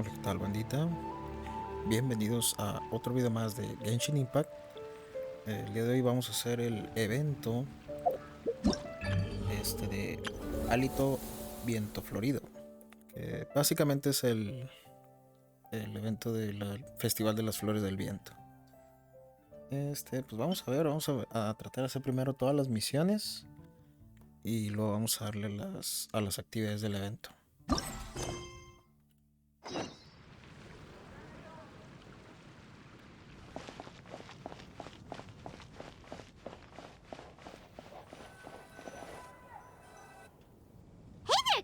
Hola, ¿qué tal, bandita? Bienvenidos a otro video más de Genshin Impact. El día de hoy vamos a hacer el evento de Hálito vientoflorido, que básicamente es el evento del Festival de las Flores del Viento. Pues vamos a ver, a tratar de hacer primero todas las misiones y luego vamos a darle a las actividades del evento.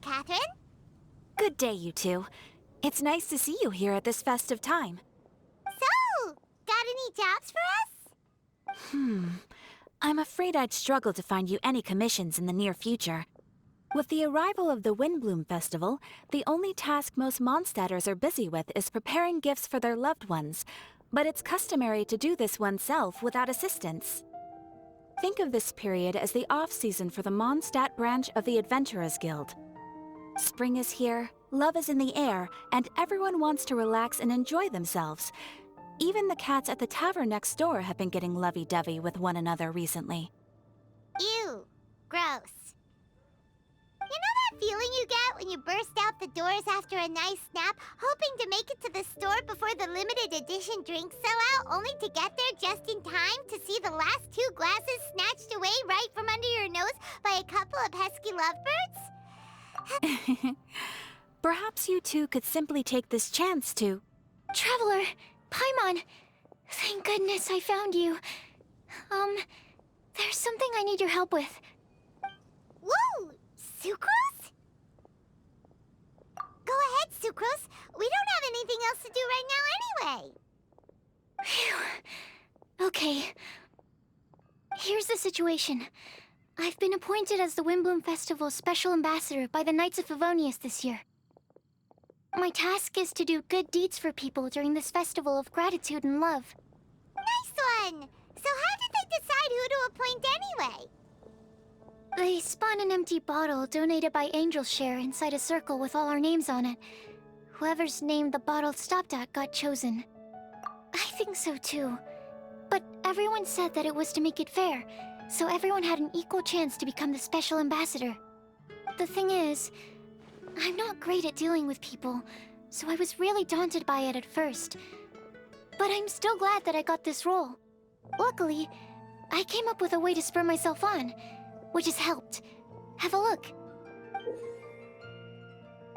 Catherine? Good day, you two. It's nice to see you here at this festive time. So, got any jobs for us? I'm afraid I'd struggle to find you any commissions in the near future. With the arrival of the Windbloom Festival, the only task most Mondstadters are busy with is preparing gifts for their loved ones, but it's customary to do this oneself without assistance. Think of this period as the off-season for the Mondstadt branch of the Adventurers Guild. Spring is here, love is in the air, and everyone wants to relax and enjoy themselves. Even the cats at the tavern next door have been getting lovey-dovey with one another recently. Ew. Gross. You know that feeling you get when you burst out the doors after a nice nap, hoping to make it to the store before the limited edition drinks sell out, only to get there just in time to see the last two glasses snatched away right from under your nose by a couple of pesky lovebirds? Perhaps you two could simply take this chance to... Traveler, Paimon, thank goodness I found you. There's something I need your help with. Whoa! Sucrose? Go ahead, Sucrose. We don't have anything else to do right now anyway. Phew. Okay. Here's the situation. I've been appointed as the Windbloom Festival's special ambassador by the Knights of Favonius this year. My task is to do good deeds for people during this festival of gratitude and love. Nice one! So how did they decide who to appoint anyway? They spun an empty bottle donated by Angel's Share inside a circle with all our names on it. Whoever's name the bottle stopped at got chosen. I think so too. But everyone said that it was to make it fair, so everyone had an equal chance to become the special ambassador. The thing is, I'm not great at dealing with people, so I was really daunted by it at first. But I'm still glad that I got this role. Luckily, I came up with a way to spur myself on, which has helped. Have a look.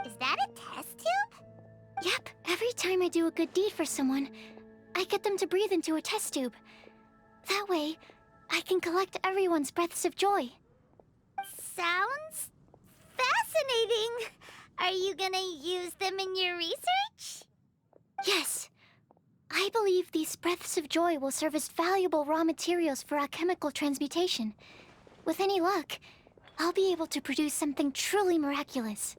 Is that a test tube? Yep, every time I do a good deed for someone, I get them to breathe into a test tube. That way, I can collect everyone's breaths of joy. Sounds fascinating. Are you gonna use them in your research? Yes. I believe these breaths of joy will serve as valuable raw materials for alchemical transmutation. With any luck, I'll be able to produce something truly miraculous.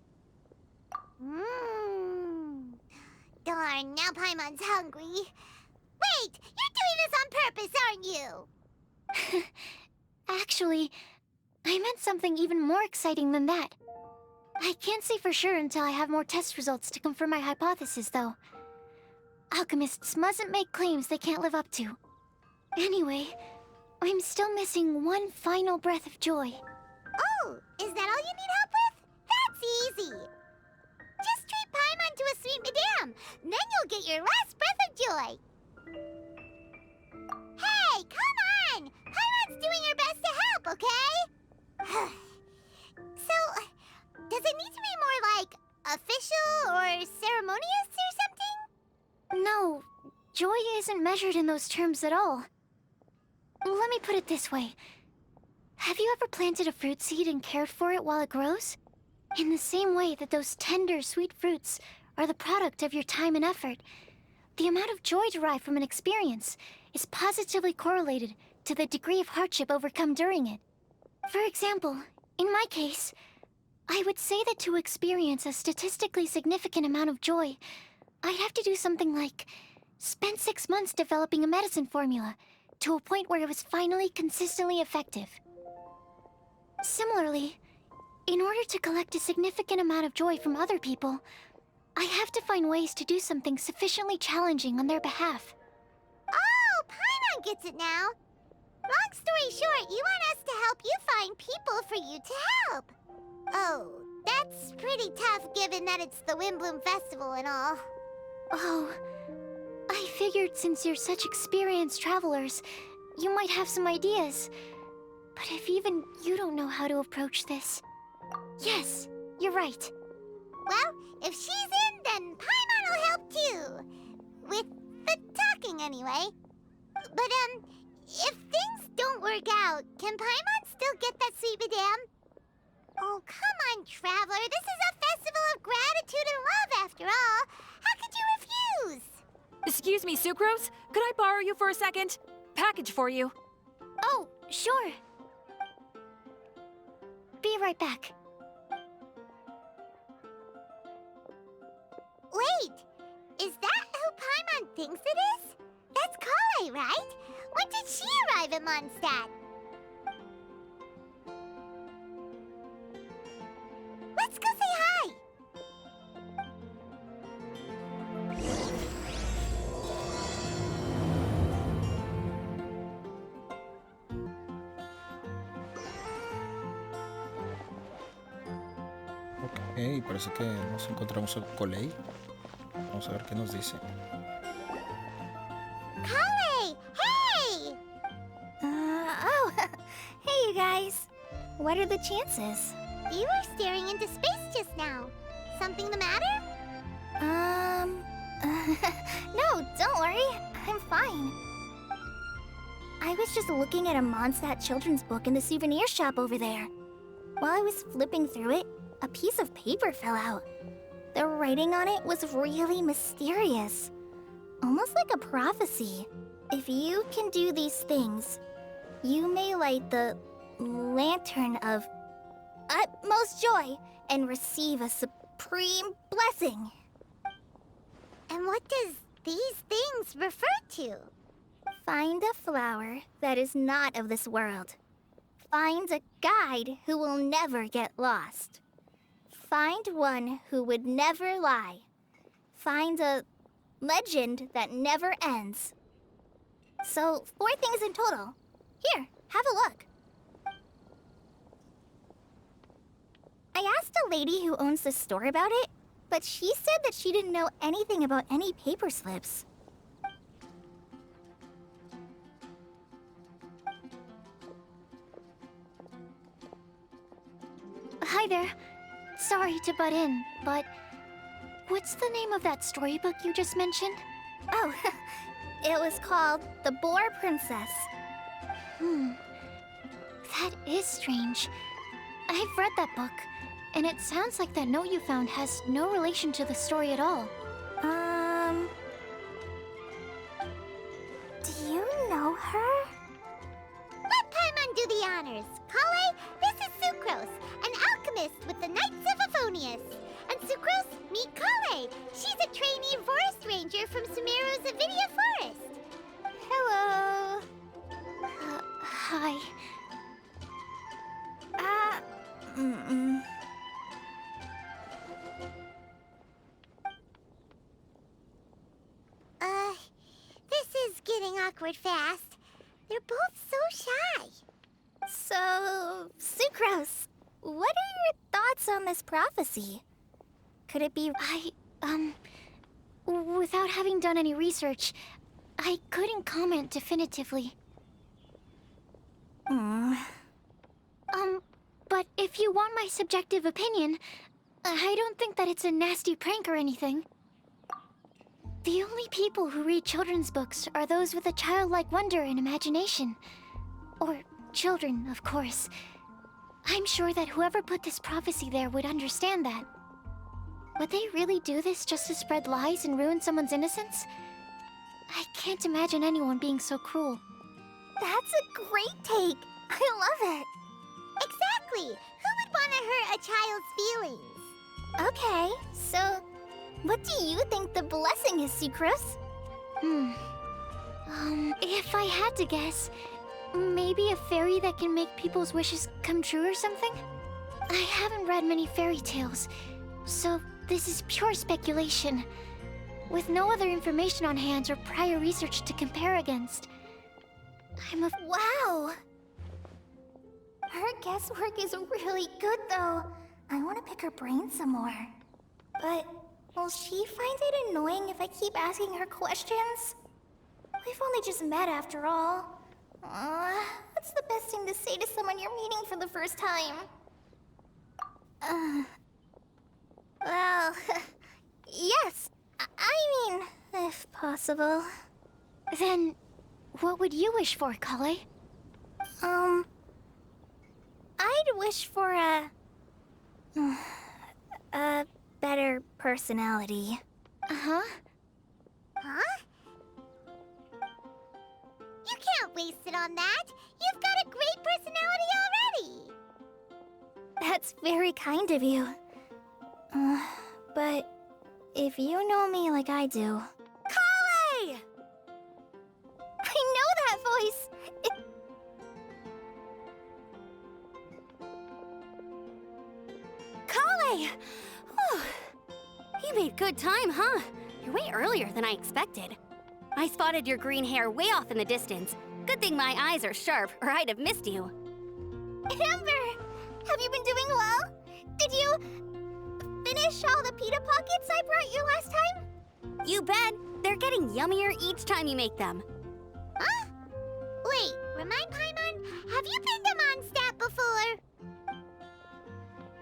Darn, now Paimon's hungry. Wait, you're doing this on purpose, aren't you? Actually, I meant something even more exciting than that. I can't say for sure until I have more test results to confirm my hypothesis, though. Alchemists mustn't make claims they can't live up to. Anyway, I'm still missing one final breath of joy. Oh, is that all you need help with? That's easy. Just treat Paimon to a sweet madame, then you'll get your last breath of joy. Hey, come on! Paimon's doing her best to help, okay? So, does it need to be more like official or ceremonious or something? No, joy isn't measured in those terms at all. Let me put it this way. Have you ever planted a fruit seed and cared for it while it grows? In the same way that those tender, sweet fruits are the product of your time and effort, the amount of joy derived from an experience is positively correlated to the degree of hardship overcome during it. For example, in my case, I would say that to experience a statistically significant amount of joy, I'd have to do something like spend 6 months developing a medicine formula to a point where it was finally consistently effective. Similarly, in order to collect a significant amount of joy from other people, I have to find ways to do something sufficiently challenging on their behalf. Oh, Paimon gets it now. Long story short, you want us to help you find people for you to help. Oh, that's pretty tough given that it's the Windbloom Festival and all. Oh, I figured since you're such experienced travelers, you might have some ideas. But if even you don't know how to approach this... Yes, you're right. Well, if she's in, then Paimon will help too. With the talking, anyway. But, if things don't work out, can Paimon still get that sweet madame? Oh, come on, Traveler. This is a festival of gratitude and love, after all. How could you refuse? Excuse me, Sucrose? Could I borrow you for a second? Package for you. Oh, sure. Be right back. Wait, is that who Paimon thinks it is? That's Collei, right? When did she arrive in Mondstadt? Let's go say hi! Ok, parece que nos encontramos a Collei. Vamos a ver qué nos dice. Collei! Hey! Oh, hey you guys. What are the chances? You were staring into space just now. Something the matter? No, don't worry. I'm fine. I was just looking at a Mondstadt children's book in the souvenir shop over there. While I was flipping through it, a piece of paper fell out. The writing on it was really mysterious. Almost like a prophecy. If you can do these things, you may light the lantern of utmost joy and receive a supreme blessing. And what does these things refer to? Find a flower that is not of this world. Find a guide who will never get lost. Find one who would never lie. Find a legend that never ends. So, 4 things in total. Here, have a look. I asked a lady who owns the store about it, but she said that she didn't know anything about any paper slips. Hi there. Sorry to butt in, but what's the name of that storybook you just mentioned? Oh, it was called The Boar Princess. That is strange. I've read that book, and it sounds like that note you found has no relation to the story at all. Do you know her? Let Paimon do the honors. Collei, this is Sucrose, an alchemist with the Knights of Aphonius. And Sucrose, meet Collei. She's a trainee forest ranger from Sumeru's Avidia Forest. Hello. Hi. This is getting awkward fast. They're both so shy. So, Sucrose, what are your thoughts on this prophecy? Could it be... without having done any research, I couldn't comment definitively. But if you want my subjective opinion, I don't think that it's a nasty prank or anything. The only people who read children's books are those with a childlike wonder and imagination. Or children, of course. I'm sure that whoever put this prophecy there would understand that. Would they really do this just to spread lies and ruin someone's innocence? I can't imagine anyone being so cruel. That's a great take. I love it. Exactly. Who would want to hurt a child's feelings? Okay, so what do you think the blessing is, Sucrose? If I had to guess, maybe a fairy that can make people's wishes come true or something? I haven't read many fairy tales, so This is pure speculation, with no other information on hand or prior research to compare against. Wow! Her guesswork is really good, though. I want to pick her brain some more. But will she find it annoying if I keep asking her questions? We've only just met after all. What's the best thing to say to someone you're meeting for the first time? Well, yes. I mean, if possible. Then, what would you wish for, Collei? I'd wish for a better personality. Uh-huh. Huh? You can't waste it on that. You've got a great personality already. That's very kind of you. But if you know me like I do... Collei! I know that voice! Collei! Whew. You made good time, huh? You're way earlier than I expected. I spotted your green hair way off in the distance. Good thing my eyes are sharp, or I'd have missed you. Amber! Have you been doing well? Did you finish all the pita pockets I brought you last time? You bet. They're getting yummier each time you make them. Huh? Wait, remind Paimon, have you been to Mondstadt before?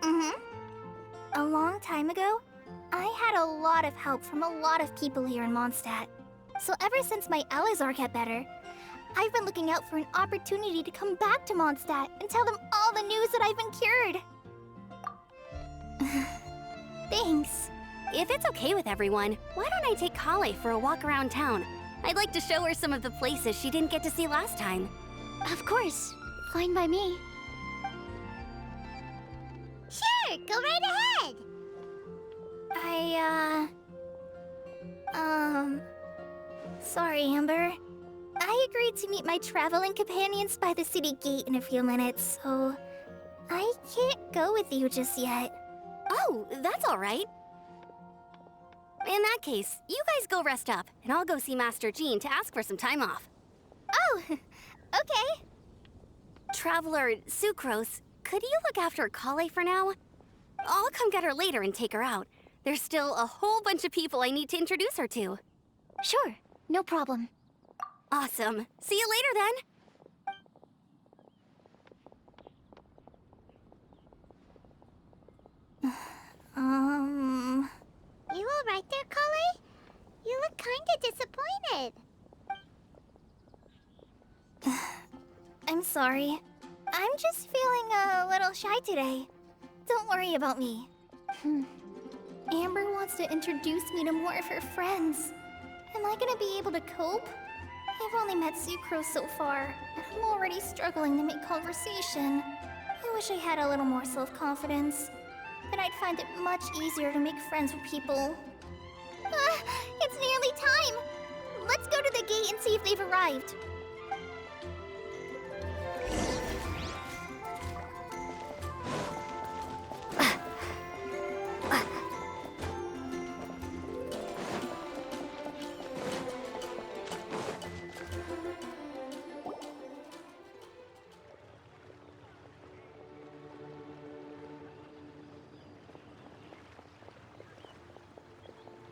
Mm-hmm. A long time ago, I had a lot of help from a lot of people here in Mondstadt. So ever since my Elazar got better, I've been looking out for an opportunity to come back to Mondstadt and tell them all the news that I've been cured. Thanks. If it's okay with everyone, why don't I take Collei for a walk around town? I'd like to show her some of the places she didn't get to see last time. Of course. Fine by me. Sure, go right ahead. Sorry, Amber. I agreed to meet my traveling companions by the city gate in a few minutes, so I can't go with you just yet. Oh, that's all right. In that case, you guys go rest up, and I'll go see Master Jean to ask for some time off. Oh, okay. Traveler Sucrose, could you look after Collei for now? I'll come get her later and take her out. There's still a whole bunch of people I need to introduce her to. Sure, no problem. Awesome. See you later then. You all right there, Collei? You look kinda disappointed. I'm sorry. I'm just feeling a little shy today. Don't worry about me. Amber wants to introduce me to more of her friends. Am I gonna be able to cope? I've only met Sucrose so far, and I'm already struggling to make conversation. I wish I had a little more self-confidence. Then I'd find it much easier to make friends with people. It's nearly time! Let's go to the gate and see if they've arrived.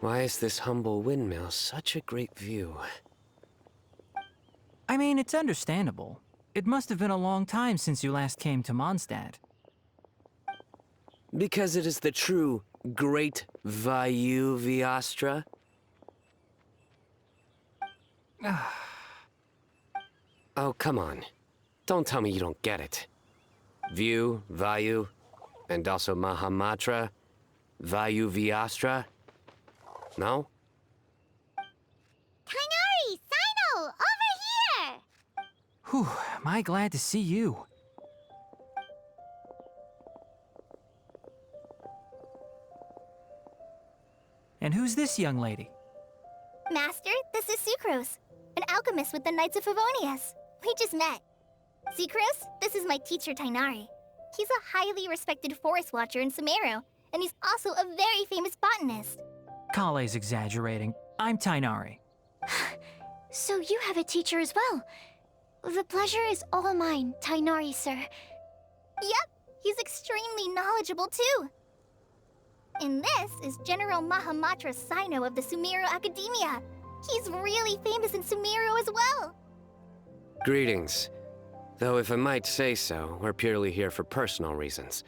Why is this humble windmill such a great view? I mean, it's understandable. It must have been a long time since you last came to Mondstadt. Because it is the true Great Vayu Viastra? Oh, come on. Don't tell me you don't get it. View, Vayu, and also Mahamatra, Vayu Viastra. No? Tignari! Cyno! Over here! Whew, am I glad to see you. And who's this young lady? Master, this is Sucrose, an alchemist with the Knights of Favonius. We just met. Sucrose, this is my teacher Tignari. He's a highly respected forest watcher in Sumeru, and he's also a very famous botanist. Collei's exaggerating. I'm Tignari. So you have a teacher as well. The pleasure is all mine, Tignari, sir. Yep, he's extremely knowledgeable too. And this is General Mahamatra Cyno of the Sumeru Academia. He's really famous in Sumeru as well. Greetings. Though if I might say so, we're purely here for personal reasons.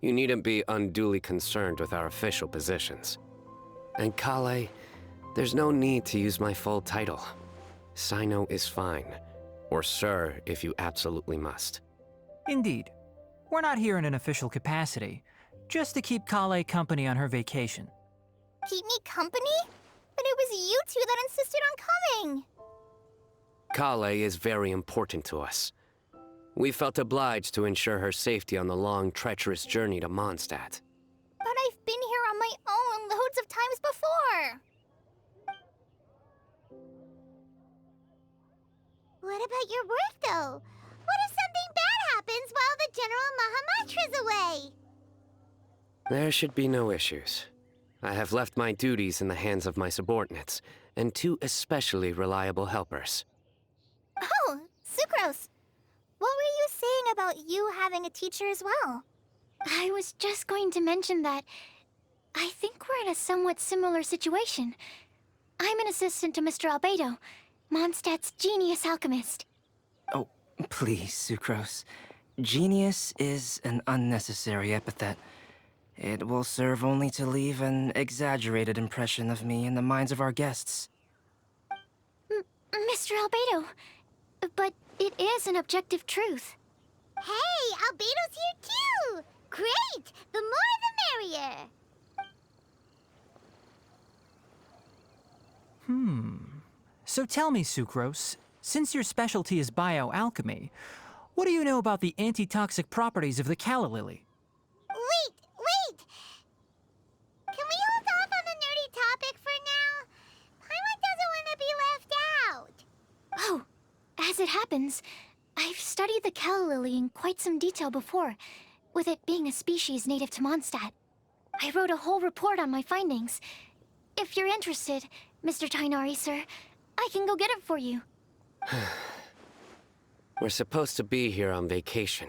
You needn't be unduly concerned with our official positions. And Collei, there's no need to use my full title. Cyno is fine. Or sir, if you absolutely must. Indeed. We're not here in an official capacity, just to keep Collei company on her vacation. Keep me company? But it was you two that insisted on coming. Collei is very important to us. We felt obliged to ensure her safety on the long, treacherous journey to Mondstadt. But I've been here on my own loads of times before. What about your work, though? What if something bad happens while the General Mahamatra's away? There should be no issues. I have left my duties in the hands of my subordinates, and 2 especially reliable helpers. Oh, Sucrose. What were you saying about you having a teacher as well? I was just going to mention that I think we're in a somewhat similar situation. I'm an assistant to Mr. Albedo, Mondstadt's genius alchemist. Oh, please, Sucrose. Genius is an unnecessary epithet. It will serve only to leave an exaggerated impression of me in the minds of our guests. Mr. Albedo, but it is an objective truth. Hey, Albedo's here too! Great! The more the merrier! So tell me, Sucrose, since your specialty is bioalchemy, what do you know about the antitoxic properties of the calla lily? Wait! Can we hold off on the nerdy topic for now? Paimon doesn't want to be left out. Oh, as it happens, I've studied the calla lily in quite some detail before, with it being a species native to Mondstadt. I wrote a whole report on my findings. If you're interested, Mr. Tignari, sir, I can go get it for you. We're supposed to be here on vacation,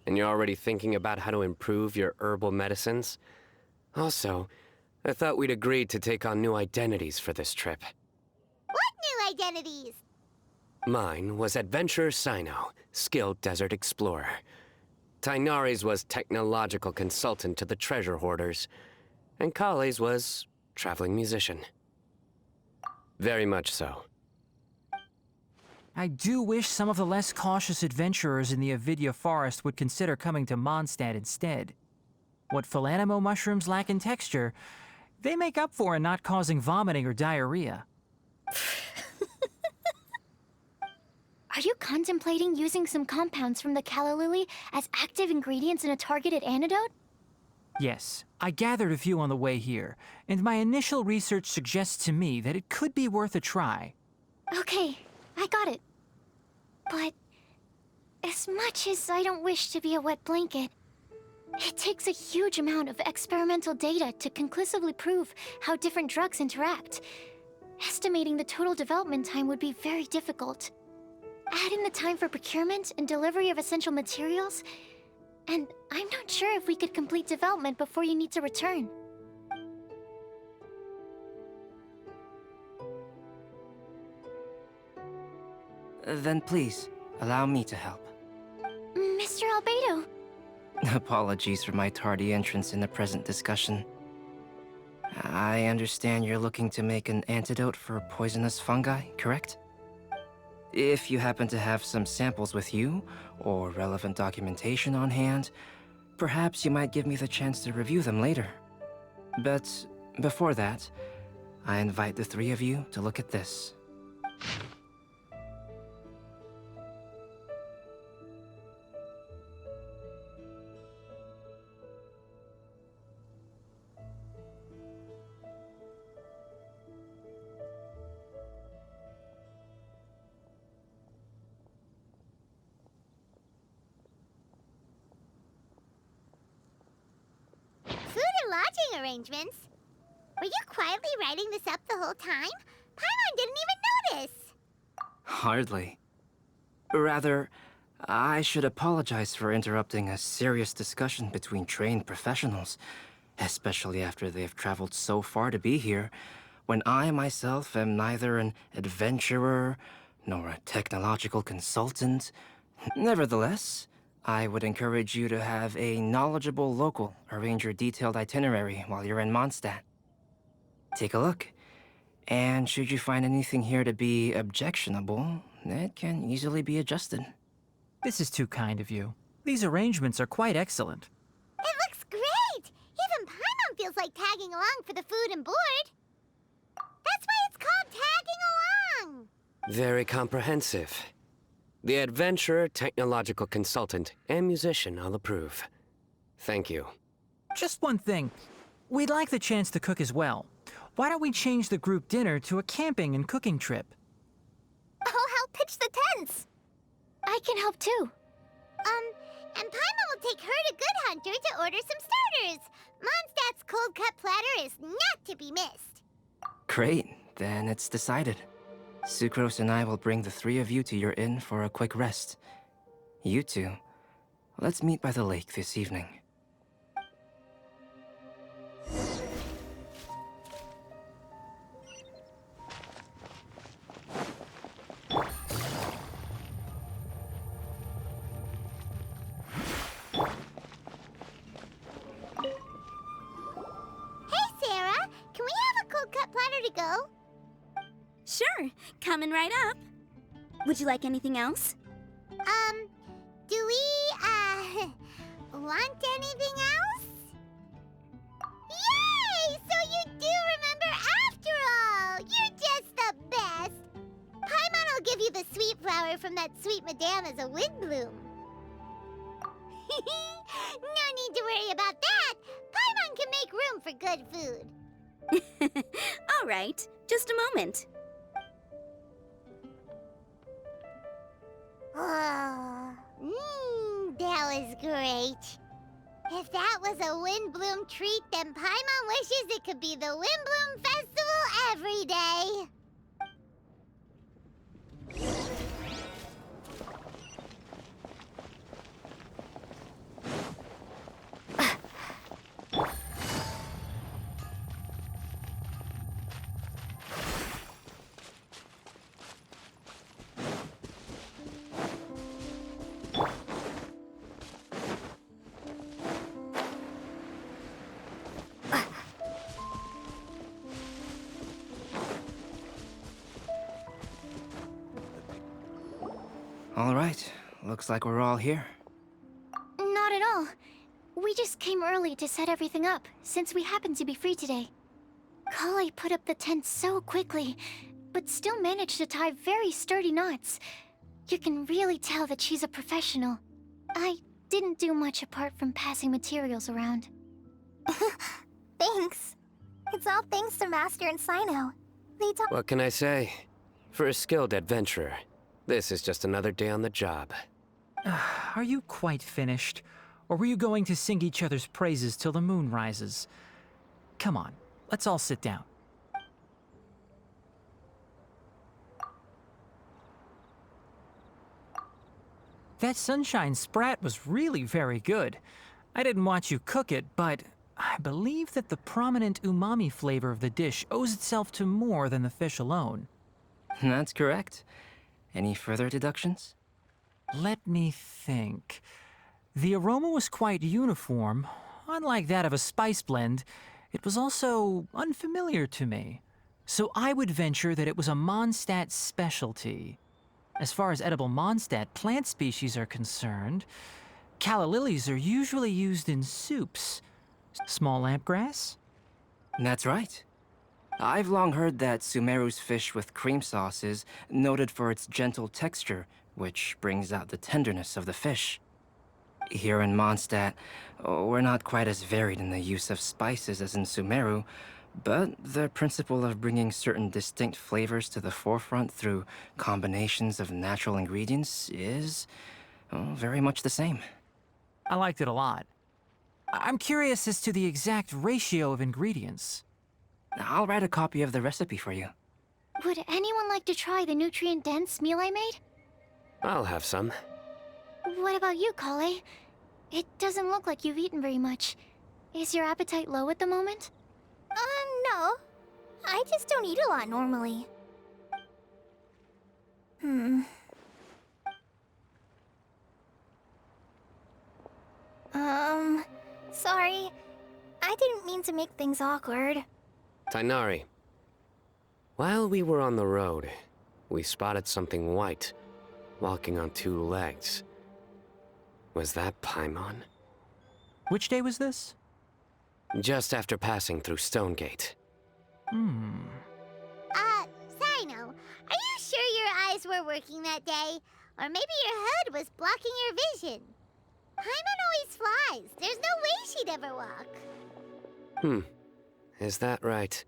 and you're already thinking about how to improve your herbal medicines? Also, I thought we'd agreed to take on new identities for this trip. What new identities? Mine was Adventurer Cyno, skilled desert explorer. Tignari's was technological consultant to the treasure hoarders, and Collei's was traveling musician. Very much so. I do wish some of the less cautious adventurers in the Avidya forest would consider coming to Mondstadt instead. What Philanimo mushrooms lack in texture, they make up for in not causing vomiting or diarrhea. Are you contemplating using some compounds from the calla lily as active ingredients in a targeted antidote? Yes, I gathered a few on the way here, and my initial research suggests to me that it could be worth a try. Okay, I got it. But as much as I don't wish to be a wet blanket, it takes a huge amount of experimental data to conclusively prove how different drugs interact. Estimating the total development time would be very difficult. Add in the time for procurement and delivery of essential materials, and I'm not sure if we could complete development before you need to return. Then please, allow me to help. Mr. Albedo. Apologies for my tardy entrance in the present discussion. I understand you're looking to make an antidote for poisonous fungi, correct? If you happen to have some samples with you, or relevant documentation on hand, perhaps you might give me the chance to review them later. But before that, I invite the 3 of you to look at this. seating arrangements. Were you quietly writing this up the whole time? Paimon didn't even notice. Hardly. Rather, I should apologize for interrupting a serious discussion between trained professionals, especially after they've traveled so far to be here, when I myself am neither an adventurer nor a technological consultant. Nevertheless, I would encourage you to have a knowledgeable local arrange your detailed itinerary while you're in Mondstadt. Take a look, and should you find anything here to be objectionable, it can easily be adjusted. This is too kind of you. These arrangements are quite excellent. It looks great! Even Paimon feels like tagging along for the food and board. That's why it's called tagging along! Very comprehensive. The adventurer, technological consultant, and musician all approve. Thank you. Just one thing. We'd like the chance to cook as well. Why don't we change the group dinner to a camping and cooking trip? I'll help pitch the tents. I can help too. And Paimon will take her to Good Hunter to order some starters. Mondstadt's cold-cut platter is not to be missed. Great, then it's decided. Sucrose and I will bring the three of you to your inn for a quick rest. You two, let's meet by the lake this evening. Hey, Sarah, can we have a cold-cut platter to go? Sure, coming right up. Would you like anything else? Do we, want anything else? Yay! So you do remember after all! You're just the best! Paimon will give you the sweet flower from that sweet madame as a windbloom. No need to worry about that! Paimon can make room for good food. All right, just a moment. Oh, that was great. If that was a Windbloom treat, then Paimon wishes it could be the Windbloom Festival every day. All right, looks like we're all here. Not at all. We just came early to set everything up, since we happen to be free today. Collei put up the tent so quickly, but still managed to tie very sturdy knots. You can really tell that she's a professional. I didn't do much apart from passing materials around. Thanks. It's all thanks to Master and Cyno. They taught— What can I say? For a skilled adventurer, this is just another day on the job. Are you quite finished? Or were you going to sing each other's praises till the moon rises? Come on, let's all sit down. That sunshine sprat was really very good. I didn't watch you cook it, but I believe that the prominent umami flavor of the dish owes itself to more than the fish alone. That's correct. Any further deductions? Let me think. The aroma was quite uniform. Unlike that of a spice blend, it was also unfamiliar to me. So I would venture that it was a Mondstadt specialty. As far as edible Mondstadt plant species are concerned, calla lilies are usually used in soups. Small lampgrass? That's right. I've long heard that Sumeru's fish with cream sauce is noted for its gentle texture, which brings out the tenderness of the fish. Here in Mondstadt, we're not quite as varied in the use of spices as in Sumeru, but the principle of bringing certain distinct flavors to the forefront through combinations of natural ingredients is very much the same. I liked it a lot. I'm curious as to the exact ratio of ingredients. I'll write a copy of the recipe for you. Would anyone like to try the nutrient-dense meal I made? I'll have some. What about you, Collei? It doesn't look like you've eaten very much. Is your appetite low at the moment? No. I just don't eat a lot normally. Sorry. I didn't mean to make things awkward. Tignari. While we were on the road, we spotted something white, walking on two legs. Was that Paimon? Which day was this? Just after passing through Stonegate. Cyno, are you sure your eyes were working that day? Or maybe your hood was blocking your vision? Paimon always flies. There's no way she'd ever walk. Is that right?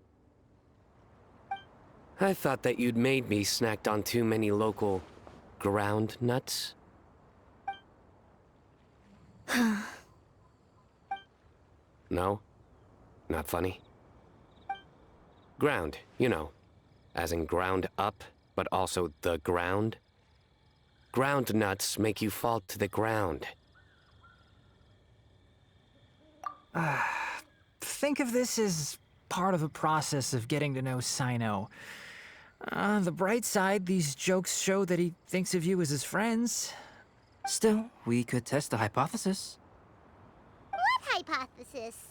I thought that you'd made me snacked on too many local ground nuts. No? Not funny? Ground, you know. As in ground up, but also the ground. Ground nuts make you fall to the ground. Think of this as part of the process of getting to know Cyno. The bright side, these jokes show that he thinks of you as his friends. Still, we could test the hypothesis. What hypothesis?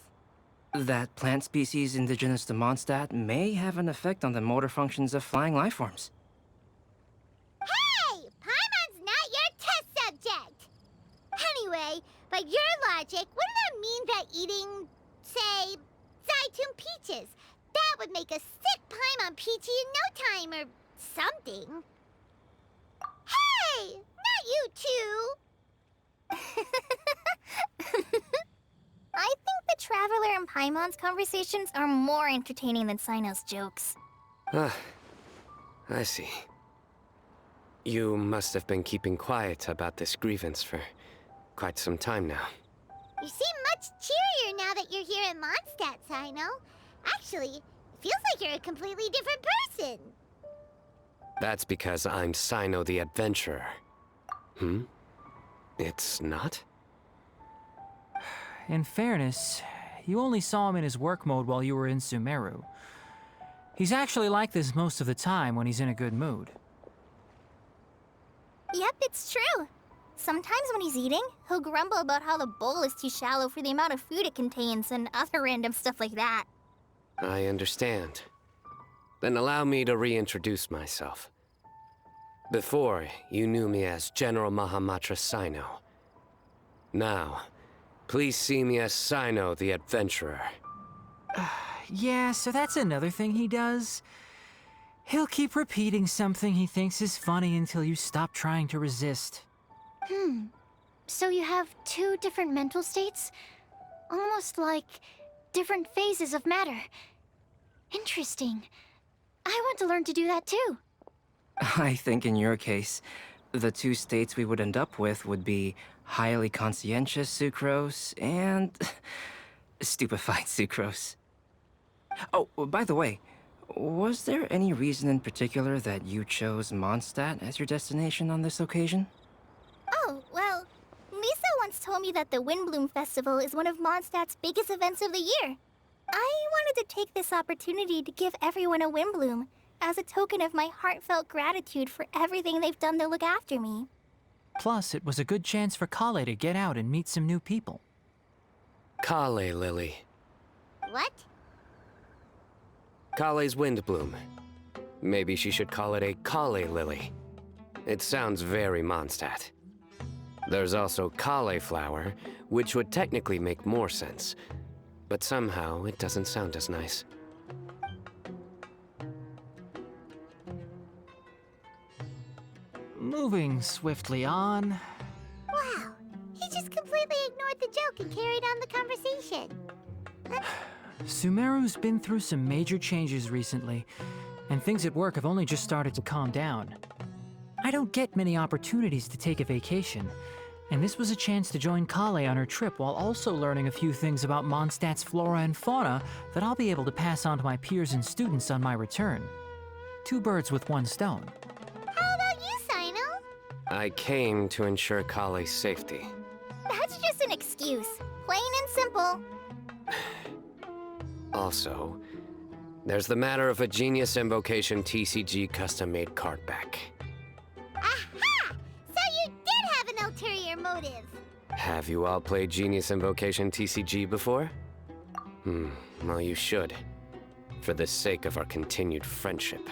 That plant species indigenous to Mondstadt may have an effect on the motor functions of flying lifeforms. Hey! Paimon's not your test subject! Anyway, by your logic, wouldn't that mean that eating, say, Zaytun peaches, that would make a sick Paimon peachy in no time or something? Hey! Not you two! I think the Traveler and Paimon's conversations are more entertaining than Cyno's jokes. I see. You must have been keeping quiet about this grievance for quite some time now. You seem much cheerier now that you're here in Mondstadt, Cyno. Actually, it feels like you're a completely different person. That's because I'm Cyno the Adventurer. It's not? In fairness, you only saw him in his work mode while you were in Sumeru. He's actually like this most of the time when he's in a good mood. Yep, it's true. Sometimes when he's eating, he'll grumble about how the bowl is too shallow for the amount of food it contains and other random stuff like that. I understand. Then allow me to reintroduce myself. Before, you knew me as General Mahamatra Cyno. Now, please see me as Cyno the Adventurer. Yeah, so that's another thing he does. He'll keep repeating something he thinks is funny until you stop trying to resist. So you have two different mental states? Almost like different phases of matter. Interesting. I want to learn to do that too. I think in your case, the two states we would end up with would be highly conscientious sucrose and stupefied sucrose. Oh, by the way, was there any reason in particular that you chose Mondstadt as your destination on this occasion? Oh, well, Lisa once told me that the Windbloom Festival is one of Mondstadt's biggest events of the year. I wanted to take this opportunity to give everyone a Windbloom, as a token of my heartfelt gratitude for everything they've done to look after me. Plus, it was a good chance for Collei to get out and meet some new people. Collei Lily. What? Collei's Windbloom. Maybe she should call it a Collei Lily. It sounds very Mondstadt. There's also cauliflower, which would technically make more sense. But somehow, it doesn't sound as nice. Moving swiftly on. Wow, he just completely ignored the joke and carried on the conversation. Sumeru's been through some major changes recently, and things at work have only just started to calm down. I don't get many opportunities to take a vacation, And this was a chance to join Collei on her trip while also learning a few things about Mondstadt's flora and fauna that I'll be able to pass on to my peers and students on my return. 2 birds with 1 stone. How about you, Cyno? I came to ensure Collei's safety. That's just an excuse. Plain and simple. Also, there's the matter of a Genius Invocation TCG custom-made card back. Aha! So you did have an ulterior motive. Have you all played Genius Invocation TCG before? Well, you should. For the sake of our continued friendship.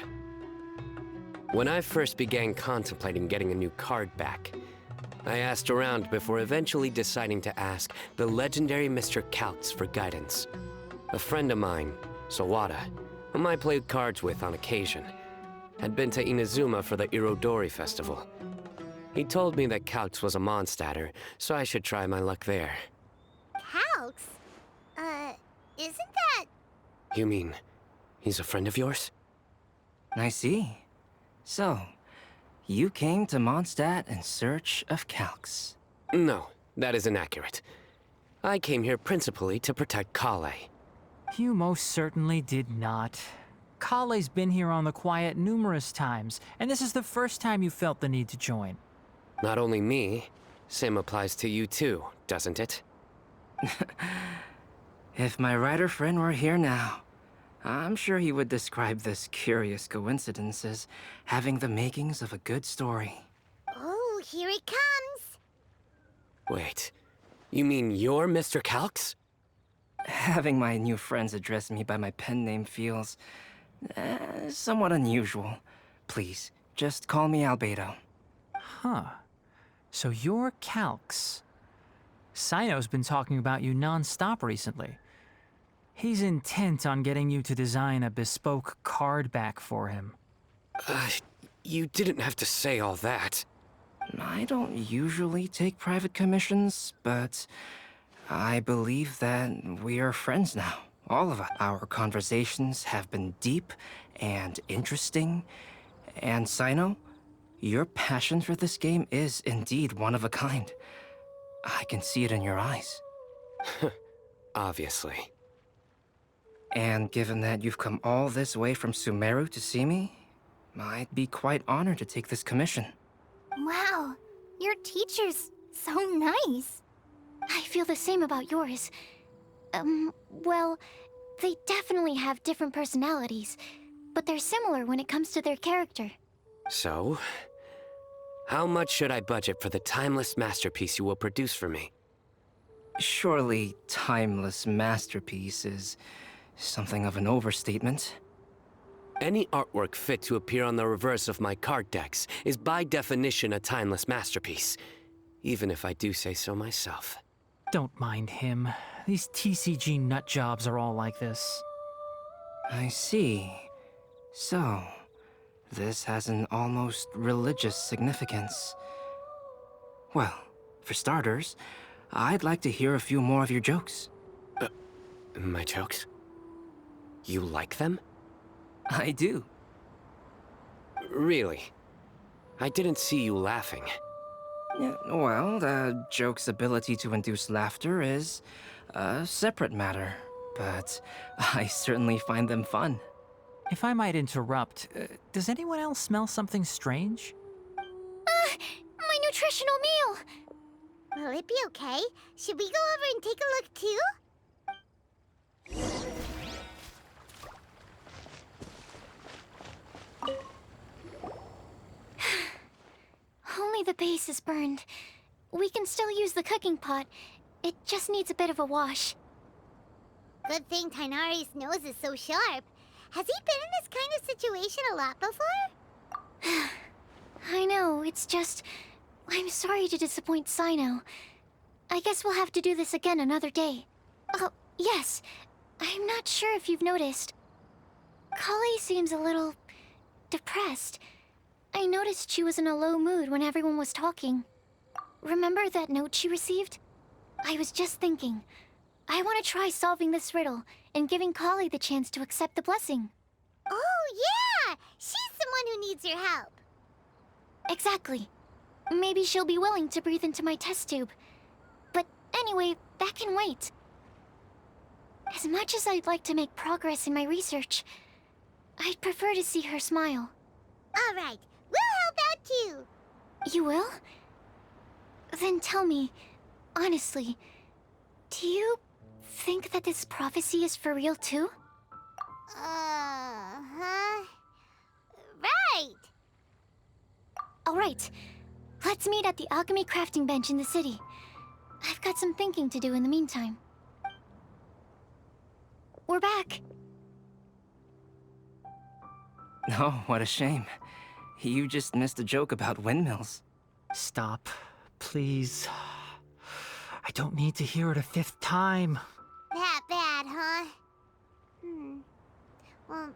When I first began contemplating getting a new card back, I asked around before eventually deciding to ask the legendary Mr. Kaltz for guidance. A friend of mine, Sawada, whom I played cards with on occasion, had been to Inazuma for the Irodori festival. He told me that Kaltz was a Mondstadter, so I should try my luck there. Kaltz? Isn't that... You mean, he's a friend of yours? I see. So, you came to Mondstadt in search of Kaltz. No, that is inaccurate. I came here principally to protect Collei. You most certainly did not. Collei's been here on the quiet numerous times, and this is the first time you felt the need to join. Not only me, same applies to you too, doesn't it? If my writer friend were here now, I'm sure he would describe this curious coincidence as having the makings of a good story. Oh, here it comes. Wait, you mean you're Mr. Kaltz? Having my new friends address me by my pen name feels somewhat unusual. Please, just call me Albedo. Huh. So you're Kaltz. Cyno's been talking about you non-stop recently. He's intent on getting you to design a bespoke card back for him. You didn't have to say all that. I don't usually take private commissions, but I believe that we are friends now. All of us. Our conversations have been deep and interesting. And Cyno, your passion for this game is indeed one of a kind. I can see it in your eyes. Obviously. And given that you've come all this way from Sumeru to see me, I'd be quite honored to take this commission. Wow, your teacher's so nice. I feel the same about yours. Well, they definitely have different personalities, but they're similar when it comes to their character. So, how much should I budget for the timeless masterpiece you will produce for me? Surely, timeless masterpiece is something of an overstatement. Any artwork fit to appear on the reverse of my card decks is by definition a timeless masterpiece, even if I do say so myself. Don't mind him. These TCG nut jobs are all like this. I see. So, this has an almost religious significance. Well, for starters, I'd like to hear a few more of your jokes. My jokes? You like them? I do. Really? I didn't see you laughing. Yeah, well, the joke's ability to induce laughter is a separate matter, but I certainly find them fun. If I might interrupt, does anyone else smell something strange? My nutritional meal! Will it be okay? Should we go over and take a look too? Only the base is burned. We can still use the cooking pot. It just needs a bit of a wash. Good thing Tignari's nose is so sharp. Has he been in this kind of situation a lot before? I know, it's just... I'm sorry to disappoint Cyno. I guess we'll have to do this again another day. Oh, yes. I'm not sure if you've noticed. Collei seems a little... depressed. I noticed she was in a low mood when everyone was talking. Remember that note she received? I was just thinking. I want to try solving this riddle and giving Collei the chance to accept the blessing. Oh, yeah! She's the one who needs your help. Exactly. maybe she'll be willing to breathe into my test tube. But anyway, that can wait. As much as I'd like to make progress in my research, I'd prefer to see her smile. All right, we'll help out too. You will? Then tell me, honestly, do you think that this prophecy is for real too? Huh? Right. All right, let's meet at the alchemy crafting bench in the city. I've got some thinking to do in the meantime. We're back. Oh, what a shame. You just missed a joke about windmills. Stop, please. I don't need to hear it a 5th time. That bad, huh? Well,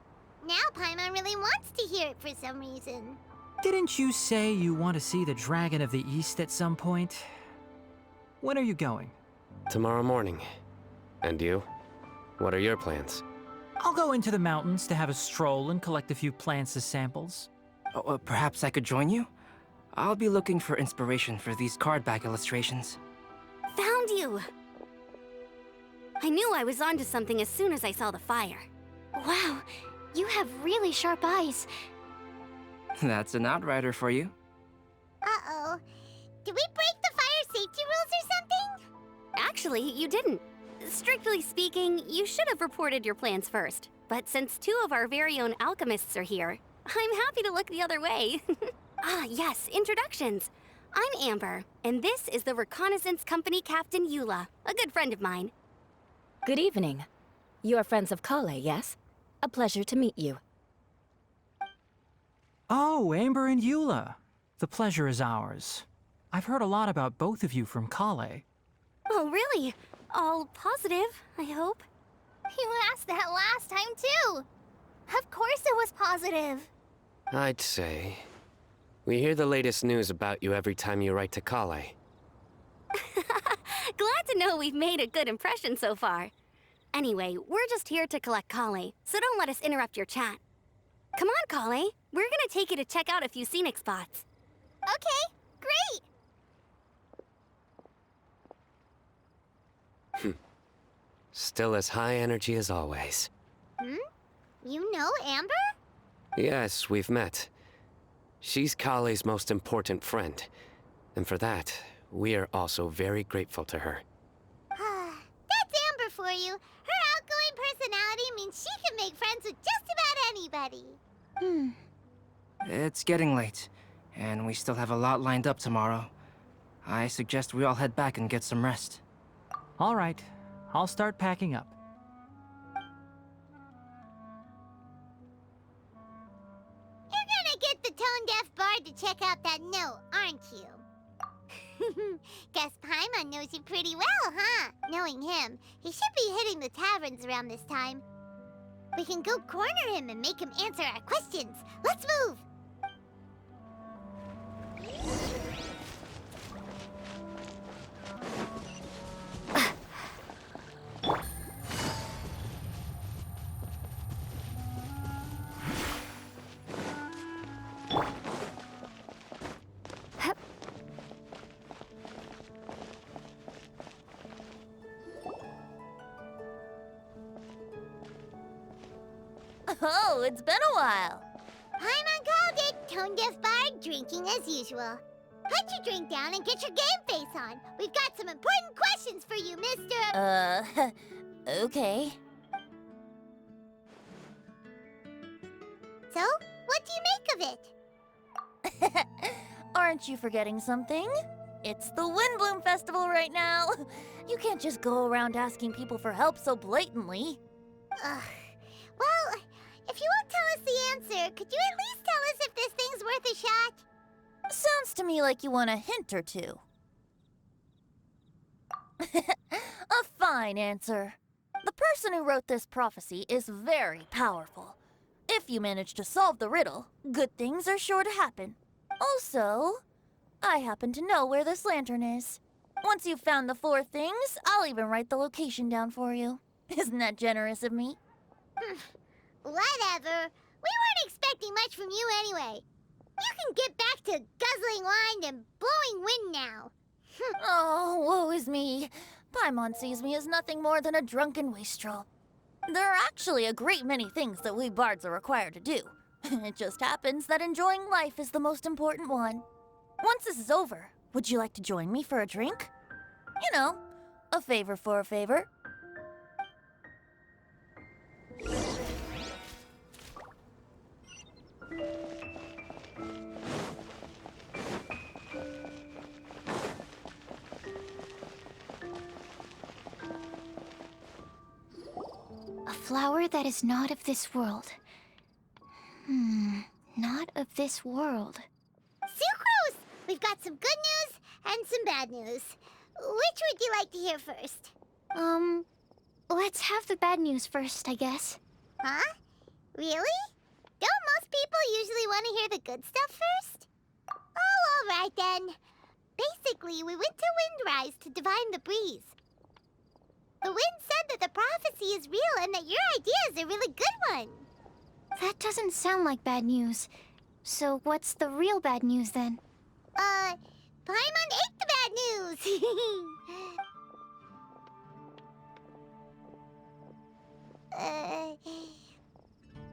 now Paimon really wants to hear it for some reason. Didn't you say you want to see the Dragon of the East at some point? When are you going? Tomorrow morning. And you? What are your plans? I'll go into the mountains to have a stroll and collect a few plants as samples. Oh, perhaps I could join you? I'll be looking for inspiration for these card back illustrations. Found you! I knew I was onto something as soon as I saw the fire. Wow, you have really sharp eyes. That's an outrider for you. Uh-oh. Did we break the fire safety rules or something? Actually, you didn't. Strictly speaking, you should have reported your plans first. But since 2 of our very own alchemists are here, I'm happy to look the other way. Ah, yes, introductions. I'm Amber, and this is the Reconnaissance Company Captain Eula, a good friend of mine. Good evening. You are friends of Collei, yes? A pleasure to meet you. Oh, Amber and Eula. The pleasure is ours. I've heard a lot about both of you from Collei. Oh, really? All positive, I hope. You asked that last time too. Of course it was positive. I'd say. We hear the latest news about you every time you write to Collei. Glad to know we've made a good impression so far. Anyway, we're just here to collect Collei, so don't let us interrupt your chat. Come on, Collei. We're gonna take you to check out a few scenic spots. Okay, great. Still as high energy as always. You know Amber? Yes, we've met. She's Collei's most important friend. And for that, we are also very grateful to her. That's Amber for you. Her outgoing personality means she can make friends with just about anybody. It's getting late, and we still have a lot lined up tomorrow. I suggest we all head back and get some rest. All right, I'll start packing up. You're gonna get the tone-deaf bard to check out that note, aren't you? Guess Paimon knows you pretty well, huh? Knowing him, he should be hitting the taverns around this time. We can go corner him and make him answer our questions. Let's move! Oh, it's been a while. Paimon called it, tone-deaf bard, drinking as usual. Put your drink down and get your game face on. We've got some important questions for you, Mr. Okay. So, what do you make of it? Aren't you forgetting something? It's the Windbloom Festival right now. You can't just go around asking people for help so blatantly. Well, if you won't tell us the answer, could you at least tell us if this thing's worth a shot? Sounds to me like you want a hint or two. A fine answer. The person who wrote this prophecy is very powerful. If you manage to solve the riddle, good things are sure to happen. Also, I happen to know where this lantern is. Once you've found the 4 things, I'll even write the location down for you. Isn't that generous of me? Whatever. We weren't expecting much from you anyway. You can get back to guzzling wine and blowing wind now. Oh, woe is me. Paimon sees me as nothing more than a drunken wastrel. There are actually a great many things that we bards are required to do. It just happens that enjoying life is the most important one. Once this is over, would you like to join me for a drink? You know, a favor for a favor. A flower that is not of this world. Not of this world. Sucrose! We've got some good news and some bad news. Which would you like to hear first? Let's have the bad news first, I guess. Huh? Really? Don't most people usually want to hear the good stuff first? Oh, all right then. Basically, we went to Windrise to divine the breeze. The wind said that the prophecy is real and that your idea is a really good one. That doesn't sound like bad news. So what's the real bad news then? Paimon ate the bad news!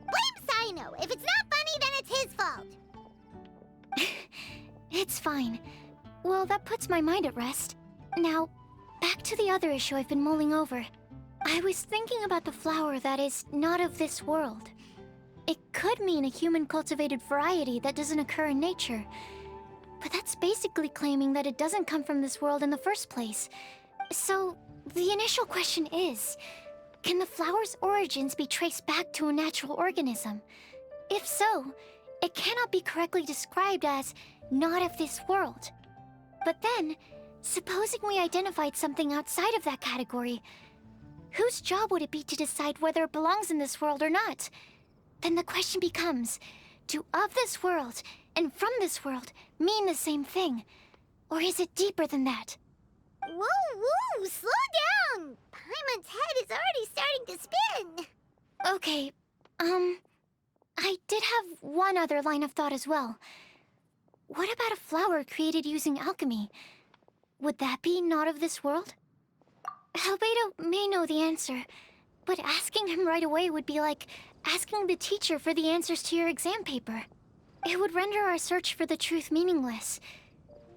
Blame Cyno! If it's not funny, then it's his fault! It's fine. Well, that puts my mind at rest. Now, back to the other issue I've been mulling over. I was thinking about the flower that is not of this world. It could mean a human-cultivated variety that doesn't occur in nature. But that's basically claiming that it doesn't come from this world in the first place. So, the initial question is, can the flower's origins be traced back to a natural organism? If so, it cannot be correctly described as not of this world. But then, supposing we identified something outside of that category, whose job would it be to decide whether it belongs in this world or not? Then the question becomes, do of this world and from this world mean the same thing? Or is it deeper than that? Whoa, slow down! Paimon's head is already starting to spin! Okay, I did have one other line of thought as well. What about a flower created using alchemy? Would that be not of this world? Albedo may know the answer, but asking him right away would be like asking the teacher for the answers to your exam paper. It would render our search for the truth meaningless.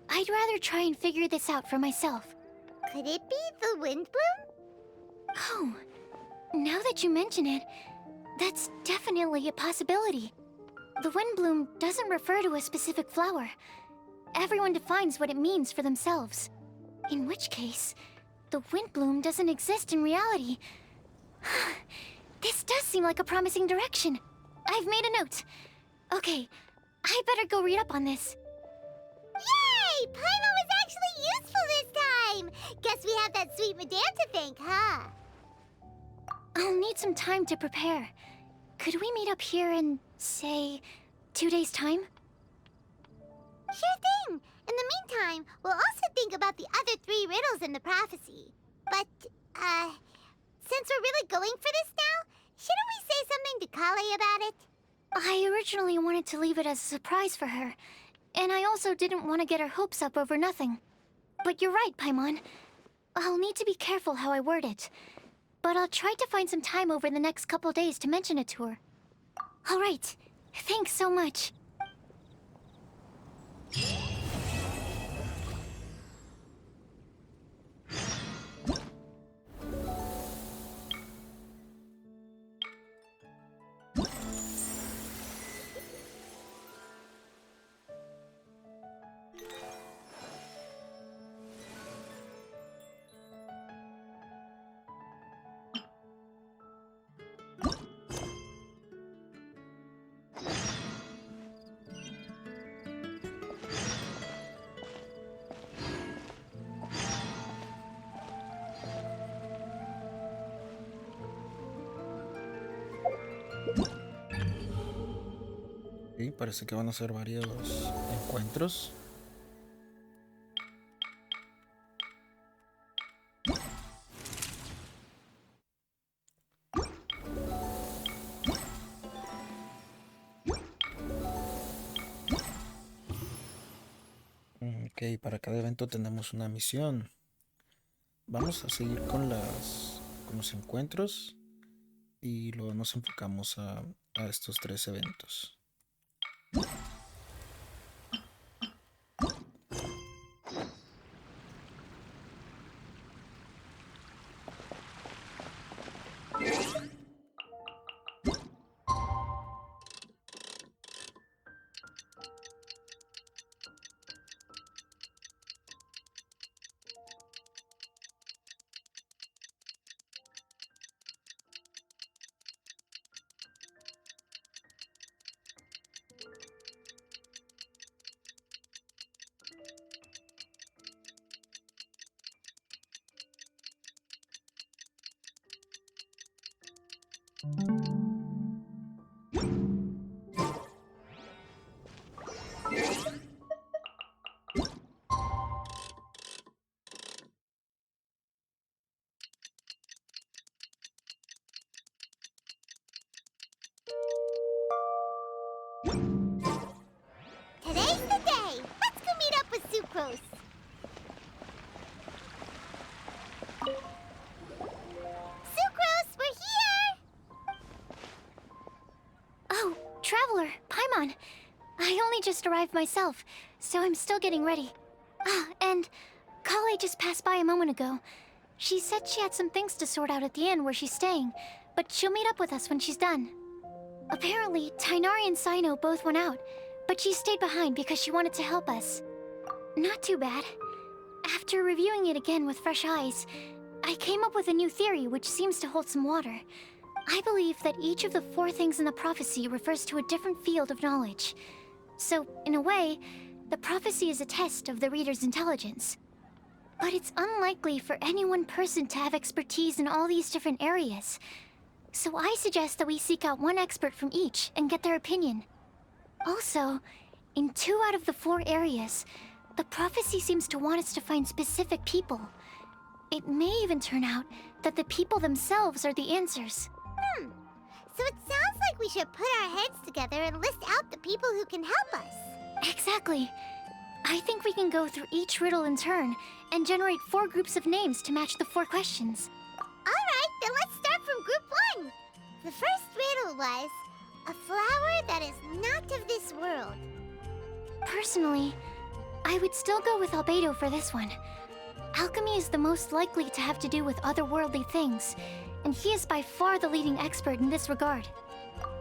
I'd rather try and figure this out for myself. Could it be the wind bloom? Oh, now that you mention it, that's definitely a possibility. The wind bloom doesn't refer to a specific flower. Everyone defines what it means for themselves. In which case, the wind bloom doesn't exist in reality. This does seem like a promising direction. I've made a note. Okay, I better go read up on this. Yay! Paimon was actually useful this time! Guess we have that sweet madame to thank, huh? I'll need some time to prepare. Could we meet up here in, say, 2 days' time? Sure thing! In the meantime, we'll also think about the other 3 riddles in the prophecy. But, since we're really going for this now, shouldn't we say something to Collei about it? I originally wanted to leave it as a surprise for her, and I also didn't want to get her hopes up over nothing. But you're right, Paimon. I'll need to be careful how I word it. But I'll try to find some time over the next couple days to mention it to her. All right. Thanks so much. Sí, parece que van a ser varios encuentros. Ok, para cada evento tenemos una misión. Vamos a seguir con los encuentros y luego nos enfocamos a estos 3 eventos. Today's the day! Let's go meet up with Sucrose! Sucrose, we're here! Oh, Traveler, Paimon. I only just arrived myself, so I'm still getting ready. Ah, and Collei just passed by a moment ago. She said she had some things to sort out at the inn where she's staying, but she'll meet up with us when she's done. Apparently, Tignari and Cyno both went out, but she stayed behind because she wanted to help us. Not too bad. After reviewing it again with fresh eyes, I came up with a new theory which seems to hold some water. I believe that each of the 4 things in the prophecy refers to a different field of knowledge. So, in a way, the prophecy is a test of the reader's intelligence. But it's unlikely for any one person to have expertise in all these different areas. So I suggest that we seek out one expert from each and get their opinion. Also, in 2 out of the 4 areas, the prophecy seems to want us to find specific people. It may even turn out that the people themselves are the answers. So it sounds like we should put our heads together and list out the people who can help us. Exactly. I think we can go through each riddle in turn and generate 4 groups of names to match the 4 questions. Alright, then let's start from group 1. The first riddle was, a flower that is not of this world. Personally, I would still go with Albedo for this one. Alchemy is the most likely to have to do with otherworldly things, and he is by far the leading expert in this regard.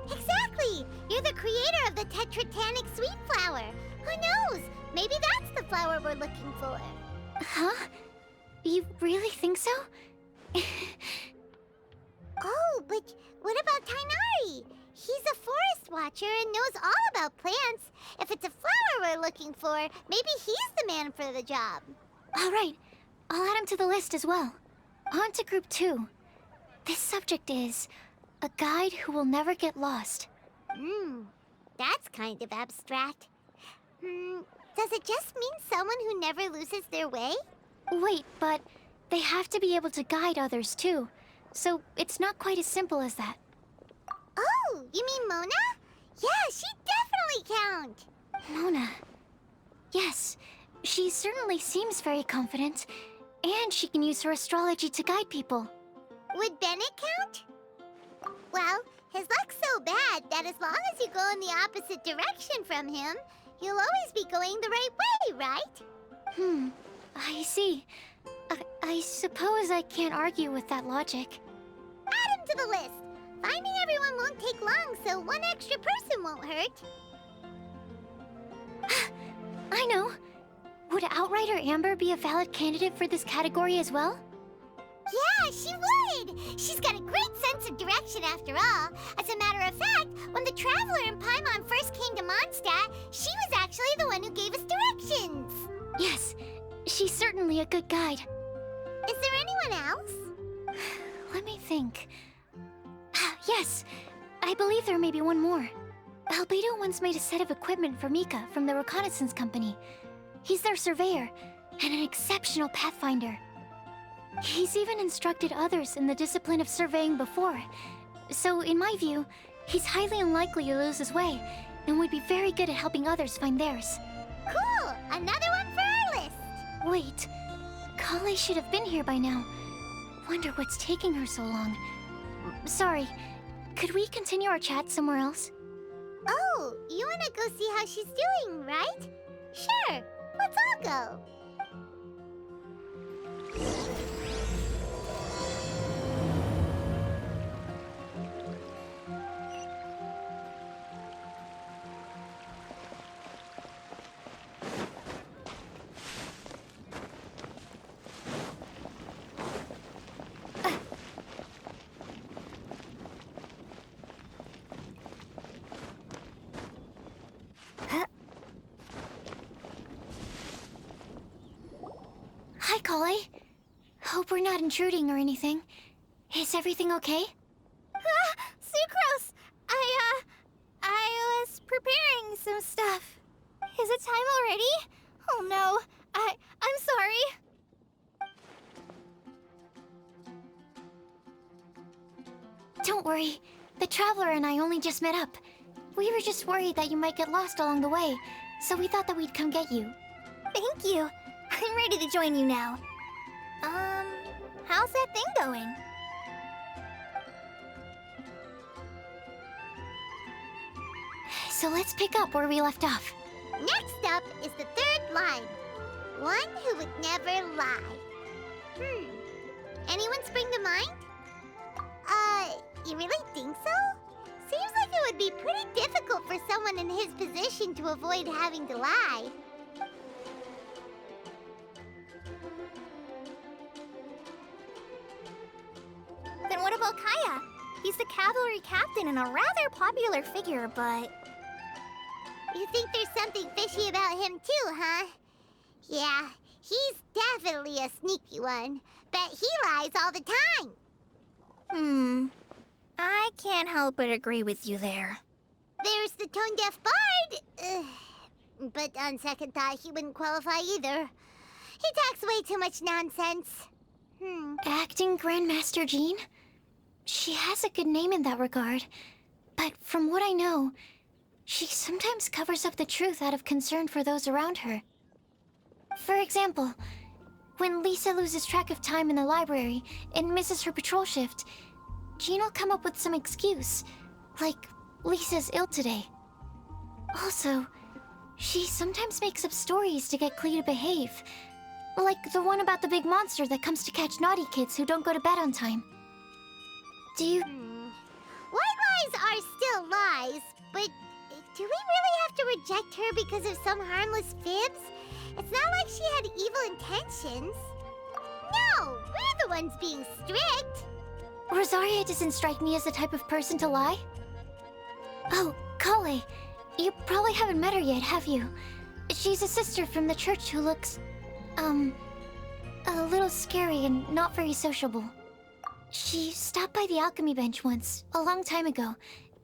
Exactly! You're the creator of the tetratanic sweet flower. Who knows? Maybe that's the flower we're looking for. Huh? You really think so? Oh, but what about Tignari? He's a forest watcher and knows all about plants. If it's a flower we're looking for, maybe he's the man for the job. All right. I'll add him to the list as well. On to group 2. This subject is a guide who will never get lost. That's kind of abstract. Does it just mean someone who never loses their way? Wait, but they have to be able to guide others too. So it's not quite as simple as that. Oh, you mean Mona? Yeah, she definitely count. Mona. Yes, she certainly seems very confident. And she can use her astrology to guide people. Would Bennett count? Well, his luck's so bad that as long as you go in the opposite direction from him, you'll always be going the right way, right? I see. I suppose I can't argue with that logic. Add him to the list. Finding everyone won't take long, so one extra person won't hurt. I know. Would Outrider Amber be a valid candidate for this category as well? Yeah, she would! She's got a great sense of direction after all. As a matter of fact, when the Traveler and Paimon first came to Mondstadt, she was actually the one who gave us directions. Yes, she's certainly a good guide. Is there anyone else? Let me think. Yes, I believe there may be one more. Albedo once made a set of equipment for Mika from the reconnaissance company. He's their surveyor, and an exceptional pathfinder. He's even instructed others in the discipline of surveying before. So, in my view, he's highly unlikely to lose his way, and would be very good at helping others find theirs. Cool! Another one for our Wait, Collei should have been here by now. Wonder what's taking her so long. Sorry, could we continue our chat somewhere else? Oh, you wanna go see how she's doing, right? Sure, let's all go. Hi, Collei. Hope we're not intruding or anything. Is everything okay? Sucrose! I was preparing some stuff. Is it time already? Oh no, I'm sorry. Don't worry. The Traveler and I only just met up. We were just worried that you might get lost along the way, so we thought that we'd come get you. Thank you. I'm ready to join you now. How's that thing going? So let's pick up where we left off. Next up is the third line. One who would never lie. Anyone spring to mind? You really think so? Seems like it would be pretty difficult for someone in his position to avoid having to lie. Then what about Kaya? He's the cavalry captain and a rather popular figure, but... You think there's something fishy about him too, huh? Yeah, he's definitely a sneaky one. Bet he lies all the time. I can't help but agree with you there. There's the tone-deaf bard. But on second thought, he wouldn't qualify either. He talks way too much nonsense. Acting Grandmaster Jean? She has a good name in that regard. But from what I know, she sometimes covers up the truth out of concern for those around her. For example, when Lisa loses track of time in the library and misses her patrol shift, Jean will come up with some excuse, like Lisa's ill today. Also, she sometimes makes up stories to get Klee to behave, like the one about the big monster that comes to catch naughty kids who don't go to bed on time. Do you... White lies are still lies, but do we really have to reject her because of some harmless fibs? It's not like she had evil intentions. No, we're the ones being strict. Rosaria doesn't strike me as the type of person to lie. Oh, Collei, you probably haven't met her yet, have you? She's a sister from the church who looks, a little scary and not very sociable. She stopped by the alchemy bench once, a long time ago,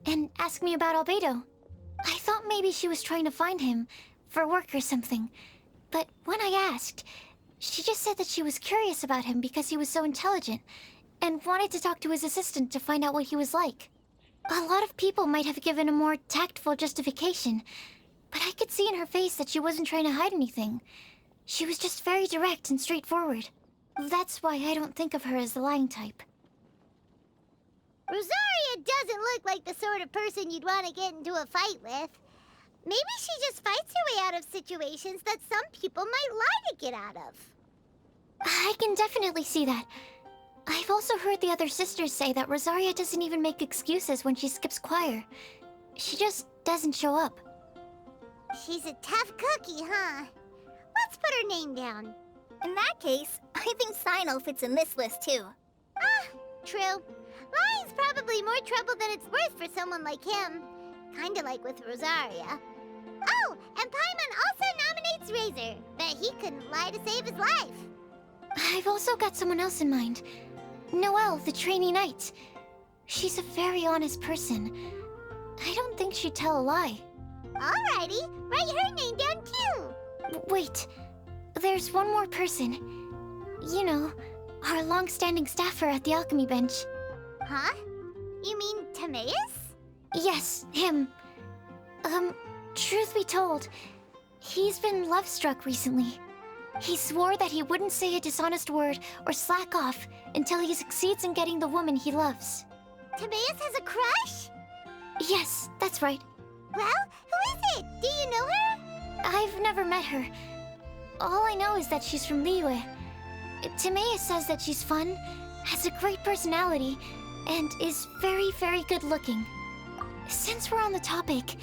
and asked me about Albedo. I thought maybe she was trying to find him, for work or something. But when I asked, she just said that she was curious about him because he was so intelligent, and wanted to talk to his assistant to find out what he was like. A lot of people might have given a more tactful justification, but I could see in her face that she wasn't trying to hide anything. She was just very direct and straightforward. That's why I don't think of her as the lying type. Rosaria doesn't look like the sort of person you'd want to get into a fight with. Maybe she just fights her way out of situations that some people might lie to get out of. I can definitely see that. I've also heard the other sisters say that Rosaria doesn't even make excuses when she skips choir. She just doesn't show up. She's a tough cookie, huh? Let's put her name down. In that case, I think Cyno fits in this list too. True. Lying's probably more trouble than it's worth for someone like him. Kinda like with Rosaria. Oh, and Paimon also nominates Razor. Bet he couldn't lie to save his life. I've also got someone else in mind. Noelle, the trainee knight. She's a very honest person. I don't think she'd tell a lie. Alrighty, write her name down too. Wait, there's one more person. You know, our long-standing staffer at the alchemy bench. Huh? You mean Timaeus? Yes, him. Truth be told, he's been love-struck recently. He swore that he wouldn't say a dishonest word or slack off until he succeeds in getting the woman he loves. Timaeus has a crush? Yes, that's right. Well, who is it? Do you know her? I've never met her. All I know is that she's from Liyue. Timaeus says that she's fun, has a great personality, and is very, very good looking. Since we're on the topic,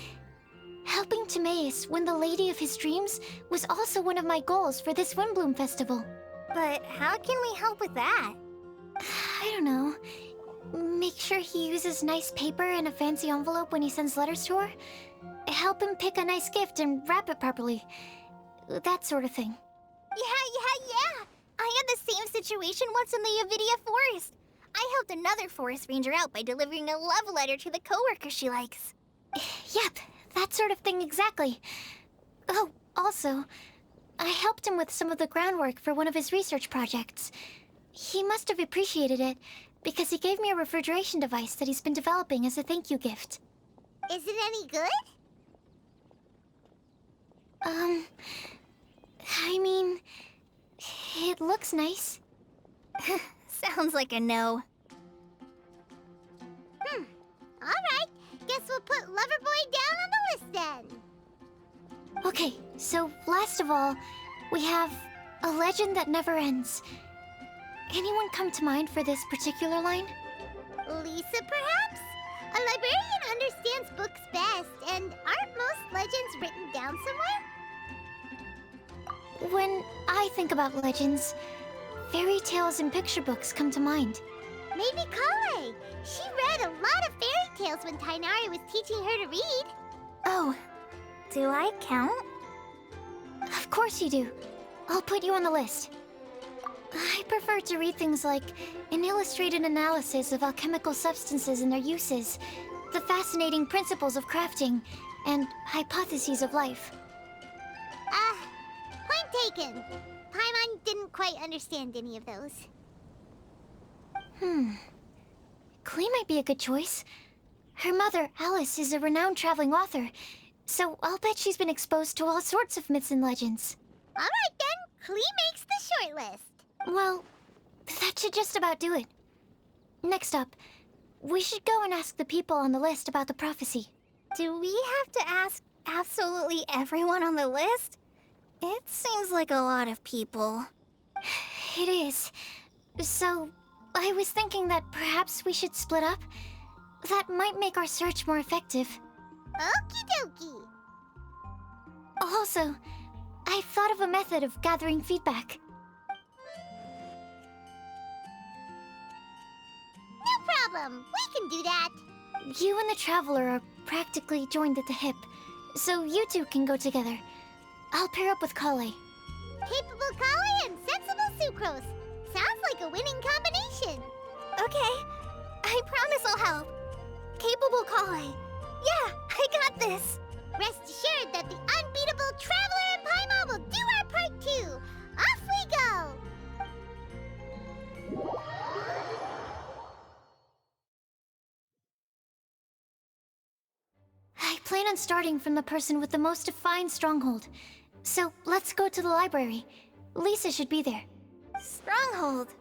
helping Timaeus win the lady of his dreams was also one of my goals for this Windbloom Festival. But how can we help with that? I don't know. Make sure he uses nice paper and a fancy envelope when he sends letters to her. Help him pick a nice gift and wrap it properly. That sort of thing. Yeah. I had the same situation once in the Avidia Forest. I helped another forest ranger out by delivering a love letter to the coworker she likes. Yep, that sort of thing exactly. Oh, also, I helped him with some of the groundwork for one of his research projects. He must have appreciated it, because he gave me a refrigeration device that he's been developing as a thank you gift. Is it any good? I mean, it looks nice. Sounds like a no. Alright, guess we'll put Loverboy down on the list then. Okay, so last of all, we have a legend that never ends. Anyone come to mind for this particular line? Lisa, perhaps? A librarian understands books best, and aren't most legends written down somewhere? When I think about legends, fairy tales and picture books come to mind. Maybe Collei. She read a lot of fairy tales when Tignari was teaching her to read. Oh, do I count? Of course you do. I'll put you on the list. I prefer to read things like an illustrated analysis of alchemical substances and their uses, the fascinating principles of crafting, and hypotheses of life. Point taken. Paimon didn't quite understand any of those. Klee might be a good choice. Her mother, Alice, is a renowned traveling author, so I'll bet she's been exposed to all sorts of myths and legends. Alright then, Klee makes the short list. Well, that should just about do it. Next up, we should go and ask the people on the list about the prophecy. Do we have to ask absolutely everyone on the list? It seems like a lot of people. It is. So, I was thinking that perhaps we should split up. That might make our search more effective. Okie dokie. Also, I've thought of a method of gathering feedback. No problem. We can do that. You and the Traveler are practically joined at the hip, so you two can go together. I'll pair up with Collei. Capable Collei and sensible Sucrose. Sounds like a winning combination. Okay, I promise I'll help. Capable Collei. Yeah, I got this. Rest assured that the unbeatable Traveler and Paimon will do our part too. Off we go! I plan on starting from the person with the most defined stronghold. So let's go to the library. Lisa should be there. Stronghold.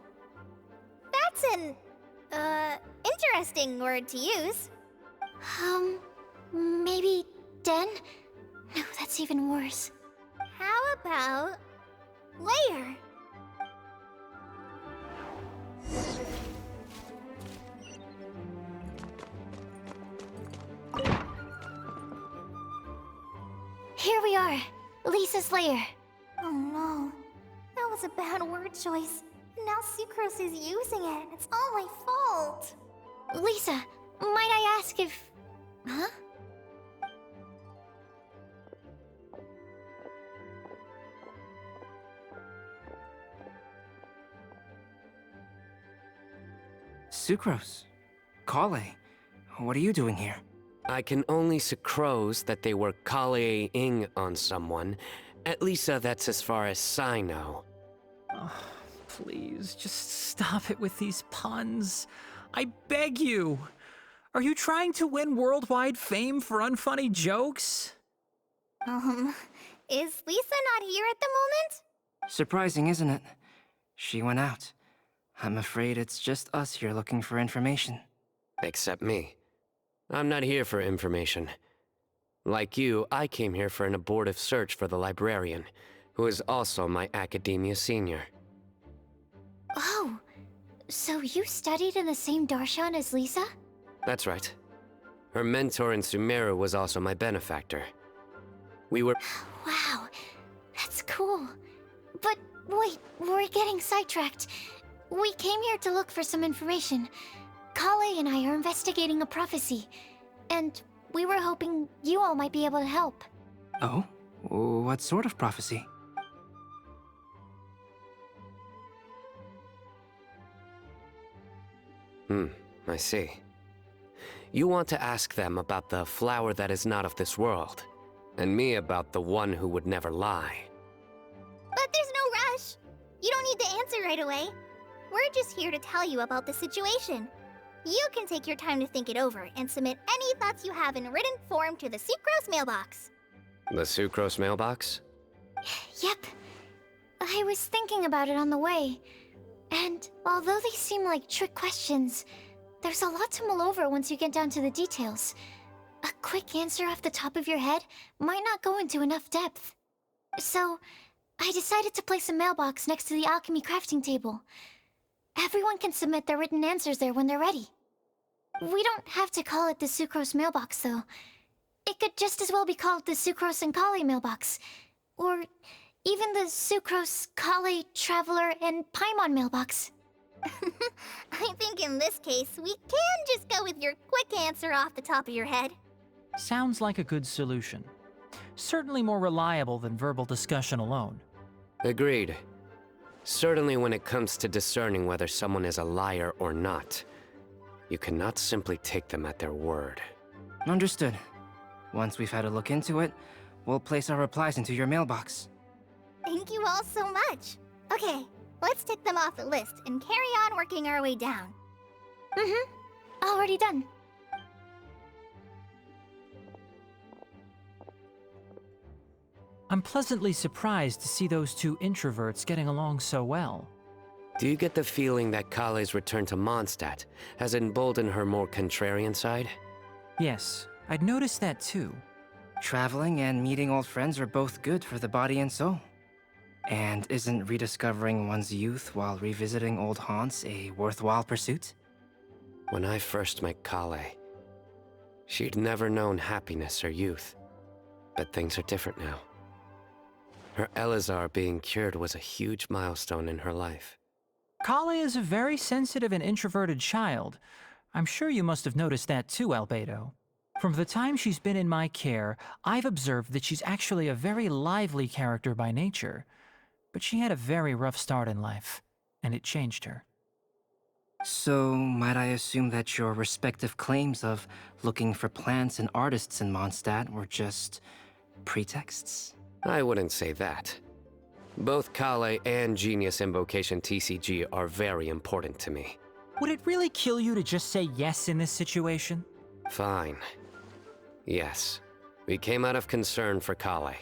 That's an, interesting word to use. Maybe den? No, that's even worse. How about layer? Here we are, Lisa's lair. Oh no, that was a bad word choice. Now Sucrose is using it. It's all my fault. Lisa, might I ask if... Huh? Sucrose. Collei. What are you doing here? I can only sucrose that they were Collei-ing on someone. At least that's as far as Cyno. Oh, please, just stop it with these puns. I beg you. Are you trying to win worldwide fame for unfunny jokes? Is Lisa not here at the moment? Surprising, isn't it? She went out. I'm afraid it's just us here looking for information. Except me. I'm not here for information. Like you, I came here for an abortive search for the librarian, who is also my academia senior. Oh, so you studied in the same darshan as Lisa? That's right. Her mentor in Sumeru was also my benefactor. We were... Wow, that's cool. But wait, we're getting sidetracked. We came here to look for some information. Collei and I are investigating a prophecy, and we were hoping you all might be able to help. Oh? What sort of prophecy? I see. You want to ask them about the flower that is not of this world, and me about the one who would never lie. But there's no rush. You don't need to answer right away. We're just here to tell you about the situation. You can take your time to think it over and submit any thoughts you have in written form to the sucrose mailbox. The sucrose mailbox? Yep. I was thinking about it on the way. And although they seem like trick questions, there's a lot to mull over once you get down to the details. A quick answer off the top of your head might not go into enough depth. So, I decided to place a mailbox next to the alchemy crafting table. Everyone can submit their written answers there when they're ready. We don't have to call it the sucrose mailbox, though. It could just as well be called the sucrose and Collei mailbox. Or even the sucrose, Collei, traveler, and Paimon mailbox. I think in this case, we can just go with your quick answer off the top of your head. Sounds like a good solution. Certainly more reliable than verbal discussion alone. Agreed. Certainly when it comes to discerning whether someone is a liar or not, you cannot simply take them at their word. Understood. Once we've had a look into it, we'll place our replies into your mailbox. Thank you all so much. Okay, let's tick them off the list and carry on working our way down. Already done. I'm pleasantly surprised to see those two introverts getting along so well. Do you get the feeling that Collei's return to Mondstadt has emboldened her more contrarian side? Yes, I'd noticed that too. Traveling and meeting old friends are both good for the body and soul. And isn't rediscovering one's youth while revisiting old haunts a worthwhile pursuit? When I first met Collei, she'd never known happiness or youth. But things are different now. Her Elazar being cured was a huge milestone in her life. Collei is a very sensitive and introverted child. I'm sure you must have noticed that too, Albedo. From the time she's been in my care, I've observed that she's actually a very lively character by nature. But she had a very rough start in life, and it changed her. So, might I assume that your respective claims of looking for plants and artists in Mondstadt were just pretexts? I wouldn't say that. Both Collei and Genius Invocation TCG are very important to me. Would it really kill you to just say yes in this situation? Fine. Yes. We came out of concern for Collei.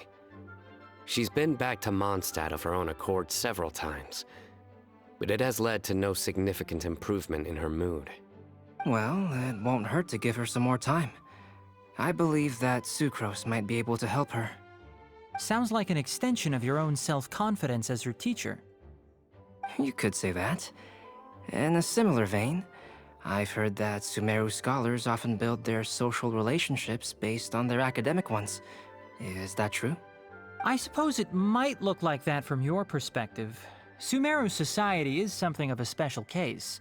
She's been back to Mondstadt of her own accord several times, but it has led to no significant improvement in her mood. Well, it won't hurt to give her some more time. I believe that Sucrose might be able to help her. Sounds like an extension of your own self-confidence as her teacher. You could say that. In a similar vein, I've heard that Sumeru scholars often build their social relationships based on their academic ones. Is that true? I suppose it might look like that from your perspective. Sumeru society is something of a special case.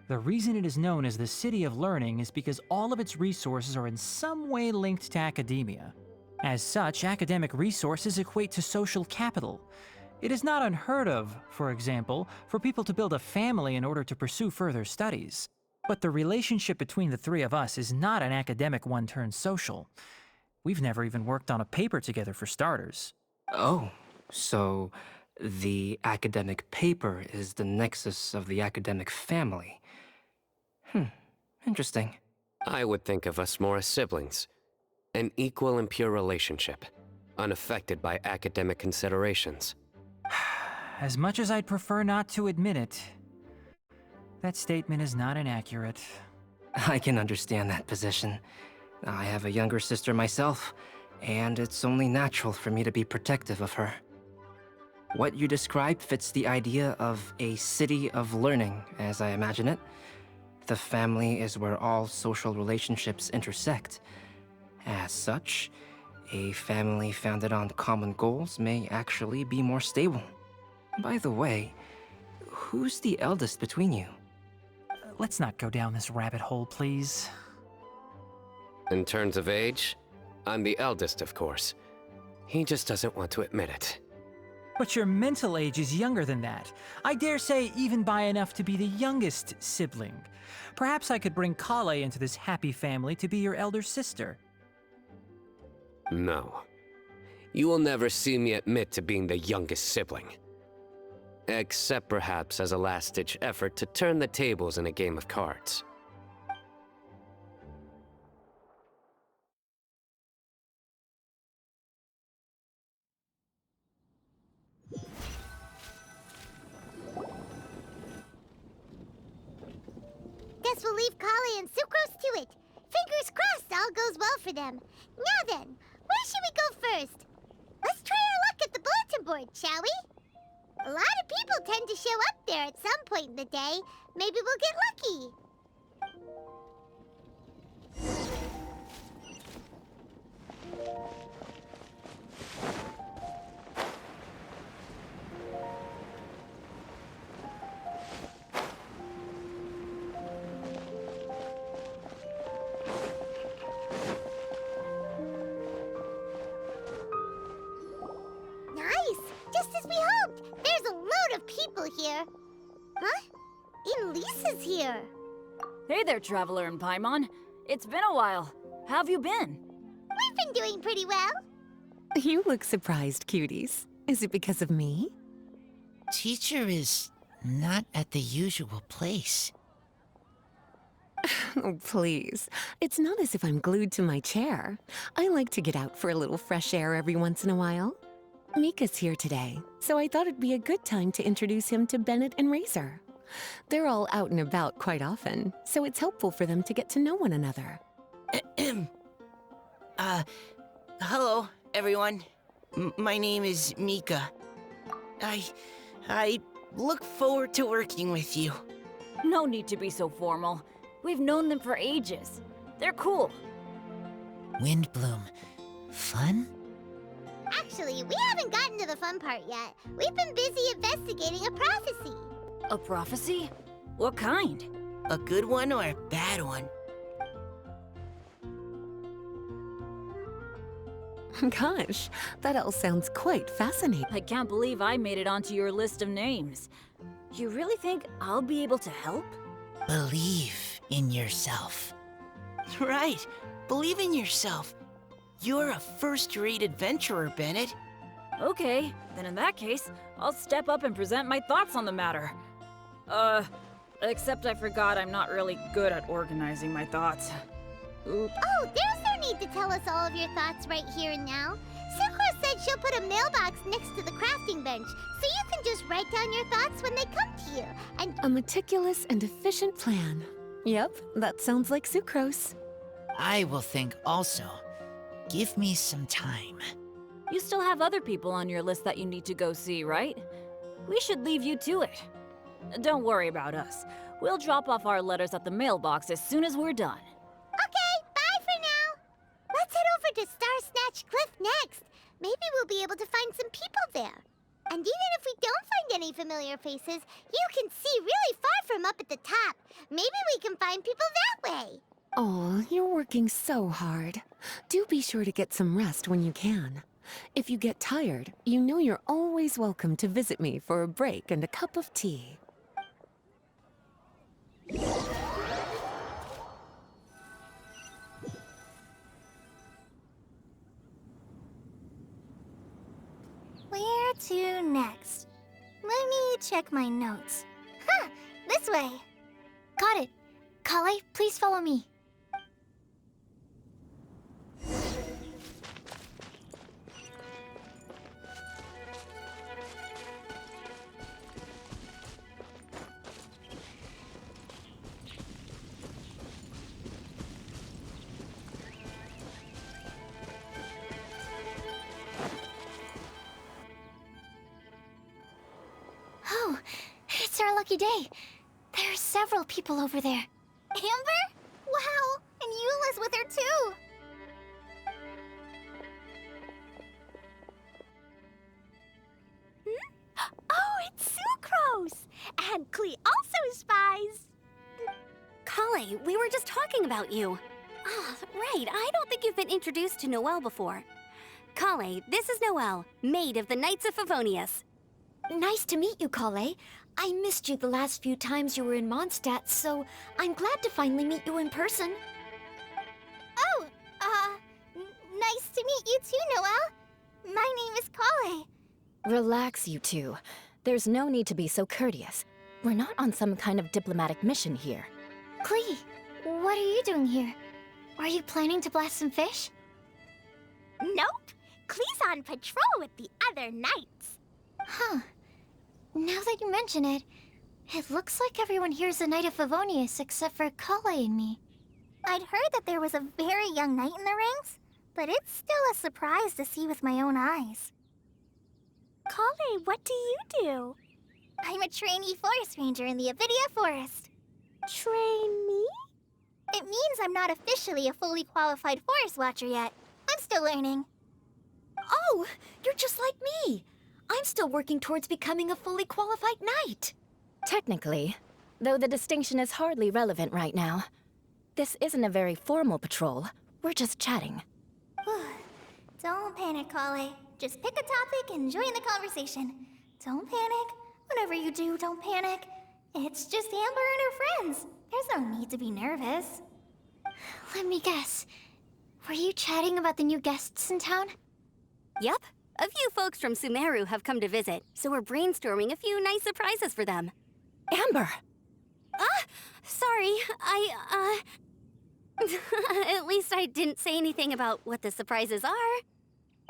The reason it is known as the City of Learning is because all of its resources are in some way linked to academia. As such, academic resources equate to social capital. It is not unheard of, for example, for people to build a family in order to pursue further studies. But the relationship between the three of us is not an academic one turned social. We've never even worked on a paper together for starters. Oh, so the academic paper is the nexus of the academic family. Interesting. I would think of us more as siblings. An equal and pure relationship, unaffected by academic considerations. as much as I'd prefer not to admit it, that statement is not inaccurate. I can understand that position. I have a younger sister myself, and it's only natural for me to be protective of her. What you described fits the idea of a city of learning, as I imagine it. The family is where all social relationships intersect. As such, a family founded on common goals may actually be more stable. By the way, who's the eldest between you? Let's not go down this rabbit hole, please. In terms of age, I'm the eldest, of course. He just doesn't want to admit it. But your mental age is younger than that. I dare say even by enough to be the youngest sibling. Perhaps I could bring Collei into this happy family to be your elder sister. No. You will never see me admit to being the youngest sibling. Except perhaps as a last-ditch effort to turn the tables in a game of cards. Guess we'll leave Collei and Sucrose to it. Fingers crossed all goes well for them. Now then, where should we go first? Let's try our luck at the bulletin board, shall we? A lot of people tend to show up there at some point in the day. Maybe we'll get lucky. Just as we hoped! There's a load of people here. Huh? Elisa's here. Hey there, Traveler and Paimon. It's been a while. How have you been? We've been doing pretty well. You look surprised, cuties. Is it because of me? Teacher is not at the usual place. Oh, please. It's not as if I'm glued to my chair. I like to get out for a little fresh air every once in a while. Mika's here today, so I thought it'd be a good time to introduce him to Bennett and Razor. They're all out and about quite often, so it's helpful for them to get to know one another. Hello, everyone. My name is Mika. I look forward to working with you. No need to be so formal. We've known them for ages. They're cool. Windbloom. Fun? Actually, we haven't gotten to the fun part yet. We've been busy investigating a prophecy. A prophecy? What kind? A good one or a bad one? Gosh, that all sounds quite fascinating. I can't believe I made it onto your list of names. You really think I'll be able to help? Believe in yourself. Right. Believe in yourself. You're a first-rate adventurer, Bennett. Okay, then in that case, I'll step up and present my thoughts on the matter. Except I forgot I'm not really good at organizing my thoughts. Oops. Oh, there's no need to tell us all of your thoughts right here and now. Sucrose said she'll put a mailbox next to the crafting bench, so you can just write down your thoughts when they come to you, and— A meticulous and efficient plan. Yep, that sounds like Sucrose. I will think also. Give me some time. You still have other people on your list that you need to go see, right? We should leave you to it. Don't worry about us. We'll drop off our letters at the mailbox as soon as we're done. Okay, bye for now. Let's head over to Star Snatch Cliff next. Maybe we'll be able to find some people there. And even if we don't find any familiar faces, you can see really far from up at the top. Maybe we can find people that way. Oh, you're working so hard. Do be sure to get some rest when you can. If you get tired, you know you're always welcome to visit me for a break and a cup of tea. Where to next? Let me check my notes. Huh, this way. Got it. Collei, please follow me. lucky day. There are several people over there. Amber? Wow, and Eula's with her too. Oh, it's Sucrose! And Klee also spies! Collei, we were just talking about you. Ah, right, I don't think you've been introduced to Noelle before. Collei, this is Noelle, maid of the Knights of Favonius. Nice to meet you, Collei. I missed you the last few times you were in Mondstadt, so I'm glad to finally meet you in person. Oh, nice to meet you too, Noelle. My name is Collei. Relax, you two. There's no need to be so courteous. We're not on some kind of diplomatic mission here. Klee, what are you doing here? Are you planning to blast some fish? Nope. Klee's on patrol with the other knights. Huh. Now that you mention it, it looks like everyone here is a Knight of Favonius except for Collei and me. I'd heard that there was a very young knight in the ranks, but it's still a surprise to see with my own eyes. Collei, what do you do? I'm a trainee forest ranger in the Avidia Forest. Trainee? It means I'm not officially a fully qualified forest watcher yet. I'm still learning. Oh, you're just like me. I'm still working towards becoming a fully qualified knight. Technically, though the distinction is hardly relevant right now. This isn't a very formal patrol. We're just chatting. Don't panic, Collei. Just pick a topic and join the conversation. Don't panic. Whatever you do, don't panic. It's just Amber and her friends. There's no need to be nervous. Let me guess. Were you chatting about the new guests in town? Yep. A few folks from Sumeru have come to visit, so we're brainstorming a few nice surprises for them. Amber! Sorry, At least I didn't say anything about what the surprises are.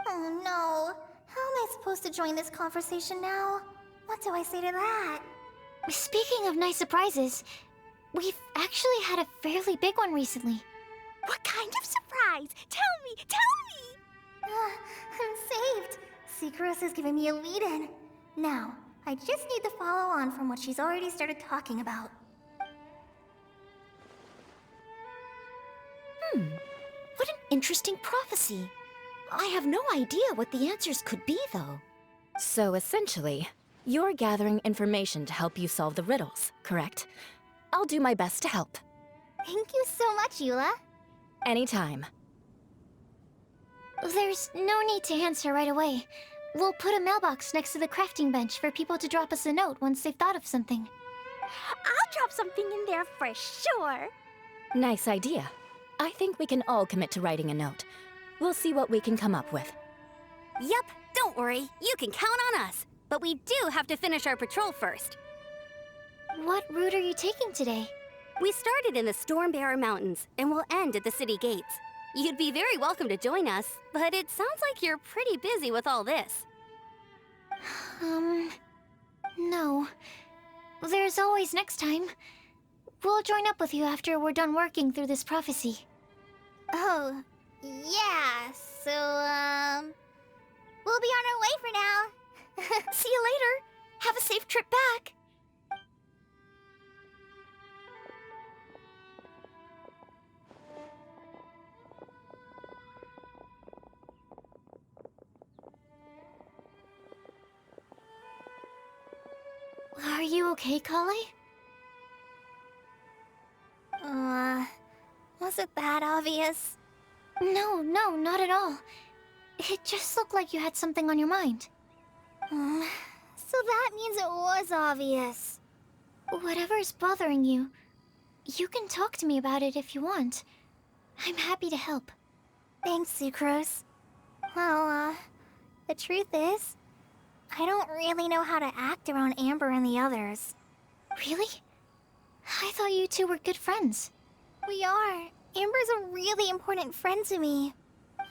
Oh no. How am I supposed to join this conversation now? What do I say to that? Speaking of nice surprises, we've actually had a fairly big one recently. What kind of surprise? Tell me! I'm saved. Sucrose has given me a lead-in. Now, I just need to follow on from what she's already started talking about. What an interesting prophecy. I have no idea what the answers could be, though. So essentially, you're gathering information to help you solve the riddles, correct? I'll do my best to help. Thank you so much, Eula. Anytime. There's no need to answer right away. We'll put a mailbox next to the crafting bench for people to drop us a note once they've thought of something. I'll drop something in there for sure. Nice idea. I think we can all commit to writing a note. We'll see what we can come up with. Yep, don't worry. You can count on us. But we do have to finish our patrol first. What route are you taking today? We started in the Stormbearer Mountains, and we'll end at the city gates. You'd be very welcome to join us, but it sounds like you're pretty busy with all this. No. There's always next time. We'll join up with you after we're done working through this prophecy. Oh, yeah, so, we'll be on our way for now. See you later. Have a safe trip back. Are you okay, Collei? Was it that obvious? No, not at all. It just looked like you had something on your mind. So that means it was obvious. Whatever's bothering you, you can talk to me about it if you want. I'm happy to help. Thanks, Sucrose. Well, the truth is, I don't really know how to act around Amber and the others. Really? I thought you two were good friends. We are. Amber's a really important friend to me.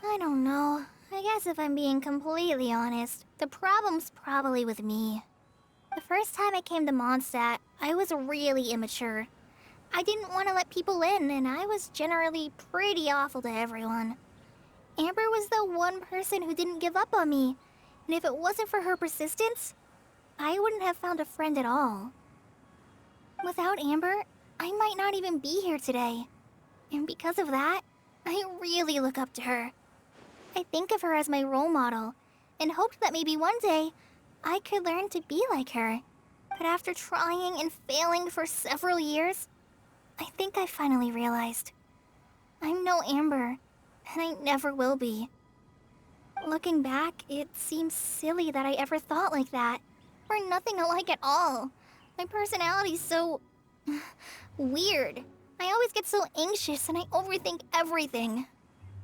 I don't know. I guess if I'm being completely honest, the problem's probably with me. The first time I came to Mondstadt, I was really immature. I didn't want to let people in, and I was generally pretty awful to everyone. Amber was the one person who didn't give up on me, and if it wasn't for her persistence, I wouldn't have found a friend at all. Without Amber, I might not even be here today. And because of that, I really look up to her. I think of her as my role model, and hoped that maybe one day I could learn to be like her. But after trying and failing for several years, I think I finally realized I'm no Amber, and I never will be. Looking back, it seems silly that I ever thought like that. We're nothing alike at all. My personality's so weird. I always get so anxious and I overthink everything.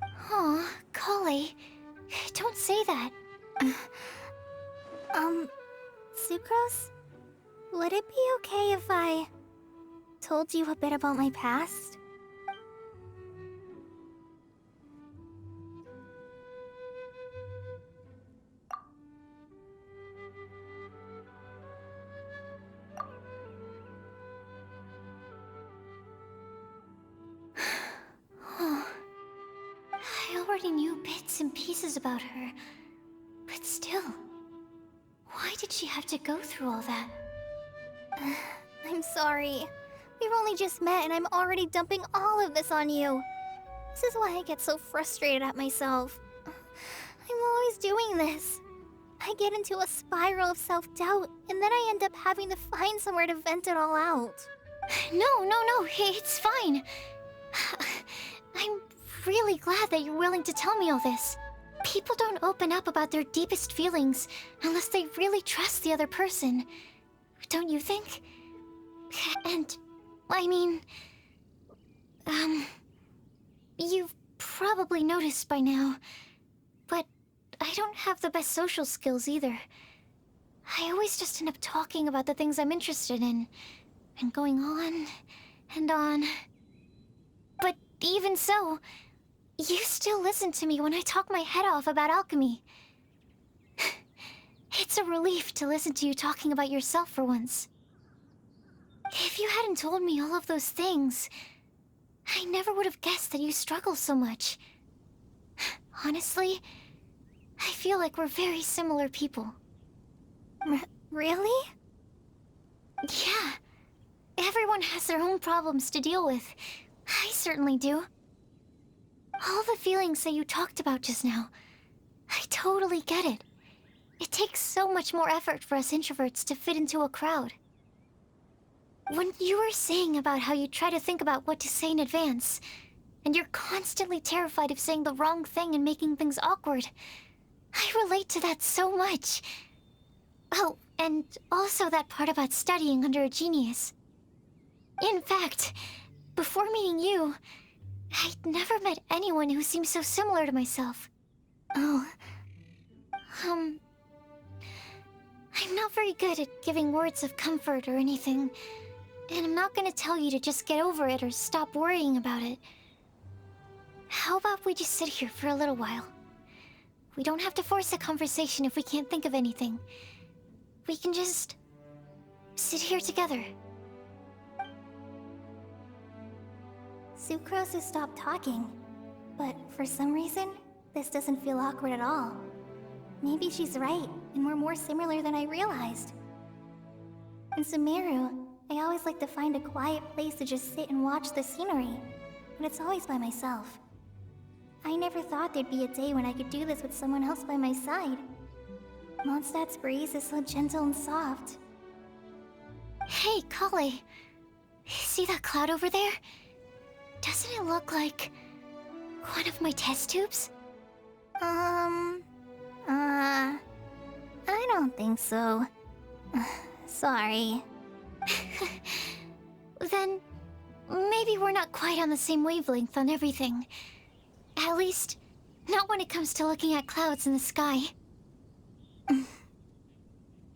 Aw, Collei, don't say that. Sucrose? Would it be okay if I told you a bit about my past? I already knew bits and pieces about her, but still, why did she have to go through all that? I'm sorry. We've only just met and I'm already dumping all of this on you. This is why I get so frustrated at myself. I'm always doing this. I get into a spiral of self-doubt, and then I end up having to find somewhere to vent it all out. No, it's fine. I'm really glad that you're willing to tell me all this. People don't open up about their deepest feelings unless they really trust the other person. Don't you think? And, I mean... You've probably noticed by now, but I don't have the best social skills either. I always just end up talking about the things I'm interested in, and going on and on. But even so, you still listen to me when I talk my head off about alchemy. It's a relief to listen to you talking about yourself for once. If you hadn't told me all of those things, I never would have guessed that you struggle so much. Honestly, I feel like we're very similar people. Really? Yeah. Everyone has their own problems to deal with. I certainly do. All the feelings that you talked about just now, I totally get it. It takes so much more effort for us introverts to fit into a crowd. When you were saying about how you try to think about what to say in advance, and you're constantly terrified of saying the wrong thing and making things awkward, I relate to that so much. Oh, and also that part about studying under a genius. In fact, before meeting you, I'd never met anyone who seemed so similar to myself. Oh. I'm not very good at giving words of comfort or anything, and I'm not gonna tell you to just get over it or stop worrying about it. How about we just sit here for a little while? We don't have to force a conversation if we can't think of anything. We can just sit here together. Sucrose has stopped talking, but for some reason, this doesn't feel awkward at all. Maybe she's right, and we're more similar than I realized. In Sumeru, I always like to find a quiet place to just sit and watch the scenery, but it's always by myself. I never thought there'd be a day when I could do this with someone else by my side. Mondstadt's breeze is so gentle and soft. Hey, Collei. See that cloud over there? Doesn't it look like one of my test tubes? I don't think so. Sorry. Then maybe we're not quite on the same wavelength on everything. At least, not when it comes to looking at clouds in the sky.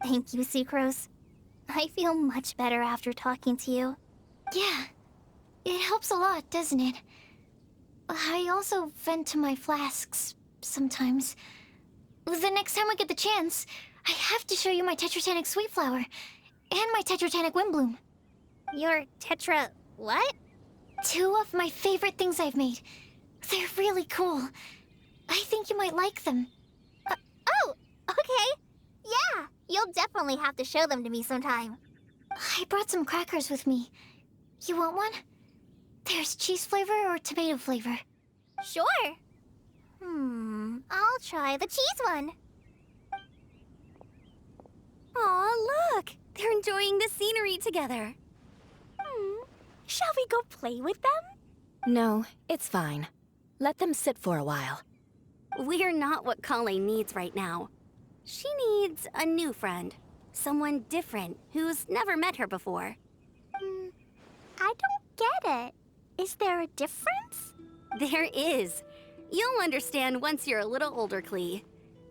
Thank you, Sucrose. I feel much better after talking to you. Yeah, it helps a lot, doesn't it? I also vent to my flasks sometimes. The next time I get the chance, I have to show you my Tetratanic Sweet Flower and my Tetratanic Windbloom. Your Tetra... what? 2 of my favorite things I've made. They're really cool. I think you might like them. Oh, okay. Yeah, you'll definitely have to show them to me sometime. I brought some crackers with me. You want one? There's cheese flavor or tomato flavor. Sure. I'll try the cheese one. Aw, look! They're enjoying the scenery together. Shall we go play with them? No, it's fine. Let them sit for a while. We're not what Collei needs right now. She needs a new friend. Someone different, who's never met her before. I don't get it. Is there a difference? There is. You'll understand once you're a little older, Klee.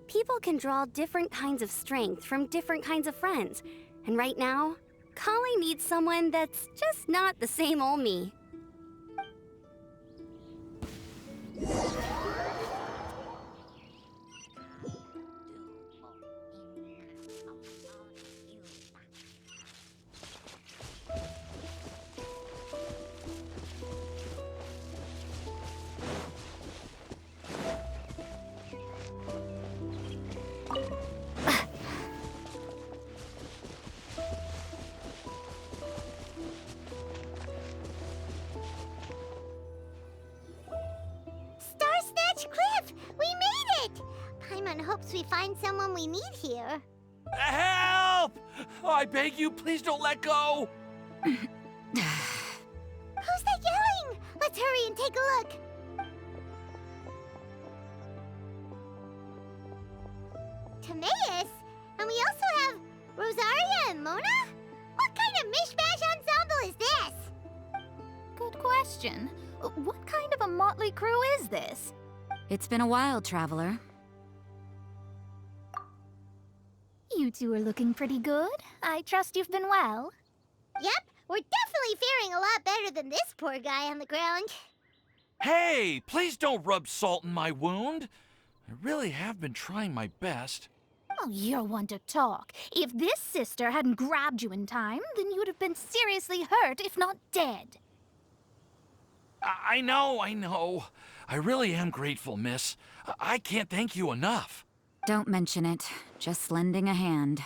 People can draw different kinds of strength from different kinds of friends. And right now, Collei needs someone that's just not the same old me. Star-Snatch Cliff! We made it! Paimon hopes we find someone we need here. Help! I beg you, please don't let go! Who's that yelling? Let's hurry and take a look. Timaeus? And we also have Rosaria and Mona? What kind of mishmash ensemble is this? Good question. What kind of a motley crew is this? It's been a while, traveler. You two are looking pretty good. I trust you've been well. Yep, we're definitely faring a lot better than this poor guy on the ground. Hey, please don't rub salt in my wound. I really have been trying my best. Oh, you're one to talk. If this sister hadn't grabbed you in time, then you would have been seriously hurt, if not dead. I know. I really am grateful, miss. I can't thank you enough. Don't mention it. Just lending a hand.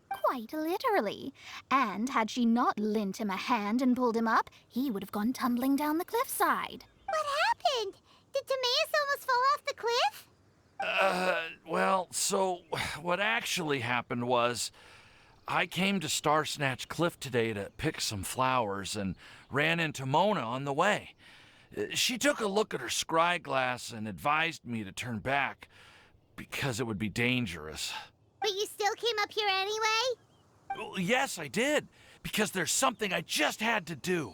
Quite literally. And had she not lent him a hand and pulled him up, he would have gone tumbling down the cliffside. What happened? Did Timaeus almost fall off the cliff? Well, so what actually happened was I came to Star-Snatch Cliff today to pick some flowers and ran into Mona on the way. She took a look at her scry glass and advised me to turn back because it would be dangerous. But you still came up here anyway? Well, yes, I did, because there's something I just had to do.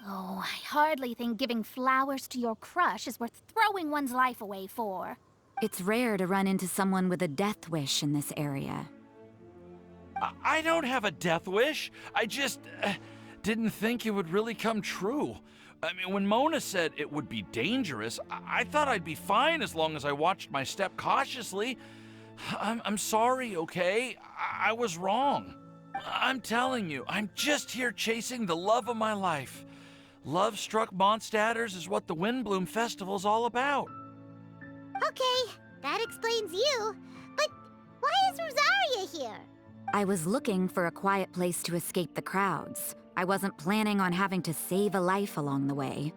Oh, I hardly think giving flowers to your crush is worth throwing one's life away for. It's rare to run into someone with a death wish in this area. I don't have a death wish. I just didn't think it would really come true. I mean, when Mona said it would be dangerous, I thought I'd be fine as long as I watched my step cautiously. I'm sorry, okay? I was wrong. I'm telling you, I'm just here chasing the love of my life. Love-struck Mondstatters is what the Windbloom Festival's all about. Okay, that explains you. But why is Rosaria here? I was looking for a quiet place to escape the crowds. I wasn't planning on having to save a life along the way.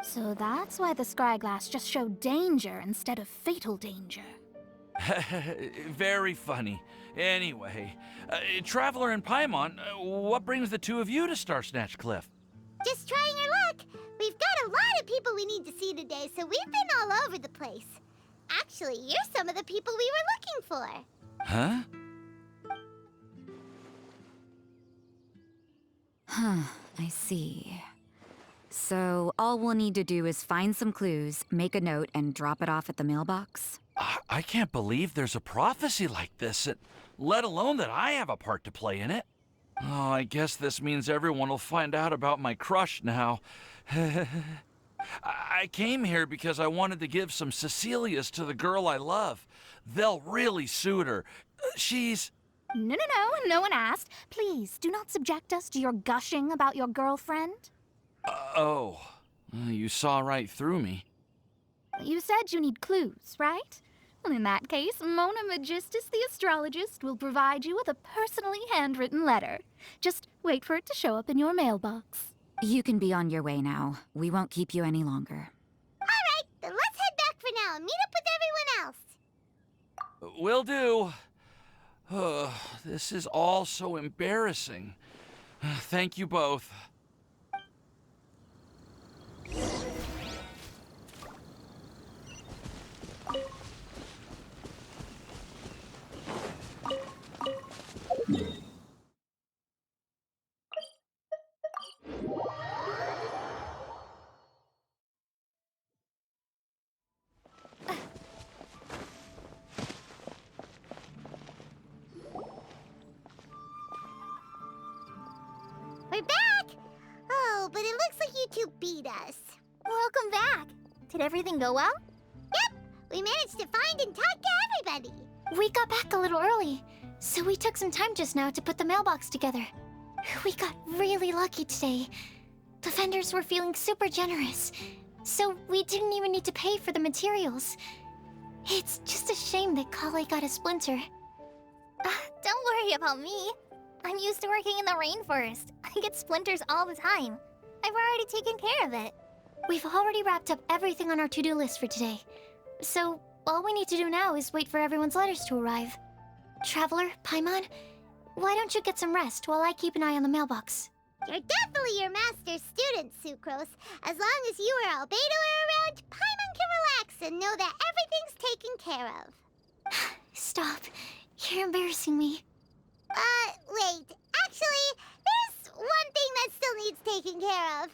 So that's why the scry glass just showed danger instead of fatal danger. Very funny. Anyway, Traveler and Paimon, what brings the two of you to Star-Snatch Cliff? Just trying our luck. We've got a lot of people we need to see today, so we've been all over the place. Actually, you're some of the people we were looking for. Huh? I see. So all we'll need to do is find some clues, make a note, and drop it off at the mailbox? I can't believe there's a prophecy like this, let alone that I have a part to play in it. Oh, I guess this means everyone will find out about my crush now. I came here because I wanted to give some Cecilias to the girl I love. They'll really suit her. She's... No one asked. Please, do not subject us to your gushing about your girlfriend. You saw right through me. You said you need clues, right? In that case, Mona Magistus the astrologist will provide you with a personally handwritten letter. Just wait for it to show up in your mailbox. You can be on your way now. We won't keep you any longer. Alright, then let's head back for now and meet up with everyone else. Will do. This is all so embarrassing. Thank you both. We're back! Oh, but it looks like you two beat us. Welcome back. Did everything go well? Yep, we managed to find and talk to everybody. We got back a little early, so we took some time just now to put the mailbox together. We got really lucky today. The vendors were feeling super generous, so we didn't even need to pay for the materials. It's just a shame that Collei got a splinter. Don't worry about me. I'm used to working in the rainforest. I get splinters all the time. I've already taken care of it. We've already wrapped up everything on our to-do list for today. So, all we need to do now is wait for everyone's letters to arrive. Traveler, Paimon, why don't you get some rest while I keep an eye on the mailbox? You're definitely your master's student, Sucrose. As long as you or Albedo are around, Paimon can relax and know that everything's taken care of. Stop. You're embarrassing me. Wait. Actually, there's one thing that still needs taking care of.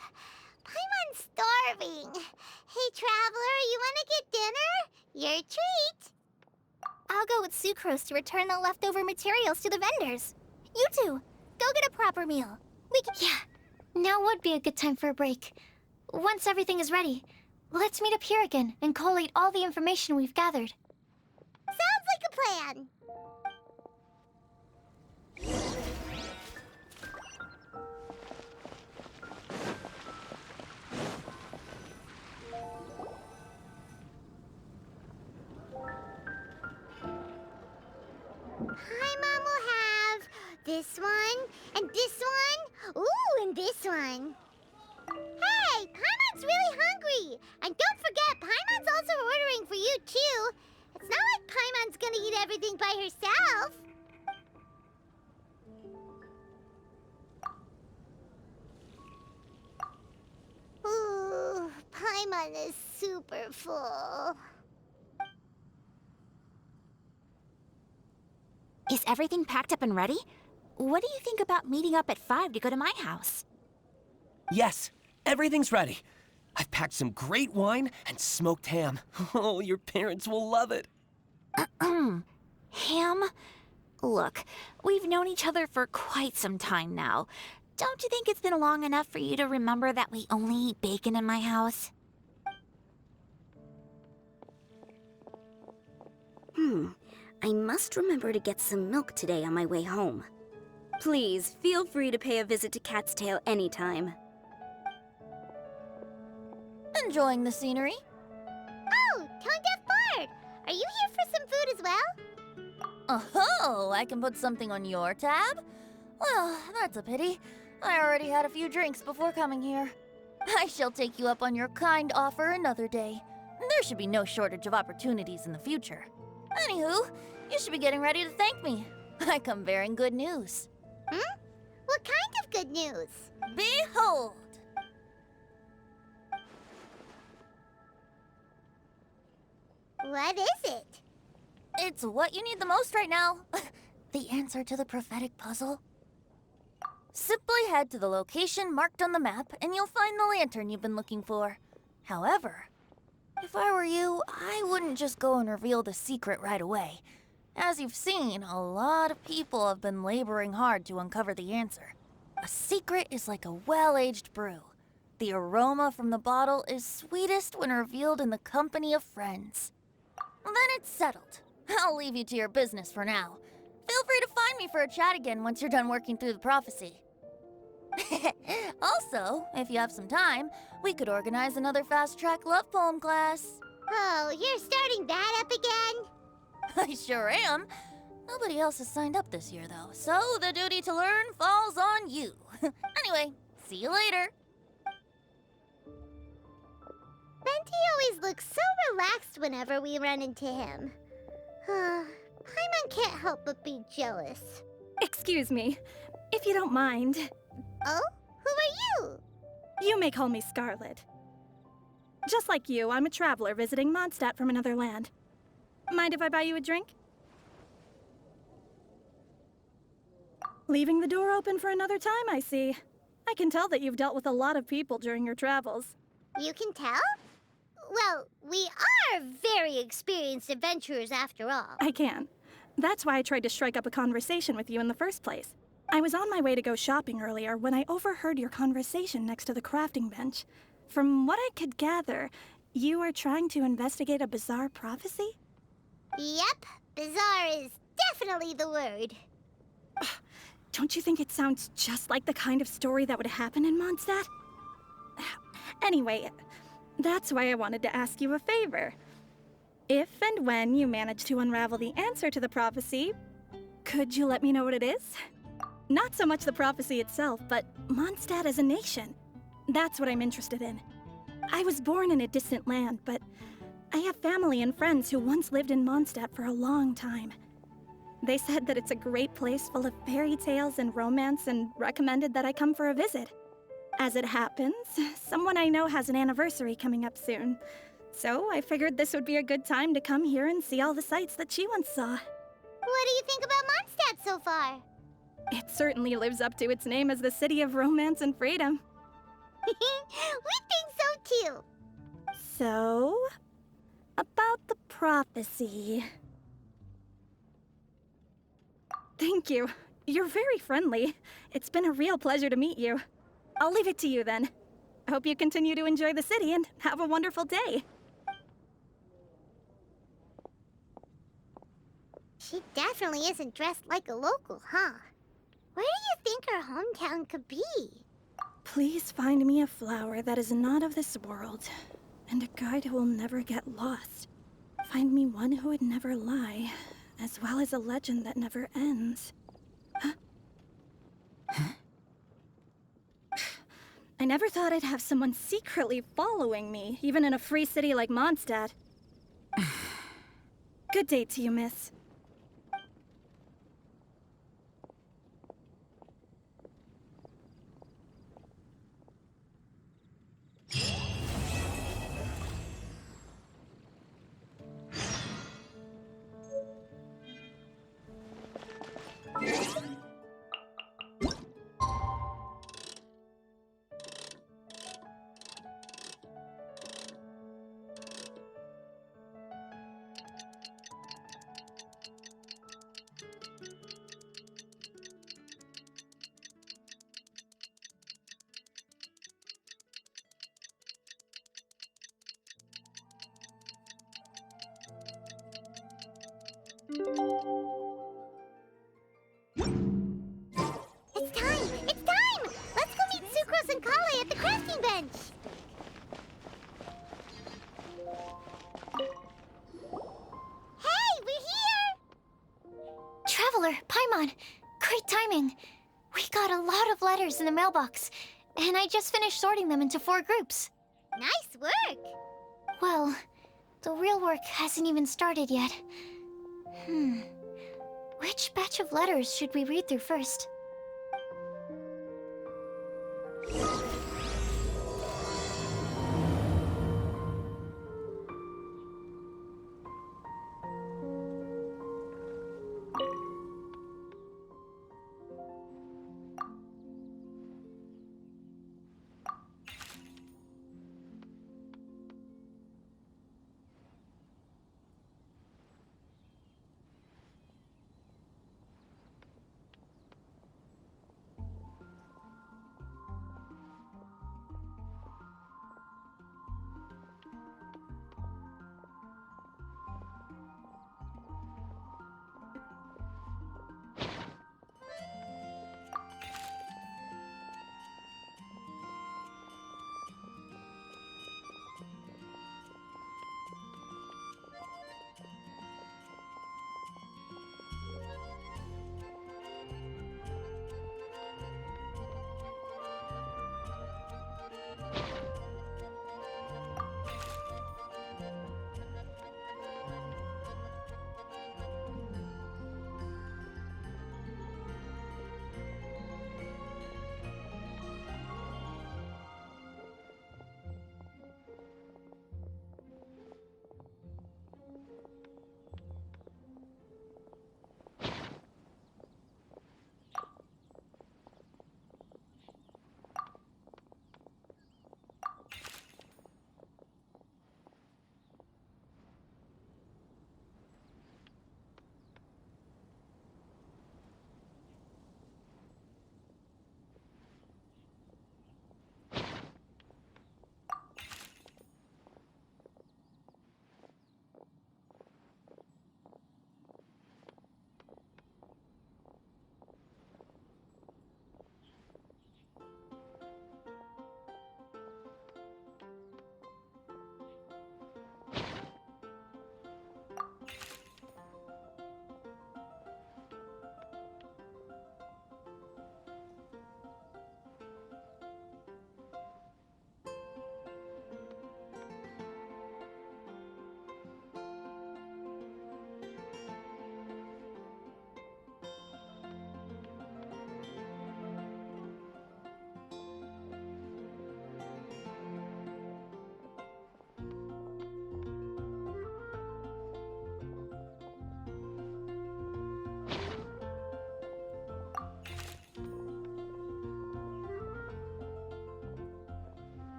Paimon's starving. Hey, Traveler, you want to get dinner? Your treat. I'll go with Sucrose to return the leftover materials to the vendors. You two, go get a proper meal. We can... Yeah, now would be a good time for a break. Once everything is ready, let's meet up here again and collate all the information we've gathered. Sounds like a plan. Paimon will have this one, and this one, ooh, and this one. Hey, Paimon's really hungry! And don't forget, Paimon's also ordering for you, too. It's not like Paimon's gonna eat everything by herself. Ooh, Paimon is super full. Is everything packed up and ready? What do you think about meeting up at 5 to go to my house? Yes, everything's ready. I've packed some great wine and smoked ham. Oh, your parents will love it. Ham? Look, we've known each other for quite some time now. Don't you think it's been long enough for you to remember that we only eat bacon in my house? I must remember to get some milk today on my way home. Please, feel free to pay a visit to Cat's Tail anytime. Enjoying the scenery? Oh, Tone-Deaf Bard! Are you here for some food as well? Oh, I can put something on your tab? Well, that's a pity. I already had a few drinks before coming here. I shall take you up on your kind offer another day. There should be no shortage of opportunities in the future. Anywho, you should be getting ready to thank me. I come bearing good news. What kind of good news? Behold! What is it? It's what you need the most right now. The answer to the prophetic puzzle. Simply head to the location marked on the map and you'll find the lantern you've been looking for. However, if I were you, I wouldn't just go and reveal the secret right away. As you've seen, a lot of people have been laboring hard to uncover the answer. A secret is like a well-aged brew. The aroma from the bottle is sweetest when revealed in the company of friends. Then it's settled. I'll leave you to your business for now. Feel free to find me for a chat again once you're done working through the prophecy. Also, if you have some time, we could organize another fast-track love poem class. Oh, you're starting that up again? I sure am. Nobody else has signed up this year, though, so the duty to learn falls on you. Anyway, see you later. Venti always looks so relaxed whenever we run into him. Paimon can't help but be jealous. Excuse me, if you don't mind. Oh? Who are you? You may call me Scarlet. Just like you, I'm a traveler visiting Mondstadt from another land. Mind if I buy you a drink? Leaving the door open for another time, I see. I can tell that you've dealt with a lot of people during your travels. You can tell? Well, we are very experienced adventurers after all. I can. That's why I tried to strike up a conversation with you in the first place. I was on my way to go shopping earlier when I overheard your conversation next to the crafting bench. From what I could gather, you are trying to investigate a bizarre prophecy? Yep, bizarre is definitely the word. Don't you think it sounds just like the kind of story that would happen in Mondstadt? Anyway, that's why I wanted to ask you a favor. If and when you manage to unravel the answer to the prophecy, could you let me know what it is? Not so much the prophecy itself, but Mondstadt as a nation. That's what I'm interested in. I was born in a distant land, but I have family and friends who once lived in Mondstadt for a long time. They said that it's a great place full of fairy tales and romance and recommended that I come for a visit. As it happens, someone I know has an anniversary coming up soon. So I figured this would be a good time to come here and see all the sights that she once saw. What do you think about Mondstadt so far? It certainly lives up to its name as the city of romance and freedom. We think so too. So, about the prophecy. Thank you. You're very friendly. It's been a real pleasure to meet you. I'll leave it to you then. I hope you continue to enjoy the city and have a wonderful day. She definitely isn't dressed like a local, huh? Where do you think her hometown could be? Please find me a flower that is not of this world, and a guide who will never get lost. Find me one who would never lie, as well as a legend that never ends. I never thought I'd have someone secretly following me, even in a free city like Mondstadt. Good day to you, miss. It's time! It's time! Let's go meet Sucrose and Collei at the crafting bench! Hey, we're here! Traveler, Paimon, great timing. We got a lot of letters in the mailbox, and I just finished sorting them into 4 groups. Nice work! Well, the real work hasn't even started yet. Which batch of letters should we read through first?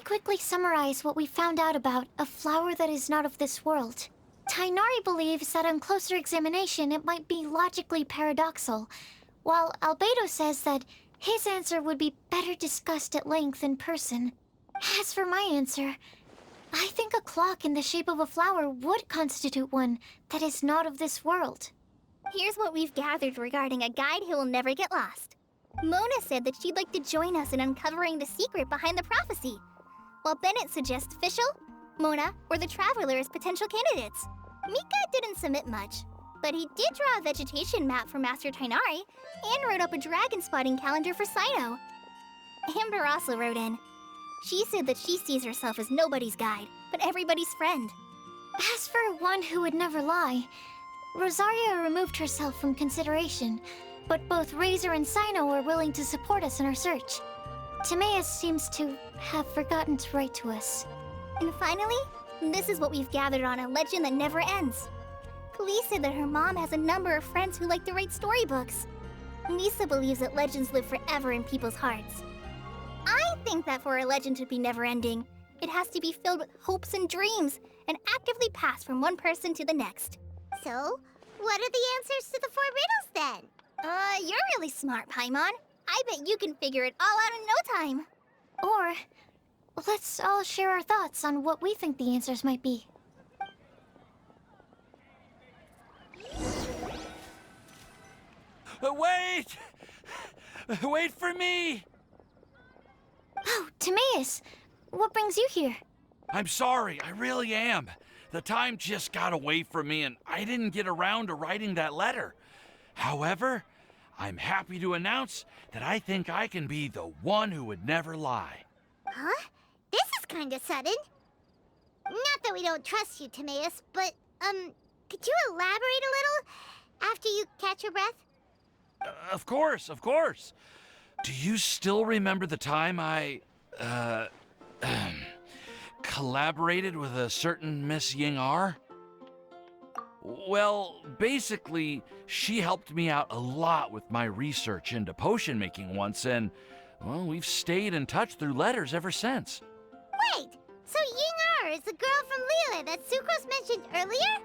quickly summarize what we found out about a flower that is not of this world. Tignari believes that on closer examination it might be logically paradoxal, while Albedo says that his answer would be better discussed at length in person. As for my answer, I think a clock in the shape of a flower would constitute one that is not of this world. Here's what we've gathered regarding a guide who will never get lost. Mona said that she'd like to join us in uncovering the secret behind the prophecy, while Bennett suggests Fischl, Mona, or the Traveler as potential candidates. Mika didn't submit much, but he did draw a vegetation map for Master Tignari and wrote up a dragon spotting calendar for Cyno. Amber also wrote in. She said that she sees herself as nobody's guide, but everybody's friend. As for one who would never lie, Rosaria removed herself from consideration, but both Razor and Cyno are willing to support us in our search. Timaeus seems to have forgotten to write to us. And finally, this is what we've gathered on a legend that never ends. Police said that her mom has a number of friends who like to write storybooks. Lisa believes that legends live forever in people's hearts. I think that for a legend to be never-ending, it has to be filled with hopes and dreams, and actively passed from one person to the next. So, what are the answers to the 4 riddles then? You're really smart, Paimon. I bet you can figure it all out in no time. Or, let's all share our thoughts on what we think the answers might be. Wait! Wait for me! Oh, Timaeus! What brings you here? I'm sorry, I really am. The time just got away from me and I didn't get around to writing that letter. However, I'm happy to announce that I think I can be the one who would never lie. Huh? This is kinda sudden. Not that we don't trust you, Timaeus, but, could you elaborate a little after you catch your breath? Of course, of course. Do you still remember the time I, collaborated with a certain Miss Ying-ar? Well, basically, she helped me out a lot with my research into potion making once, and, well, we've stayed in touch through letters ever since. Wait, so Ying-ar is the girl from Liyue that Sucrose mentioned earlier?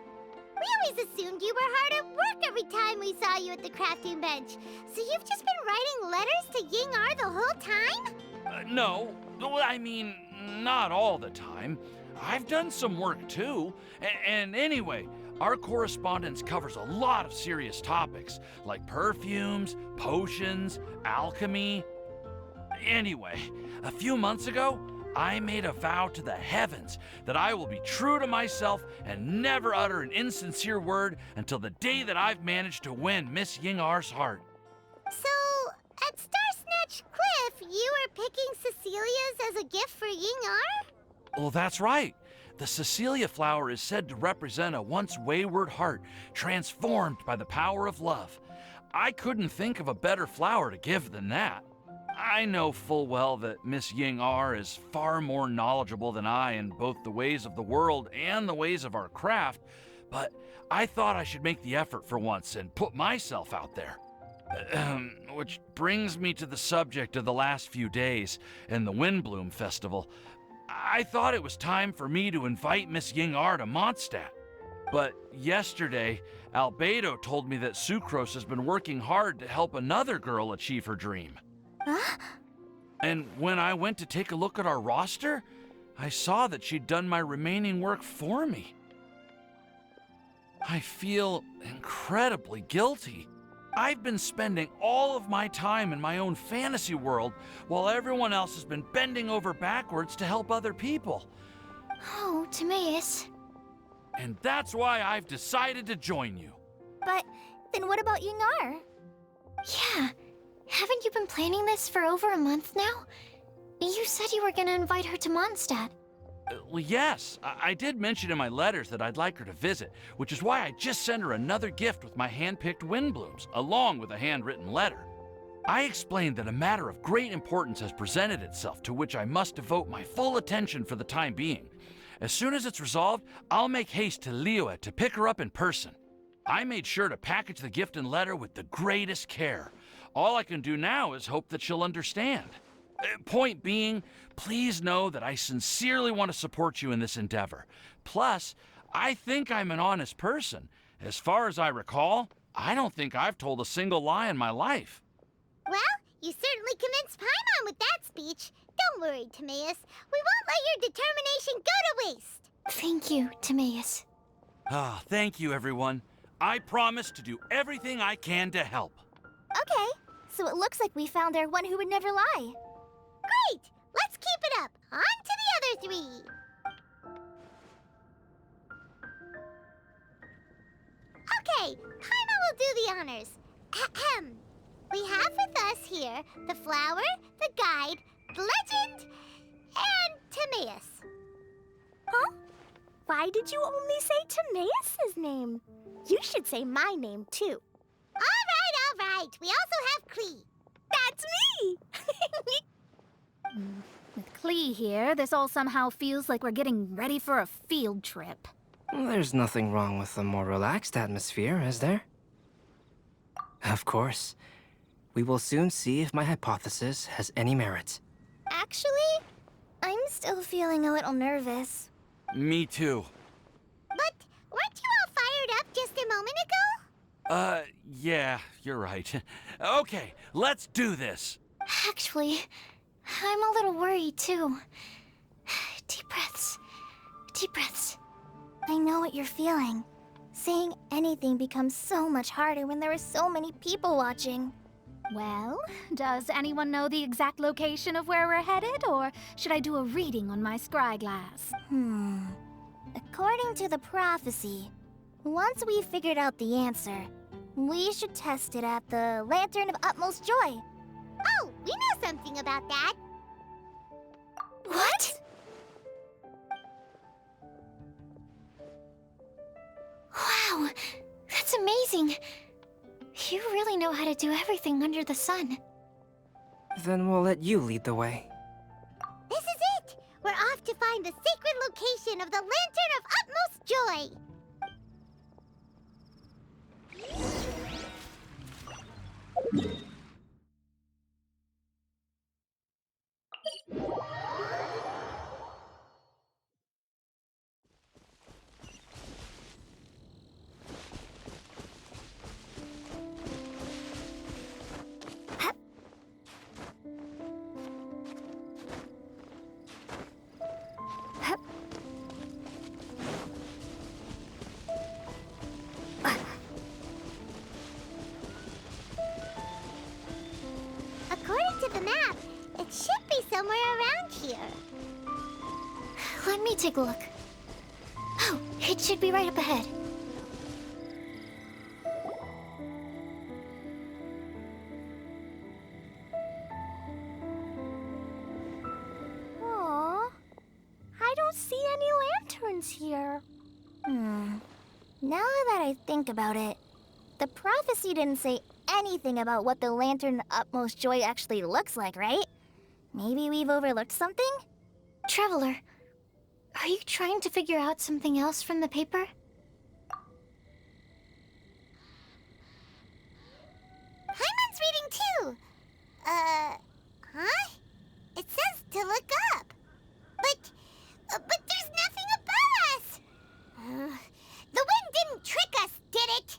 We always assumed you were hard at work every time we saw you at the crafting bench. So you've just been writing letters to Ying-ar the whole time? No, I mean, not all the time. I've done some work too. And anyway, our correspondence covers a lot of serious topics, like perfumes, potions, alchemy. Anyway, a few months ago, I made a vow to the heavens that I will be true to myself and never utter an insincere word until the day that I've managed to win Miss Ying-ar's heart. So, at Starsnatch Cliff, you were picking Cecilia's as a gift for Ying-ar? Well, that's right. The Cecilia flower is said to represent a once wayward heart transformed by the power of love. I couldn't think of a better flower to give than that. I know full well that Miss Ying-ar is far more knowledgeable than I in both the ways of the world and the ways of our craft, but I thought I should make the effort for once and put myself out there. Which brings me to the subject of the last few days and the Windbloom Festival. I thought it was time for me to invite Miss Ying-ar to Mondstadt. But yesterday, Albedo told me that Sucrose has been working hard to help another girl achieve her dream. Huh? And when I went to take a look at our roster, I saw that she'd done my remaining work for me. I feel incredibly guilty. I've been spending all of my time in my own fantasy world while everyone else has been bending over backwards to help other people. Oh, Timaeus. And that's why I've decided to join you. But then what about Ying-ar? Yeah. Haven't you been planning this for over a month now? You said you were gonna invite her to Mondstadt. Well, yes, I did mention in my letters that I'd like her to visit, which is why I just sent her another gift with my hand-picked windblooms, along with a handwritten letter. I explained that a matter of great importance has presented itself to which I must devote my full attention for the time being. As soon as it's resolved, I'll make haste to Liyue to pick her up in person. I made sure to package the gift and letter with the greatest care. All I can do now is hope that she'll understand. Point being, please know that I sincerely want to support you in this endeavor. Plus, I think I'm an honest person. As far as I recall, I don't think I've told a single lie in my life. Well, you certainly convinced Paimon with that speech. Don't worry, Timaeus. We won't let your determination go to waste. Thank you, Timaeus. Ah, thank you, everyone. I promise to do everything I can to help. Okay, so it looks like we found our one who would never lie. Great! Let's keep it up. On to the other three. Okay, Paimon will do the honors. Ahem. We have with us here the flower, the guide, the legend, and Timaeus. Huh? Why did you only say Timaeus' name? You should say my name, too. All right. We also have Klee. That's me! With Klee here, this all somehow feels like we're getting ready for a field trip. There's nothing wrong with a more relaxed atmosphere, is there? Of course. We will soon see if my hypothesis has any merit. Actually, I'm still feeling a little nervous. Me too. But weren't you all fired up just a moment ago? Yeah, you're right. Okay, let's do this. Actually, I'm a little worried too. Deep breaths. Deep breaths. I know what you're feeling. Saying anything becomes so much harder when there are so many people watching. Well, does anyone know the exact location of where we're headed, or should I do a reading on my scry glass? According to the prophecy, once we've figured out the answer, we should test it at the Lantern of Utmost Joy. Oh, we know something about that. What? Wow, that's amazing. You really know how to do everything under the sun. Then we'll let you lead the way. This is it! We're off to find the sacred location of the Lantern of Utmost Joy! According to the map, it should be somewhere around here. Let me take a look. Oh, it should be right up ahead. Aww, I don't see any lanterns here. Now that I think about it, the prophecy didn't say anything about what the Lantern of Utmost Joy actually looks like, right? Maybe we've overlooked something? Traveler, are you trying to figure out something else from the paper? Paimon's reading too. Huh? It says to look up. But there's nothing above us. The wind didn't trick us, did it?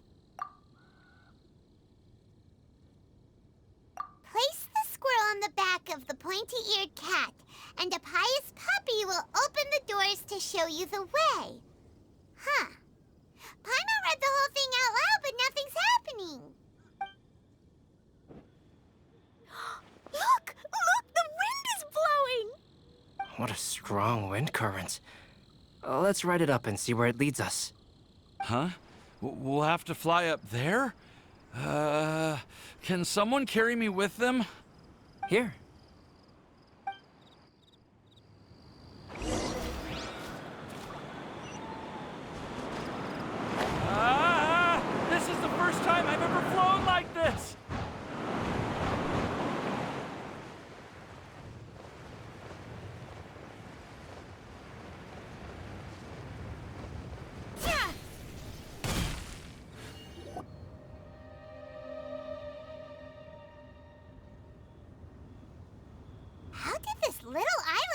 Place the squirrel on the back of the pointy-eared cat, and a pious puppy will open the doors to show you the way. Huh. Paimon read the whole thing out loud, but nothing's happening. Look! The wind is blowing! What a strong wind current. Let's ride it up and see where it leads us. Huh? We'll have to fly up there? Can someone carry me with them? Here. This is the first time I've ever flown like this!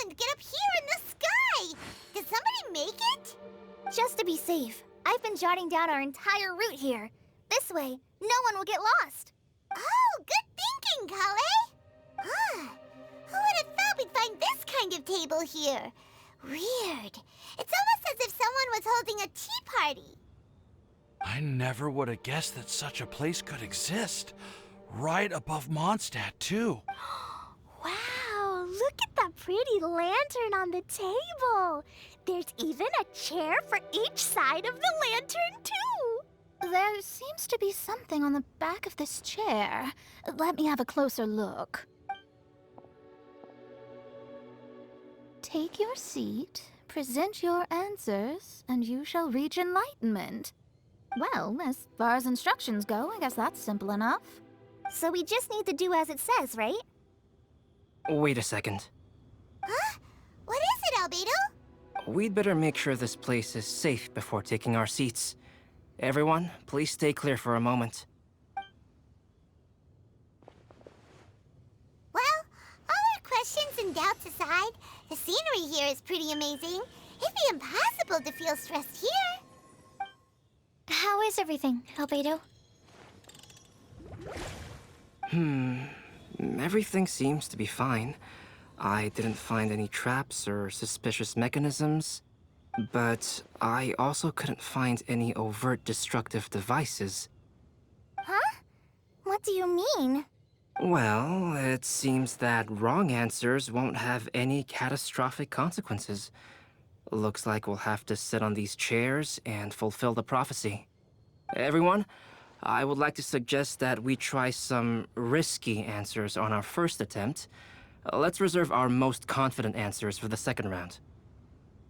land! Get up here in the sky! Did somebody make it? Just to be safe, I've been jotting down our entire route here. This way, no one will get lost. Oh, good thinking, Collei! Ah, who would have thought we'd find this kind of table here? Weird. It's almost as if someone was holding a tea party. I never would have guessed that such a place could exist. Right above Mondstadt, too. Wow, look at that pretty lantern on the table. There's even a chair for each side of the lantern, too. There seems to be something on the back of this chair. Let me have a closer look. Take your seat, present your answers, and you shall reach enlightenment. Well, as far as instructions go, I guess that's simple enough. So we just need to do as it says, right? Wait a second. Huh? What is it, Albedo? We'd better make sure this place is safe before taking our seats. Everyone, please stay clear for a moment. Well, all our questions and doubts aside, the scenery here is pretty amazing. It'd be impossible to feel stressed here. How is everything, Albedo? Everything seems to be fine. I didn't find any traps or suspicious mechanisms, but I also couldn't find any overt destructive devices. Huh? What do you mean? Well, it seems that wrong answers won't have any catastrophic consequences. Looks like we'll have to sit on these chairs and fulfill the prophecy. Everyone, I would like to suggest that we try some risky answers on our first attempt. Let's reserve our most confident answers for the second round.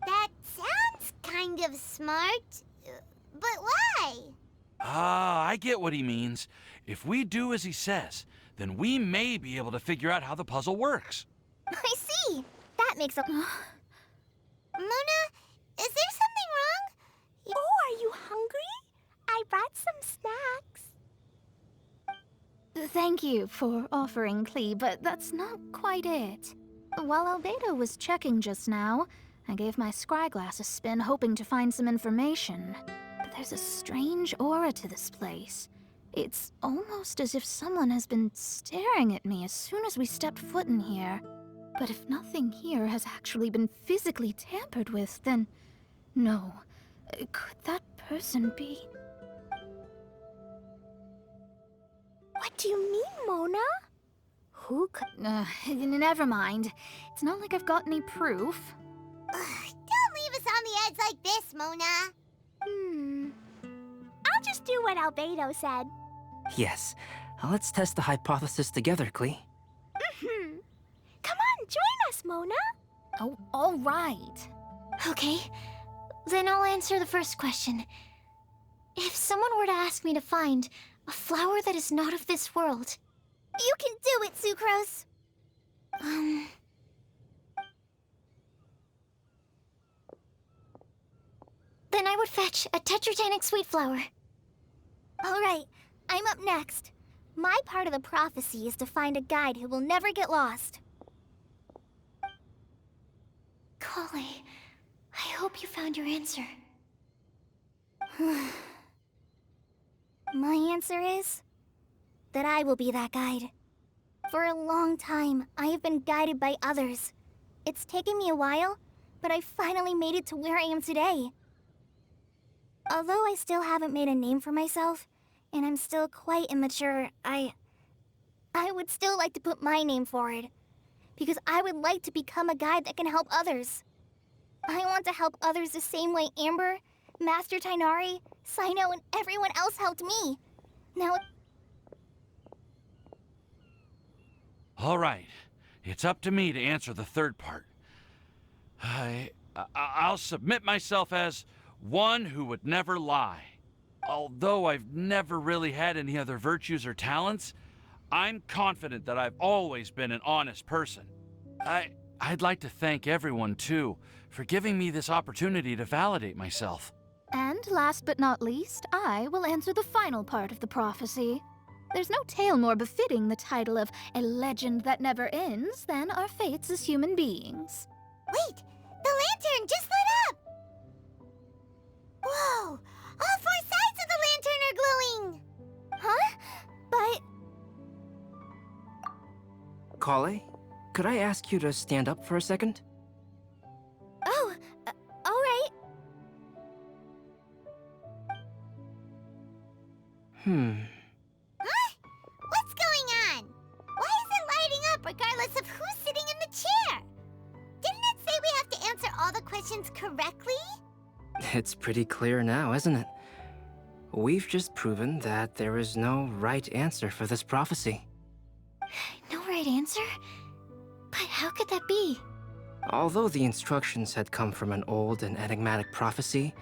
That sounds kind of smart, but why? Ah, I get what he means. If we do as he says, then we may be able to figure out how the puzzle works. I see. That makes a... Mona, is there something wrong? Oh, are you hungry? I brought some snacks. Thank you for offering, Klee, but that's not quite it. While Albedo was checking just now, I gave my scryglass a spin hoping to find some information. But there's a strange aura to this place. It's almost as if someone has been staring at me as soon as we stepped foot in here. But if nothing here has actually been physically tampered with, then... no. Could that person be... What do you mean, Mona? Who could... never mind. It's not like I've got any proof. Don't leave us on the edge like this, Mona. I'll just do what Albedo said. Yes, let's test the hypothesis together, Klee. Come on, join us, Mona. Oh, all right. Okay, then I'll answer the first question. If someone were to ask me to find a flower that is not of this world... You can do it, Sucrose! Then I would fetch a tetragenic sweet flower. Alright, I'm up next. My part of the prophecy is to find a guide who will never get lost. Collei, I hope you found your answer. My answer is that I will be that guide. For a long time, I have been guided by others. It's taken me a while, but I finally made it to where I am today. Although I still haven't made a name for myself, and I'm still quite immature, I would still like to put my name forward. Because I would like to become a guide that can help others. I want to help others the same way Amber, Master Tignari, Cyno, and everyone else helped me. Now... All right, it's up to me to answer the third part. I'll submit myself as one who would never lie. Although I've never really had any other virtues or talents, I'm confident that I've always been an honest person. I'd like to thank everyone, too, for giving me this opportunity to validate myself. And last but not least, I will answer the final part of the prophecy. There's no tale more befitting the title of a legend that never ends than our fates as human beings. Wait! The lantern just lit up! Whoa! All 4 sides of the lantern are glowing! Huh? But... Collei, could I ask you to stand up for a second? Oh, all right. Huh? What's going on? Why is it lighting up regardless of who's sitting in the chair? Didn't it say we have to answer all the questions correctly? It's pretty clear now, isn't it? We've just proven that there is no right answer for this prophecy. No right answer? But how could that be? Although the instructions had come from an old and enigmatic prophecy,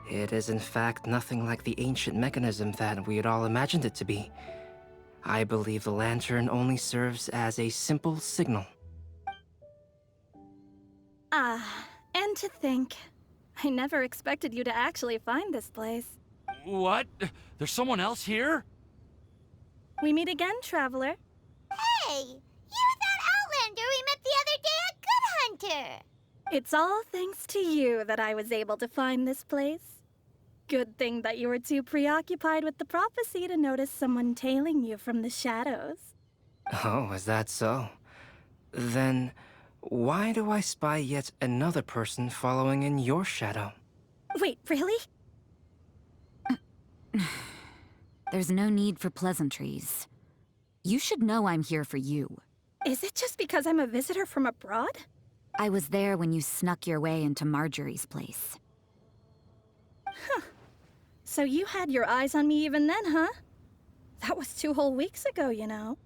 it is in fact nothing like the ancient mechanism that we had all imagined it to be. I believe the lantern only serves as a simple signal. And to think, I never expected you to actually find this place. What? There's someone else here? We meet again, traveler. Hey! You're that Outlander we met the other day at Good Hunter! It's all thanks to you that I was able to find this place. Good thing that you were too preoccupied with the prophecy to notice someone tailing you from the shadows. Oh, is that so? Then, why do I spy yet another person following in your shadow? Wait, really? There's no need for pleasantries. You should know I'm here for you. Is it just because I'm a visitor from abroad? I was there when you snuck your way into Marjorie's place. Huh. So you had your eyes on me even then, huh? That was 2 whole weeks ago, you know.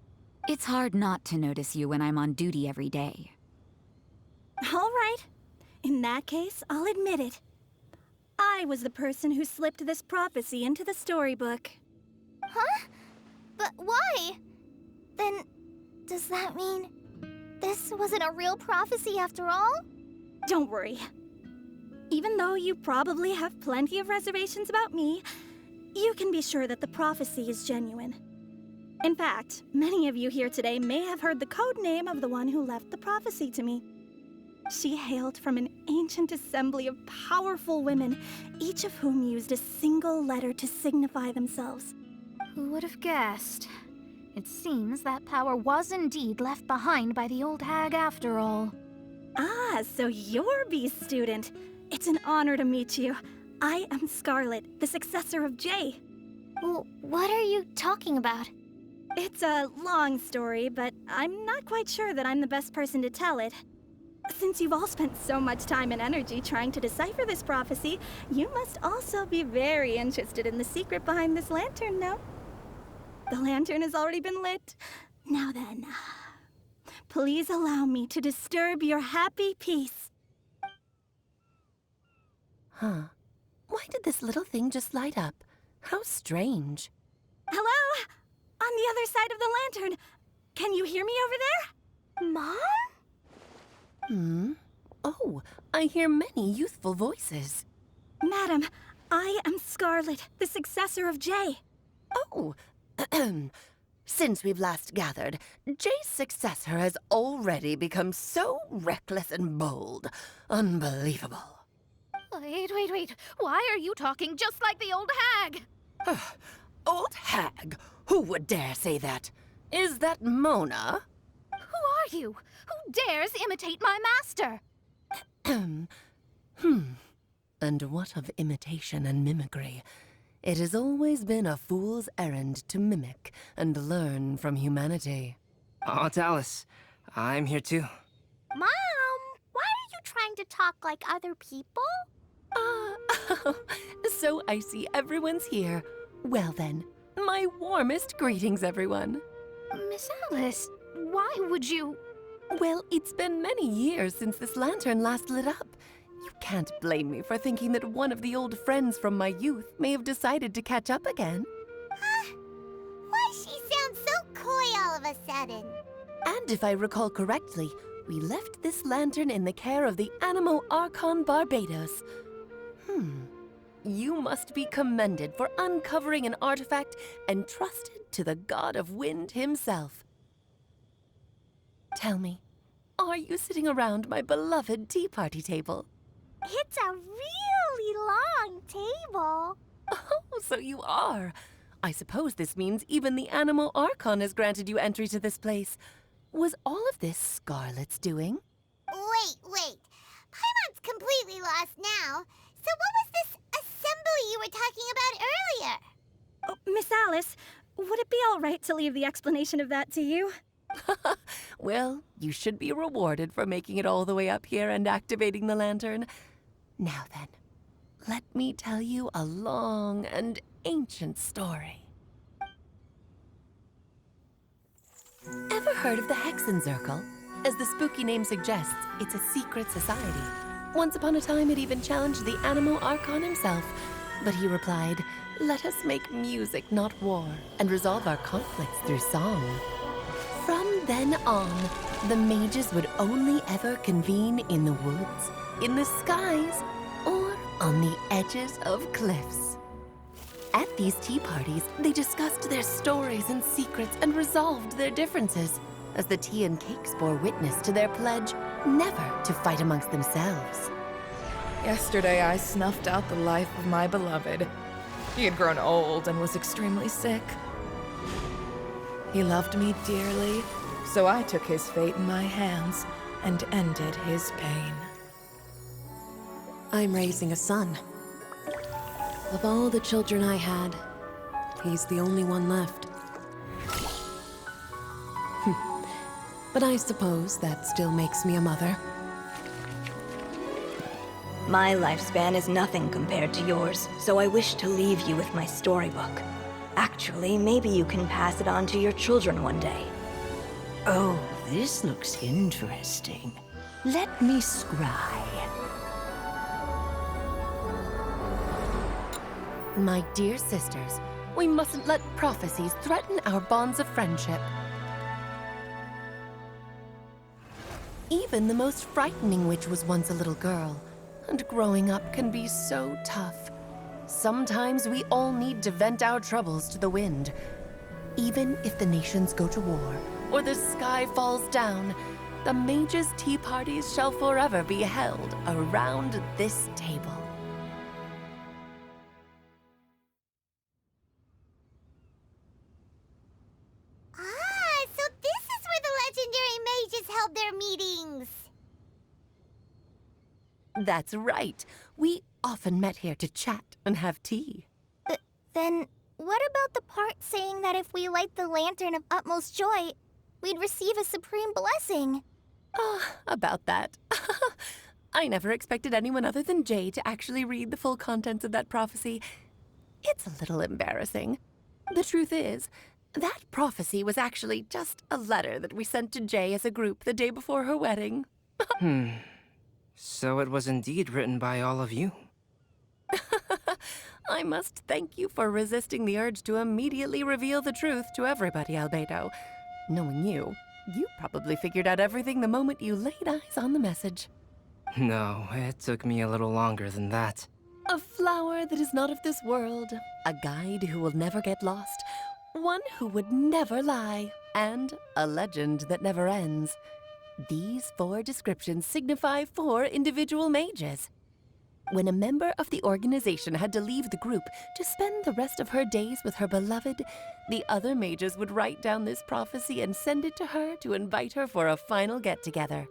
It's hard not to notice you when I'm on duty every day. All right. In that case, I'll admit it. I was the person who slipped this prophecy into the storybook. Huh? But why? Then, does that mean this wasn't a real prophecy after all? Don't worry. Even though you probably have plenty of reservations about me, you can be sure that the prophecy is genuine. In fact, many of you here today may have heard the code name of the one who left the prophecy to me. She hailed from an ancient assembly of powerful women, each of whom used a single letter to signify themselves. Who would have guessed? It seems that power was indeed left behind by the old hag after all. Ah, so you're B's student. It's an honor to meet you. I am Scarlet, the successor of Jay. Well, what are you talking about? It's a long story, but I'm not quite sure that I'm the best person to tell it. Since you've all spent so much time and energy trying to decipher this prophecy, you must also be very interested in the secret behind this lantern, no? The lantern has already been lit. Now then, please allow me to disturb your happy peace. Huh. Why did this little thing just light up? How strange. Hello? On the other side of the lantern. Can you hear me over there? Mom? Oh, I hear many youthful voices. Madam, I am Scarlet, the successor of Jay. Oh, since we've last gathered, Jay's successor has already become so reckless and bold. Unbelievable. Wait. Why are you talking just like the old hag? Old hag? Who would dare say that? Is that Mona? Who are you? Who dares imitate my master? And what of imitation and mimicry? It has always been a fool's errand to mimic and learn from humanity. Oh, it's Alice. I'm here too. Mom, why are you trying to talk like other people? So I see everyone's here. Well then, my warmest greetings, everyone. Miss Alice, why would you... Well, it's been many years since this lantern last lit up. You can't blame me for thinking that one of the old friends from my youth may have decided to catch up again. Huh? Why she sound so coy all of a sudden? And if I recall correctly, we left this lantern in the care of the Animo Archon Barbados. You must be commended for uncovering an artifact entrusted to the god of wind himself. Tell me, are are you sitting around my beloved tea party table? It's a really long table. Oh, so you are. I suppose this means even the Animal Archon has granted you entry to this place. Was all of this Scarlet's doing? Wait. Paimon's completely lost now. So what was this assembly you were talking about earlier? Oh, Miss Alice, would it be all right to leave the explanation of that to you? Well, you should be rewarded for making it all the way up here and activating the lantern. Now then, let me tell you a long and ancient story. Ever heard of the Hexenzirkel? As the spooky name suggests, it's a secret society. Once upon a time, it even challenged the Animal Archon himself. But he replied, "Let us make music, not war, and resolve our conflicts through song." From then on, the mages would only ever convene in the woods, in the skies, or on the edges of cliffs. At these tea parties, they discussed their stories and secrets and resolved their differences, as the tea and cakes bore witness to their pledge never to fight amongst themselves. Yesterday, I snuffed out the life of my beloved. He had grown old and was extremely sick. He loved me dearly, so I took his fate in my hands and ended his pain. I'm raising a son. Of all the children I had, he's the only one left. But I suppose that still makes me a mother. My lifespan is nothing compared to yours, so I wish to leave you with my storybook. Actually, maybe you can pass it on to your children one day. Oh, this looks interesting. Let me scry. My dear sisters, we mustn't let prophecies threaten our bonds of friendship. Even the most frightening witch was once a little girl, and growing up can be so tough. Sometimes we all need to vent our troubles to the wind. Even if the nations go to war, or the sky falls down, the mages' tea parties shall forever be held around this table. So this is where the legendary mages held their meetings. That's right. We often met here to chat and have tea. Then, what about the part saying that if we light the lantern of utmost joy, we'd receive a supreme blessing? About that. I never expected anyone other than Jay to actually read the full contents of that prophecy. It's a little embarrassing. The truth is, that prophecy was actually just a letter that we sent to Jay as a group the day before her wedding. So it was indeed written by all of you. I must thank you for resisting the urge to immediately reveal the truth to everybody, Albedo. Knowing you probably figured out everything the moment you laid eyes on the message. No, it took me a little longer than that. A flower that is not of this world, a guide who will never get lost, one who would never lie, and a legend that never ends. These 4 descriptions signify 4 individual mages. When a member of the organization had to leave the group to spend the rest of her days with her beloved, the other mages would write down this prophecy and send it to her to invite her for a final get-together.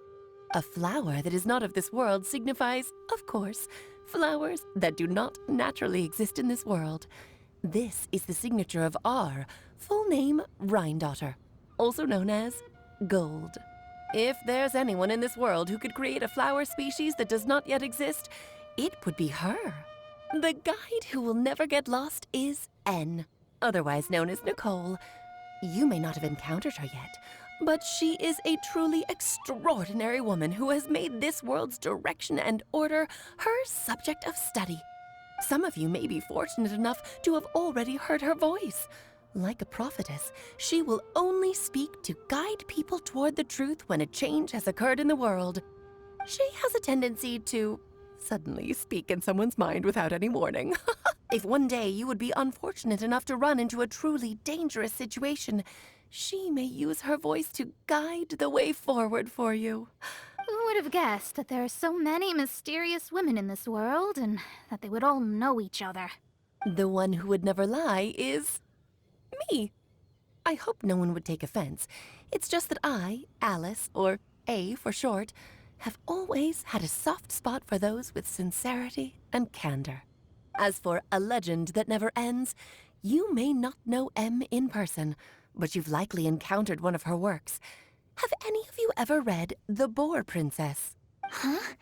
A flower that is not of this world signifies, of course, flowers that do not naturally exist in this world. This is the signature of our full name, Rhindaughter, also known as Gold. If there's anyone in this world who could create a flower species that does not yet exist, it would be her. The guide who will never get lost is N, otherwise known as Nicole. You may not have encountered her yet, but she is a truly extraordinary woman who has made this world's direction and order her subject of study. Some of you may be fortunate enough to have already heard her voice. Like a prophetess, she will only speak to guide people toward the truth when a change has occurred in the world. She has a tendency to suddenly speak in someone's mind without any warning. If one day you would be unfortunate enough to run into a truly dangerous situation, She may use her voice to guide the way forward for you. Who would have guessed that there are so many mysterious women in this world, and that they would all know each other? The one who would never lie is... me. I hope no one would take offense. It's just that I, Alice, or A for short, have always had a soft spot for those with sincerity and candor. As for A Legend That Never Ends, you may not know M in person, but you've likely encountered one of her works. Have any of you ever read The Boar Princess? Huh?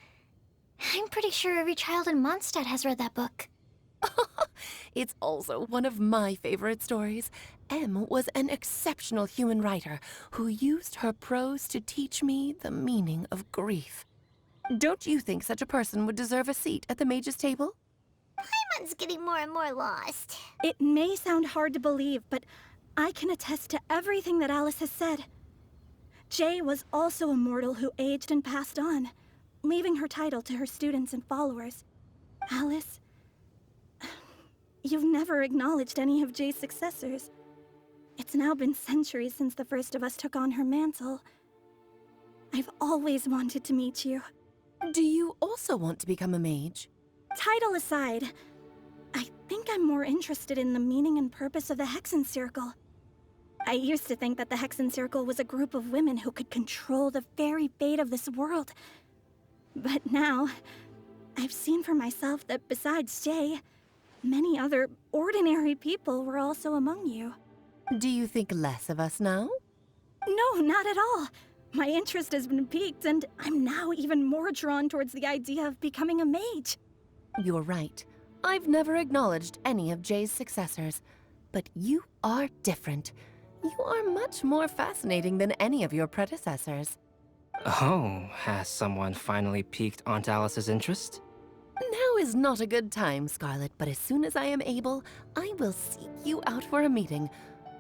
I'm pretty sure every child in Mondstadt has read that book. It's also one of my favorite stories. M was an exceptional human writer who used her prose to teach me the meaning of grief. Don't you think such a person would deserve a seat at the mage's table? Paimon's getting more and more lost. It may sound hard to believe, but I can attest to everything that Alice has said. Jay was also a mortal who aged and passed on, leaving her title to her students and followers. Alice, you've never acknowledged any of Jay's successors. It's now been centuries since the first of us took on her mantle. I've always wanted to meet you. Do you also want to become a mage? Title aside, I think I'm more interested in the meaning and purpose of the Hexen Circle. I used to think that the Hexen Circle was a group of women who could control the very fate of this world. But now, I've seen for myself that besides Jay, many other ordinary people were also among you. Do you think less of us now? No, not at all. My interest has been piqued, and I'm now even more drawn towards the idea of becoming a mage. You're right. I've never acknowledged any of Jay's successors. But you are different. You are much more fascinating than any of your predecessors. Oh, has someone finally piqued Aunt Alice's interest? Now is not a good time, Scarlet, but as soon as I am able, I will seek you out for a meeting.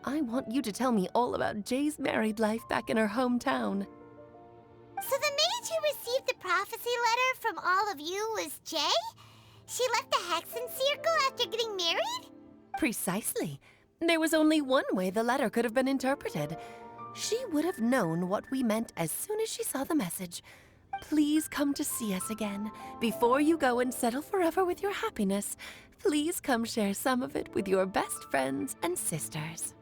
I want you to tell me all about Jay's married life back in her hometown. So the mage who received the prophecy letter from all of you was Jay? She left the Hexen Circle after getting married? Precisely. There was only one way the letter could have been interpreted. She would have known what we meant as soon as she saw the message. Please come to see us again. Before you go and settle forever with your happiness, please come share some of it with your best friends and sisters.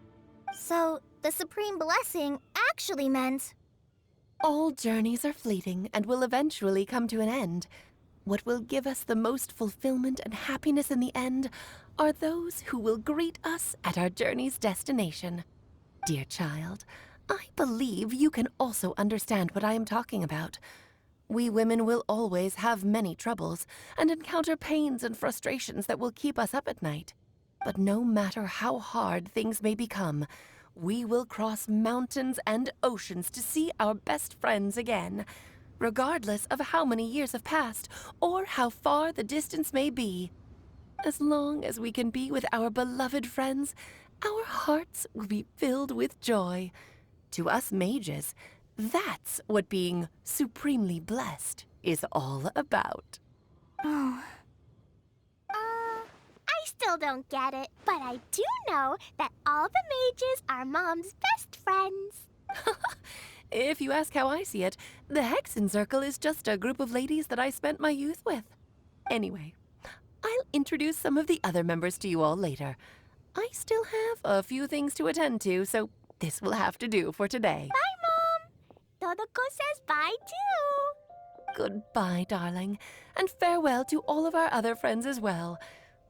So, the Supreme Blessing actually meant... All journeys are fleeting and will eventually come to an end. What will give us the most fulfillment and happiness in the end are those who will greet us at our journey's destination. Dear child, I believe you can also understand what I am talking about. We women will always have many troubles and encounter pains and frustrations that will keep us up at night. But no matter how hard things may become, we will cross mountains and oceans to see our best friends again, regardless of how many years have passed or how far the distance may be. As long as we can be with our beloved friends, our hearts will be filled with joy. To us mages, that's what being supremely blessed is all about. Oh. I still don't get it, but I do know that all the mages are Mom's best friends. If you ask how I see it, the Hexen Circle is just a group of ladies that I spent my youth with. Anyway, I'll introduce some of the other members to you all later. I still have a few things to attend to, so this will have to do for today. Bye, Mom. Todoko says bye, too. Goodbye, darling, and farewell to all of our other friends as well.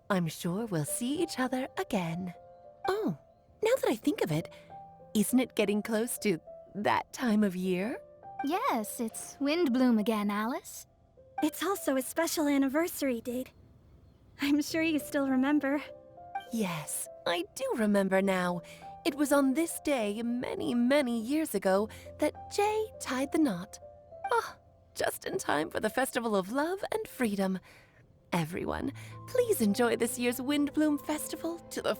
I'm sure we'll see each other again. Oh, now that I think of it, isn't it getting close to that time of year? Yes, it's Windbloom again, Alice. It's also a special anniversary date. I'm sure you still remember. Yes, I do remember now. It was on this day many, many years ago that Jay tied the knot. Ah, just in time for the Festival of Love and Freedom. Everyone, please enjoy this year's Windbloom Festival to the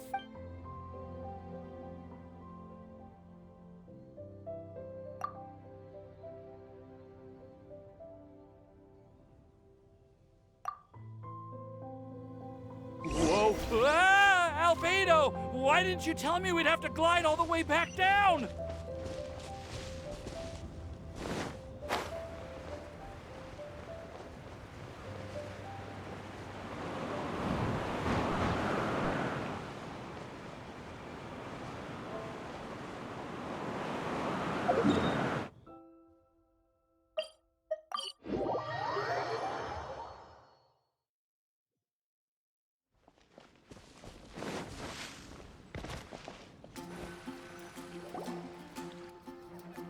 Whoa! Ah! Albedo! why didn't you tell me we'd have to glide all the way back down?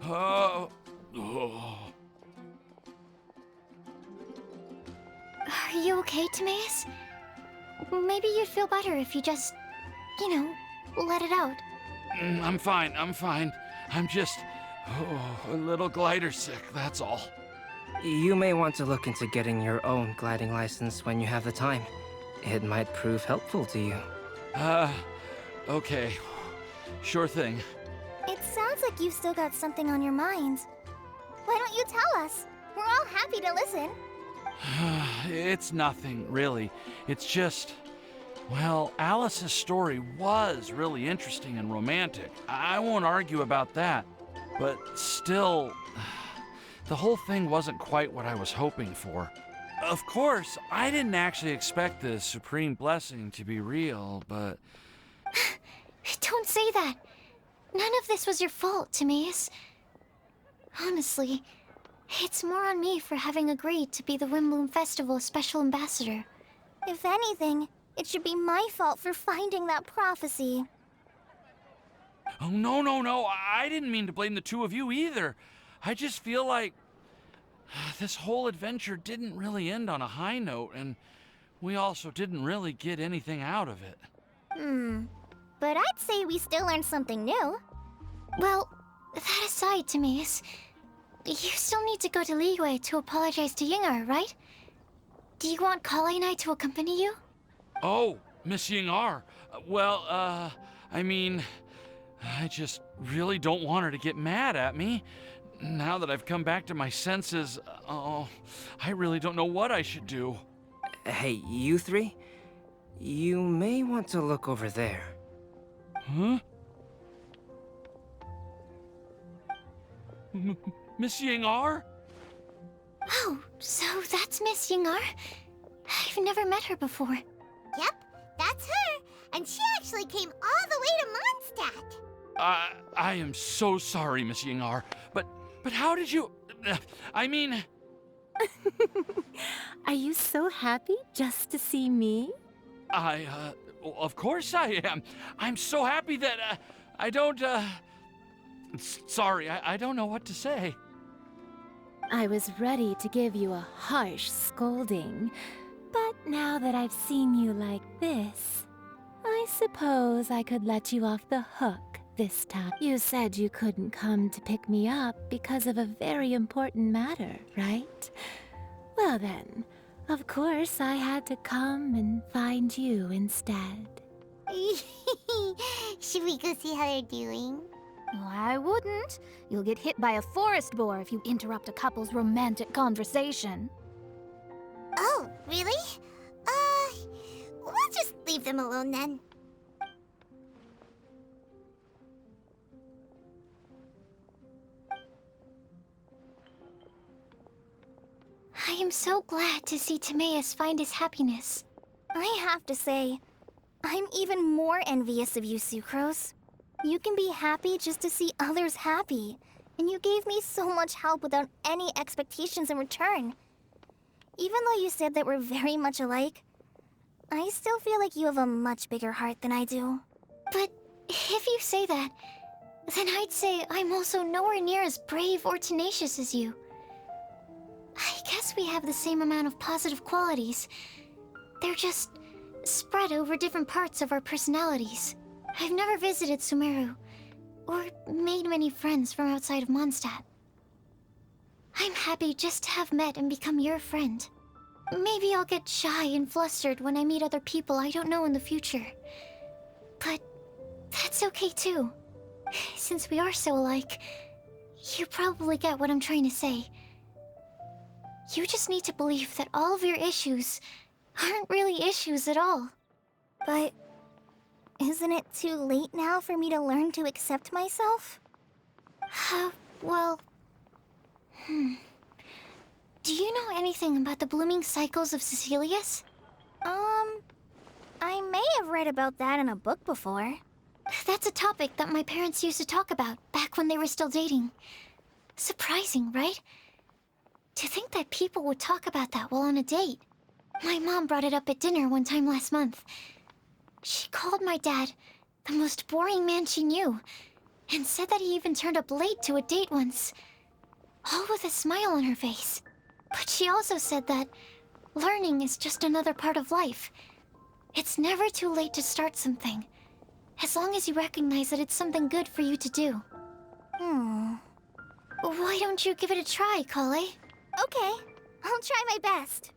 Oh. Are you okay, Timaeus? Maybe you'd feel better if you just, let it out. I'm fine. I'm just a little glider sick, that's all. You may want to look into getting your own gliding license when you have the time. It might prove helpful to you. Okay. Sure thing. It sounds like you've still got something on your mind. Why don't you tell us? We're all happy to listen. It's nothing, really. It's just... Well, Alice's story was really interesting and romantic. I won't argue about that. But still, the whole thing wasn't quite what I was hoping for. Of course, I didn't actually expect the supreme blessing to be real, but... Don't say that. None of this was your fault, Timaeus. Honestly, it's more on me for having agreed to be the Windbloom Festival's special ambassador. If anything, it should be my fault for finding that prophecy. Oh, no. I didn't mean to blame the two of you either. I just feel like this whole adventure didn't really end on a high note, and we also didn't really get anything out of it. But I'd say we still learned something new. Well, that aside, Timaeus, you still need to go to Liyue to apologize to Yingar, right? Do you want Collei and I to accompany you? Oh, Miss Yingar. Well, I mean, I just really don't want her to get mad at me. Now that I've come back to my senses, I really don't know what I should do. Hey, you three? You may want to look over there. Huh? Miss Yingar? Oh, so that's Miss Yingar? I've never met her before. Yep, that's her. And she actually came all the way to Mondstadt. I am so sorry, Miss Yingar, but how did you... I mean... Are you so happy just to see me? Of course I am. I'm so happy that, I don't, Sorry, I don't know what to say. I was ready to give you a harsh scolding, but now that I've seen you like this, I suppose I could let you off the hook this time. You said you couldn't come to pick me up because of a very important matter, right? Well then, of course I had to come and find you instead. Should we go see how they're doing? I wouldn't. You'll get hit by a forest boar if you interrupt a couple's romantic conversation. Oh, really? We'll just leave them alone then. I am so glad to see Timaeus find his happiness. I have to say, I'm even more envious of you, Sucrose. You can be happy just to see others happy, and you gave me so much help without any expectations in return. Even though you said that we're very much alike, I still feel like you have a much bigger heart than I do. But if you say that, then I'd say I'm also nowhere near as brave or tenacious as you. I guess we have the same amount of positive qualities. They're just spread over different parts of our personalities. I've never visited Sumeru, or made many friends from outside of Mondstadt. I'm happy just to have met and become your friend. Maybe I'll get shy and flustered when I meet other people I don't know in the future. But that's okay too. Since we are so alike, you probably get what I'm trying to say. You just need to believe that all of your issues aren't really issues at all. But Isn't it too late now for me to learn to accept myself? Well... Do you know anything about the blooming cycles of Cecilius? I may have read about that in a book before. That's a topic that my parents used to talk about back when they were still dating. Surprising, right? To think that people would talk about that while on a date. My mom brought it up at dinner one time last month. She called my dad the most boring man she knew, and said that he even turned up late to a date once, all with a smile on her face. But she also said that learning is just another part of life. It's never too late to start something, as long as you recognize that it's something good for you to do. Why don't you give it a try, Collei? Okay, I'll try my best.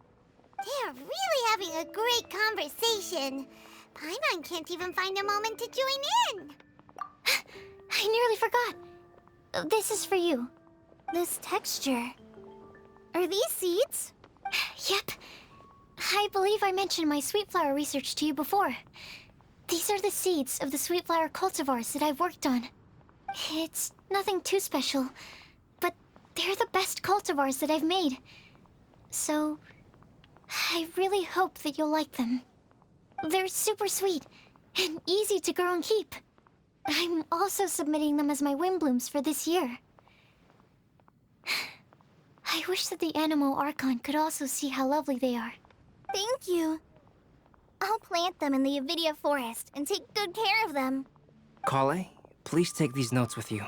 They are really having a great conversation. Paimon can't even find a moment to join in. I nearly forgot. This is for you. This texture. Are these seeds? Yep. I believe I mentioned my sweet flower research to you before. These are the seeds of the sweet flower cultivars that I've worked on. It's nothing too special, but they're the best cultivars that I've made. So, I really hope that you'll like them. They're super sweet and easy to grow and keep. I'm also submitting them as my wind blooms for this year. I wish that the Animo Archon could also see how lovely they are. Thank you. I'll plant them in the Avidia forest and take good care of them. Collei, please take these notes with you.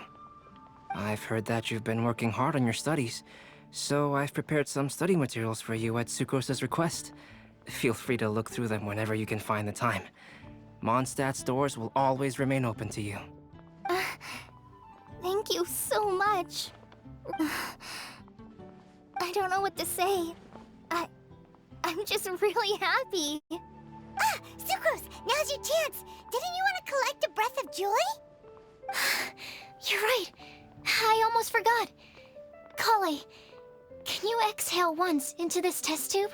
I've heard that you've been working hard on your studies, so I've prepared some study materials for you at Sucrose's request. Feel free to look through them whenever you can find the time. Mondstadt's doors will always remain open to you. Thank you so much. I don't know what to say. I'm just really happy. Sucrose, now's your chance. Didn't you want to collect a breath of joy? You're right. I almost forgot. Collei, can you exhale once into this test tube?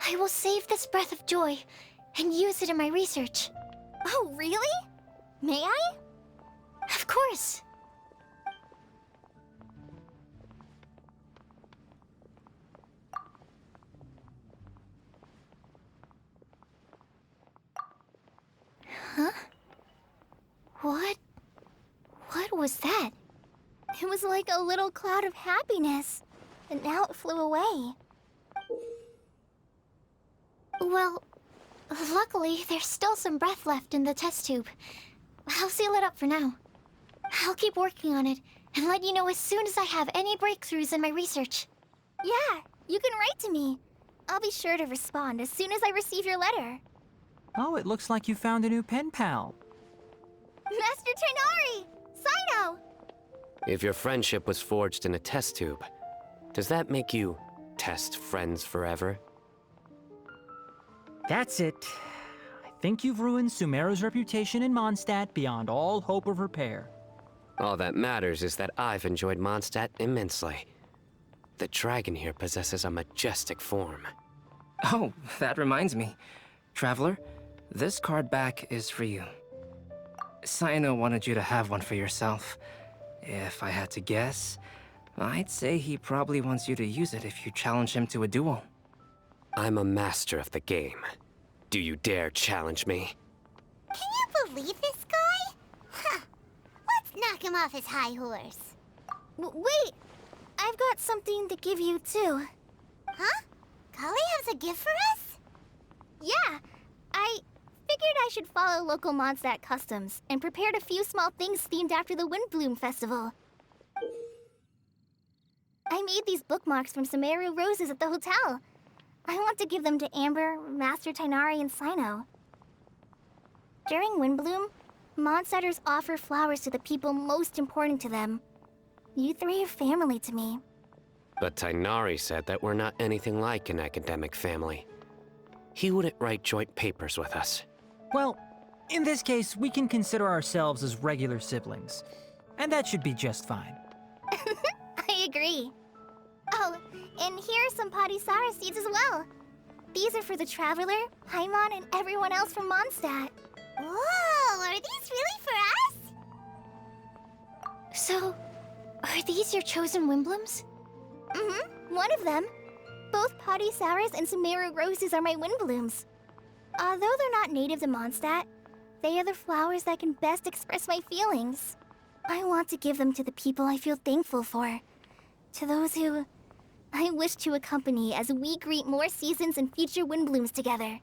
I will save this breath of joy and use it in my research. Oh, really? May I? Of course. Huh? What was that? It was like a little cloud of happiness, and now it flew away. Well, luckily, there's still some breath left in the test tube. I'll seal it up for now. I'll keep working on it, and let you know as soon as I have any breakthroughs in my research. Yeah, you can write to me. I'll be sure to respond as soon as I receive your letter. Oh, it looks like you found a new pen pal. Master Tignari! Cyno! If your friendship was forged in a test tube, does that make you test friends forever? That's it. I think you've ruined Sumeru's reputation in Mondstadt beyond all hope of repair. All that matters is that I've enjoyed Mondstadt immensely. The dragon here possesses a majestic form. Oh, that reminds me. Traveler, this card back is for you. Cyno wanted you to have one for yourself. If I had to guess, I'd say he probably wants you to use it if you challenge him to a duel. I'm a master of the game. Do you dare challenge me? Can you believe this guy? Huh. Let's knock him off his high horse. Wait! I've got something to give you, too. Huh? Collei has a gift for us? Yeah! I figured I should follow local Mondstadt customs and prepared a few small things themed after the Windbloom Festival. I made these bookmarks from Sumeru roses at the hotel. I want to give them to Amber, Master Tignari, and Cyno. During Windbloom, Mondstadters offer flowers to the people most important to them. You three are family to me. But Tignari said that we're not anything like an academic family. He wouldn't write joint papers with us. Well, in this case, we can consider ourselves as regular siblings. And that should be just fine. I agree. Oh, and here are some Padisara seeds as well. These are for the Traveler, Paimon, and everyone else from Mondstadt. Whoa, are these really for us? So, are these your chosen Windblooms? Mm-hmm, one of them. Both Potty Sours and Sumeru Roses are my Windblooms. Although they're not native to Mondstadt, they are the flowers that can best express my feelings. I want to give them to the people I feel thankful for. To those who I wish to accompany as we greet more seasons and future Windblooms together.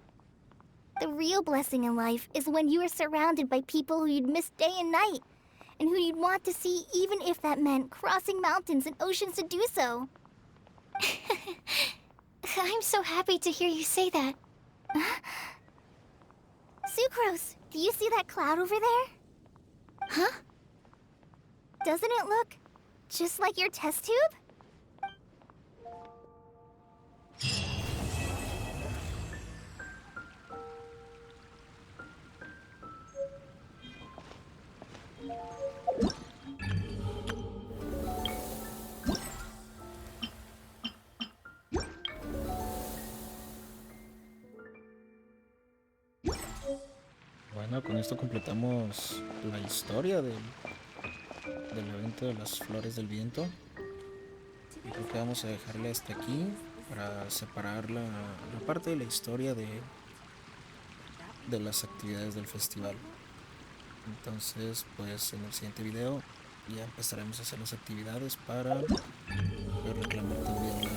The real blessing in life is when you are surrounded by people who you'd miss day and night, and who you'd want to see even if that meant crossing mountains and oceans to do so. I'm so happy to hear you say that. Sucrose, do you see that cloud over there? Huh? Doesn't it look just like your test tube? Bueno, con esto completamos la historia del evento de las flores del viento. Y creo que vamos a dejarle hasta aquí para separar la parte de la historia de las actividades del festival. Entonces, pues en el siguiente video ya empezaremos a hacer las actividades para reclamar también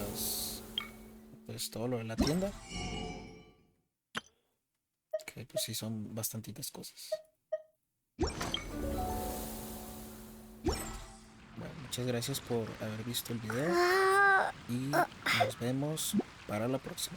pues todo lo de la tienda. Que pues sí son bastantitas cosas. Bueno, muchas gracias por haber visto el video y nos vemos para la próxima.